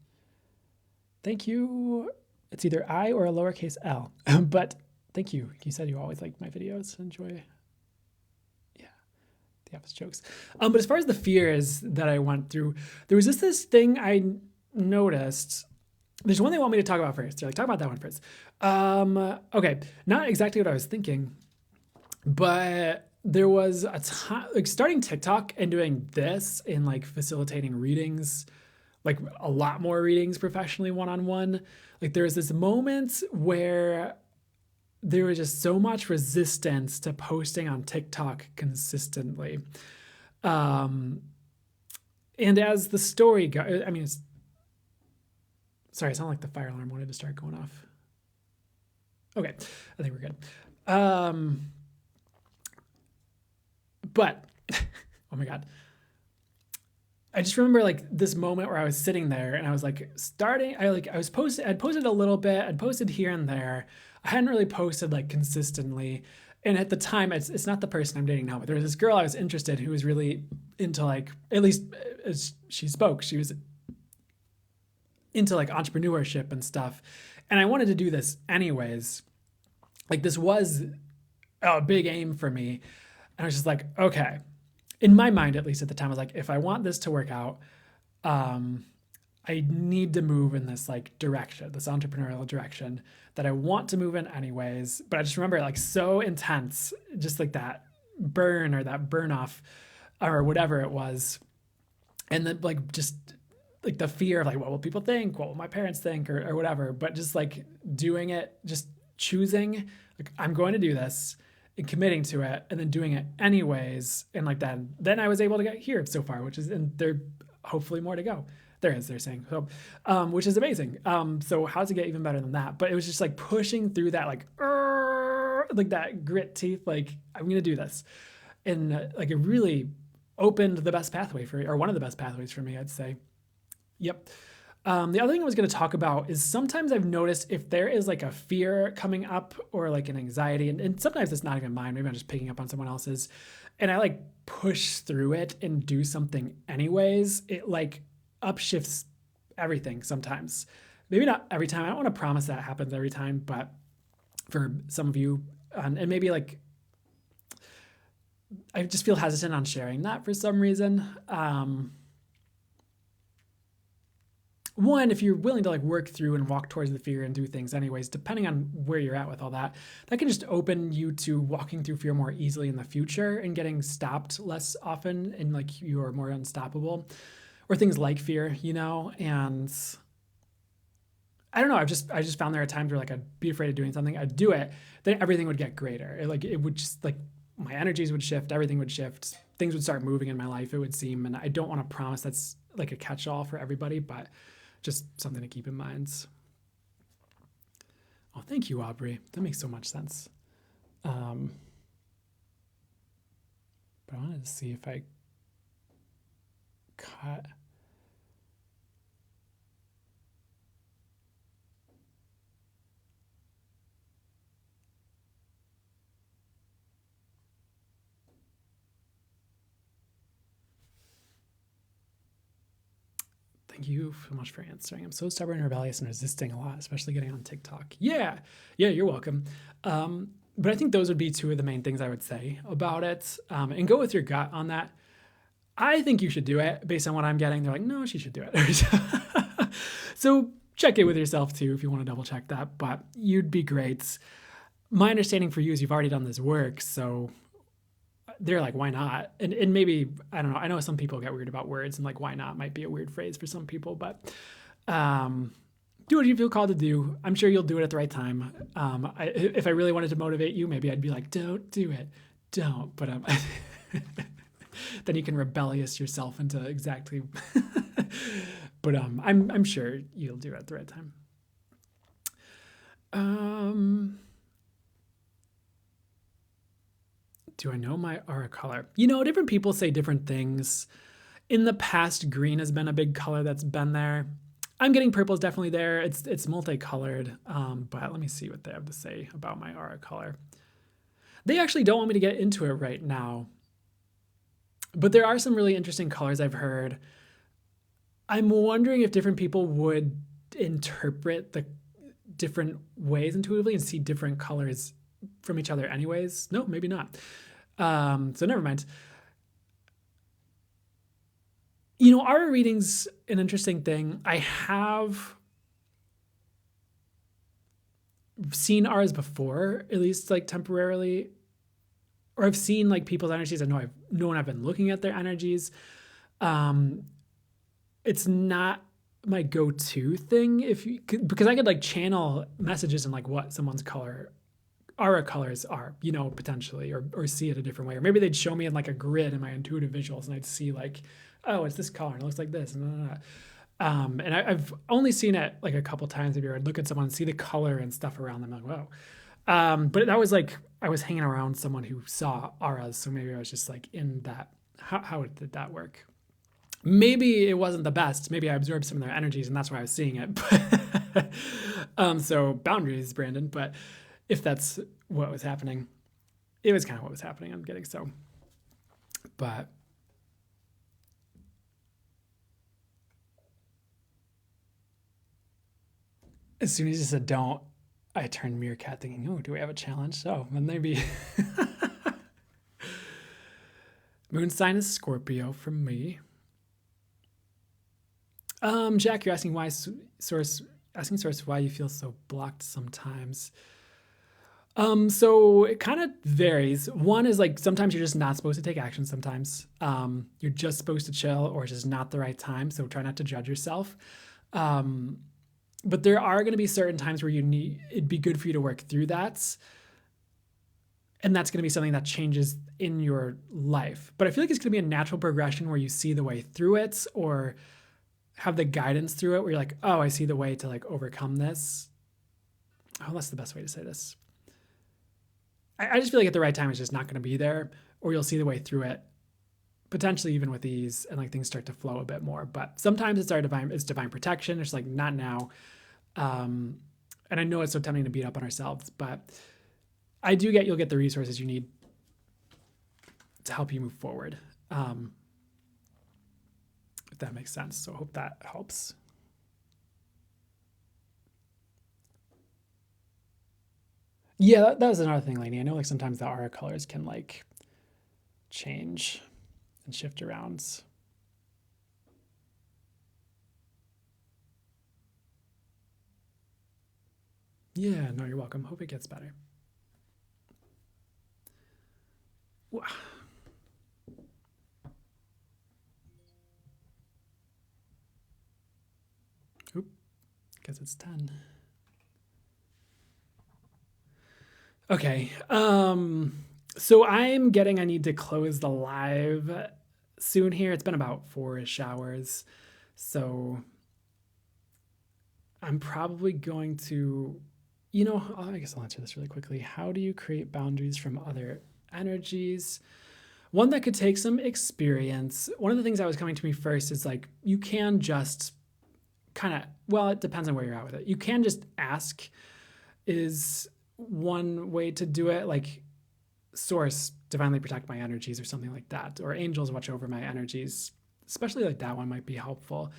Thank you. It's either I or a lowercase l, but thank you. You said you always like my videos. Enjoy. Yeah, the office jokes. But as far as the fears that I went through, there was just this thing I noticed. There's one they want me to talk about first. They're like, talk about that one first. Okay, not exactly what I was thinking, but there was a time, like starting TikTok and doing this in like facilitating readings, like a lot more readings professionally one-on-one. Like there was this moment where there was just so much resistance to posting on TikTok consistently. And as the story goes, I mean, sorry, it's not like the fire alarm wanted to start going off. Okay, I think we're good. But, oh my God. I just remember like this moment where I was sitting there and I was like I'd posted a little bit, I'd posted here and there. I hadn't really posted like consistently. And at the time, it's not the person I'm dating now, but there was this girl I was interested who was really into like, at least as she spoke, she was into like entrepreneurship and stuff. And I wanted to do this anyways. Like this was a big aim for me. And I was just like, okay, in my mind, at least at the time, I was like, if I want this to work out, I need to move in this like direction, this entrepreneurial direction that I want to move in anyways. But I just remember like so intense, just like that burn or that burn off or whatever it was. And then like, just like the fear of like, what will people think? What will my parents think or whatever, but just like doing it, just choosing like, I'm going to do this and committing to it and then doing it anyways. And like that, then I was able to get here so far, which is, and there hopefully more to go. They're saying, so, which is amazing. So how does it get even better than that? But it was just like pushing through that, like that grit teeth, like I'm going to do this. And like, it really opened the best pathway or one of the best pathways for me, I'd say. Yep. The other thing I was going to talk about is sometimes I've noticed if there is like a fear coming up or like an anxiety, and sometimes it's not even mine, maybe I'm just picking up on someone else's, and I like push through it and do something anyways, it like upshifts everything sometimes. Maybe not every time. I don't want to promise that happens every time, but for some of you, and maybe like, I just feel hesitant on sharing that for some reason. One, if you're willing to like work through and walk towards the fear and do things anyways, depending on where you're at with all that, that can just open you to walking through fear more easily in the future and getting stopped less often and like you're more unstoppable, or things like fear, you know? And I don't know, I just found there are times where like I'd be afraid of doing something, I'd do it, then everything would get greater. It would just like, my energies would shift, everything would shift, things would start moving in my life, it would seem. And I don't want to promise that's like a catch-all for everybody, but just something to keep in mind. Oh, thank you, Aubrey. That makes so much sense. But I wanted to see if I cut. Thank you so much for answering. I'm so stubborn and rebellious and resisting a lot, especially getting on TikTok. Yeah, you're welcome. But I think those would be two of the main things I would say about it. And go with your gut on that. I think you should do it based on what I'm getting. They're like, no, she should do it. So check it with yourself too if you want to double check that, but you'd be great. My understanding for you is you've already done this work, so they're like, why not? And maybe, I don't know. I know some people get weird about words and like, why not might be a weird phrase for some people, but do what you feel called to do. I'm sure you'll do it at the right time. If I really wanted to motivate you, maybe I'd be like, don't do it. Don't. But then you can rebellious yourself into exactly. But I'm sure you'll do it at the right time. Do I know my aura color? You know, different people say different things. In the past, green has been a big color that's been there. I'm getting purple is definitely there. It's multicolored, but let me see what they have to say about my aura color. They actually don't want me to get into it right now, but there are some really interesting colors I've heard. I'm wondering if different people would interpret the different ways intuitively and see different colors from each other anyways. No, maybe not. So never mind. You know, aura reading's an interesting thing. I have seen auras before, at least like temporarily, or I've seen like people's energies. I know I've known I've been looking at their energies. It's not my go-to thing because I could like channel messages in like what someone's aura colors are, you know, potentially, or see it a different way. Or maybe they'd show me in like a grid in my intuitive visuals and I'd see like, oh, it's this color and it looks like this. And I've only seen it like a couple times. Maybe I'd look at someone and see the color and stuff around them. I'm like, whoa. But that was like, I was hanging around someone who saw auras. So maybe I was just like in that. How did that work? Maybe it wasn't the best. Maybe I absorbed some of their energies and that's why I was seeing it. So boundaries, Brandon. But if that's what was happening, it was kind of what was happening. I'm getting so. But as soon as you said don't, I turned meerkat thinking, oh, do we have a challenge? So then maybe. Moon sign is Scorpio from me. Jack, you're asking source why you feel so blocked sometimes. So it kind of varies. One is like sometimes you're just not supposed to take action. Sometimes you're just supposed to chill, or it's just not the right time. So try not to judge yourself. But there are going to be certain times where it'd be good for you to work through that. And that's going to be something that changes in your life. But I feel like it's going to be a natural progression where you see the way through it, or have the guidance through it where you're like, oh, I see the way to like overcome this. Oh, that's the best way to say this. I just feel like at the right time, it's just not going to be there, or you'll see the way through it, potentially even with ease, and like things start to flow a bit more. But sometimes it's divine protection. It's like not now. And I know it's so tempting to beat up on ourselves, but you'll get the resources you need to help you move forward. If that makes sense. So I hope that helps. Yeah, that was another thing, Lainey. I know like sometimes the aura colors can like change and shift around. Yeah, no, you're welcome. Hope it gets better. Wow. Oop, guess it's 10. Okay. So I need to close the live soon here. It's been about 4-ish hours. So I'm probably going to, I guess I'll answer this really quickly. How do you create boundaries from other energies? One that could take some experience. One of the things that was coming to me first is like, you can just it depends on where you're at with it. You can just ask is one way to do it, like source, divinely protect my energies or something like that, or angels watch over my energies, especially like that one might be helpful.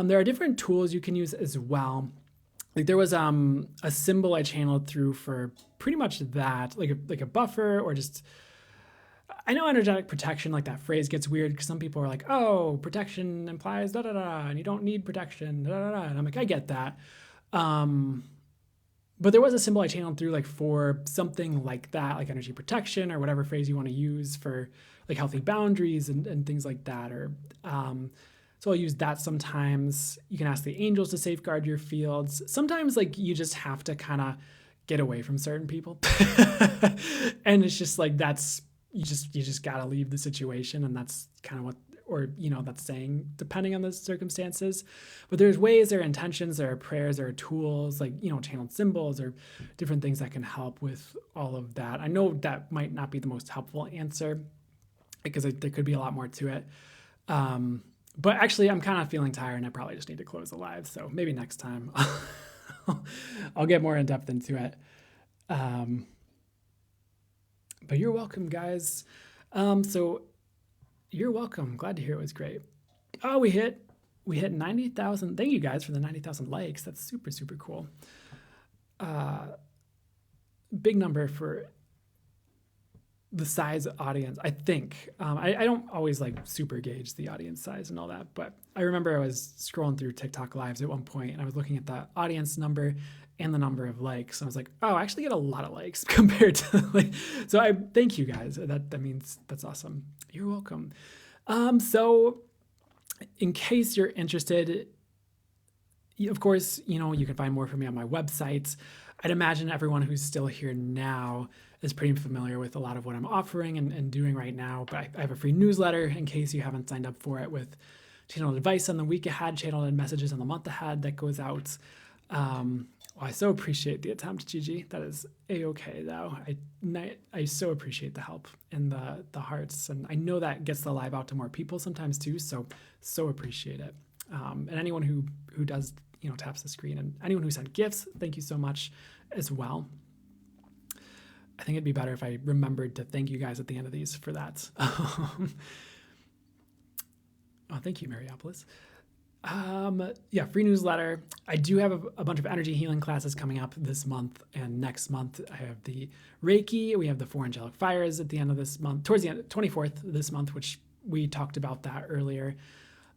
There are different tools you can use as well. Like there was a symbol I channeled through for pretty much that, like a buffer, or just, I know energetic protection, like that phrase gets weird because some people are like, oh, protection implies da da da, and you don't need protection, da da da. And I'm like, I get that. But there was a symbol I channeled through like for something like that, like energy protection or whatever phrase you want to use for like healthy boundaries and things like that. Or so I'll use that sometimes. You can ask the angels to safeguard your fields. Sometimes like you just have to kind of get away from certain people. And it's just like you just gotta leave the situation, and that's kind of what, or that's saying depending on the circumstances. But there's ways, there are intentions, there are prayers, there are tools like channeled symbols or different things that can help with all of that. I know that might not be the most helpful answer because there could be a lot more to it. But actually I'm kind of feeling tired and I probably just need to close the live, so maybe next time I'll get more in depth into it. But you're welcome, guys. So you're welcome. Glad to hear it was great. Oh, we hit we hit 90,000. Thank you guys for the 90,000 likes. That's super, super cool. Big number for the size audience, I think. I don't always like super gauge the audience size and all that, but I remember I was scrolling through TikTok lives at one point and I was looking at the audience number and the number of likes. And I was like, oh, I actually get a lot of likes compared to like, so I thank you guys. That means that's awesome. You're welcome. So in case you're interested, of course, you can find more from me on my website. I'd imagine everyone who's still here now is pretty familiar with a lot of what I'm offering and doing right now. But I have a free newsletter in case you haven't signed up for it, with channeled advice on the week ahead, channeled messages on the month ahead that goes out. I so appreciate the attempt, Gigi. That is a-okay though. I so appreciate the help and the hearts. And I know that gets the live out to more people sometimes too. So appreciate it. And anyone who does, taps the screen, and anyone who sent gifts, thank you so much as well. I think it'd be better if I remembered to thank you guys at the end of these for that. Thank you, Mariopolis. Free newsletter. I do have a bunch of energy healing classes coming up this month and next month. I have the Reiki. We have the 4 angelic fires at the end of this month, towards the end, 24th this month, which we talked about that earlier.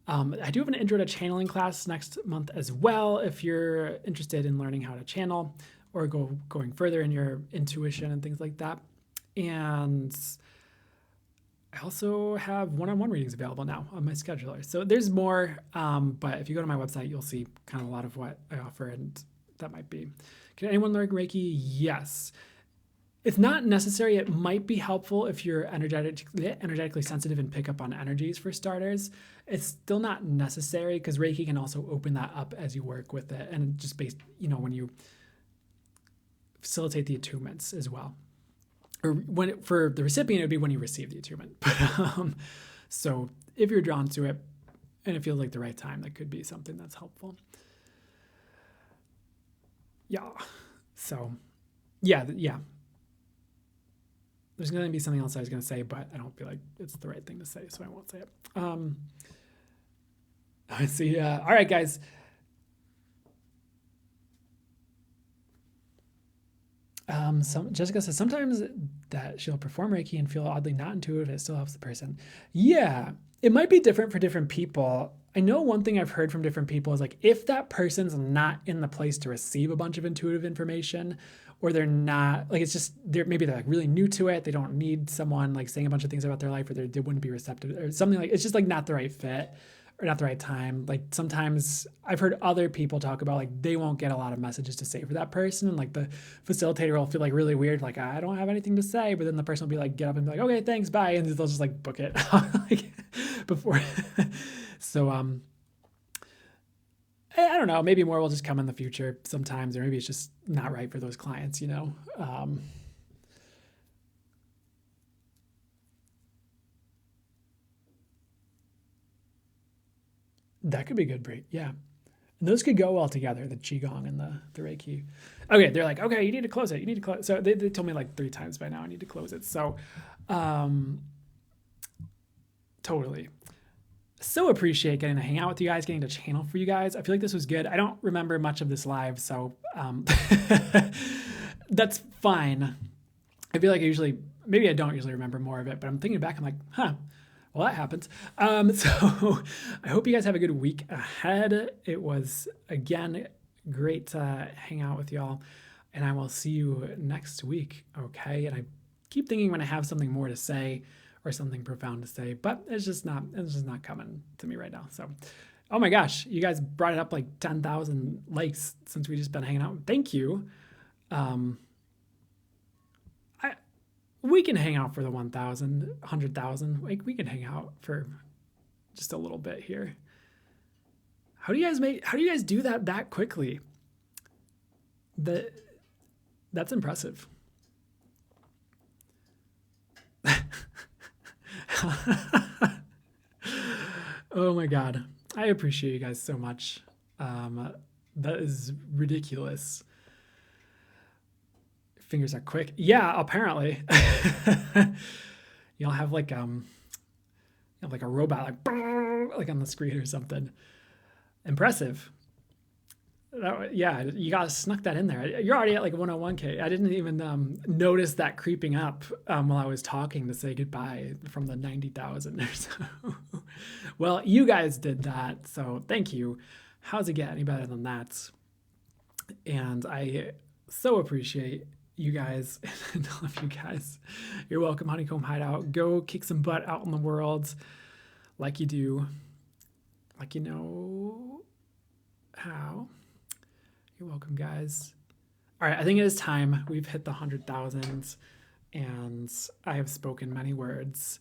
I do have an intro to channeling class next month as well, if you're interested in learning how to channel or going further in your intuition and things like that. And I also have one-on-one readings available now on my scheduler. So there's more, but if you go to my website, you'll see kind of a lot of what I offer, and that might be. Can anyone learn Reiki? Yes. It's not necessary. It might be helpful if you're energetically sensitive and pick up on energies, for starters. It's still not necessary because Reiki can also open that up as you work with it, and just based, when you facilitate the attunements as well. Or for the recipient, it would be when you receive the attunement. So if you're drawn to it and it feels like the right time, that could be something that's helpful. Yeah. So yeah. There's going to be something else I was going to say, but I don't feel like it's the right thing to say, so I won't say it. Let's see. All right, guys. Jessica says sometimes that she'll perform Reiki and feel oddly not intuitive. It still helps the person. Yeah, it might be different for different people. I know one thing I've heard from different people is like, if that person's not in the place to receive a bunch of intuitive information, or they're not, like, it's just, they're like really new to it. They don't need someone like saying a bunch of things about their life, or they wouldn't be receptive or something, like, it's just like not the right fit or not the right time. Like sometimes I've heard other people talk about like they won't get a lot of messages to say for that person. And like the facilitator will feel like really weird. Like, I don't have anything to say, but then the person will be like, get up and be like, okay, thanks, bye. And they'll just like book it like before. So, I don't know, maybe more will just come in the future sometimes, or maybe it's just not right for those clients, That could be good, break. Yeah. And those could go well together, the Qigong and the Reiki. Okay, they're like, okay, you need to close it. You need to close. So they told me like 3 times by now I need to close it. So totally. So appreciate getting to hang out with you guys, getting to channel for you guys. I feel like this was good. I don't remember much of this live, so that's fine. I feel like maybe I don't usually remember more of it, but I'm thinking back, I'm like, well, that happens. So I hope you guys have a good week ahead. It was, again, great to hang out with y'all, and I will see you next week, okay? And I keep thinking when I have something more to say or something profound to say, but it's just not coming to me right now. So, oh my gosh, you guys brought it up like 10,000 likes since we just been hanging out. Thank you. We can hang out for the 1,000, 100,000. Like, we can hang out for just a little bit here. How do you guys do that quickly? That's impressive. Oh my God. I appreciate you guys so much. That is ridiculous. Fingers are quick. Yeah, apparently. You'll have like a robot like on the screen or something. Impressive. Yeah, you guys snuck that in there. You're already at like 101K. I didn't even notice that creeping up while I was talking to say goodbye from the 90,000 or so. Well, you guys did that, so thank you. How's it get any better than that? And I so appreciate you guys and all of you guys. You're welcome, Honeycomb Hideout. Go kick some butt out in the world like you do, like you know how. You're welcome, guys. All right, I think it is time. We've hit the 100,000, and I have spoken many words.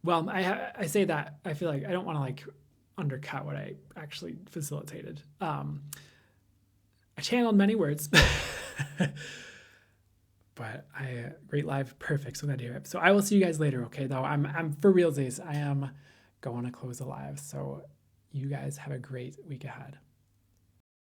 Well, I say that I feel like I don't want to like undercut what I actually facilitated. I channeled many words, but great live, perfect. So glad to hear it. So I will see you guys later. Okay, though I'm for realsies. I am going to close the live. So you guys have a great week ahead.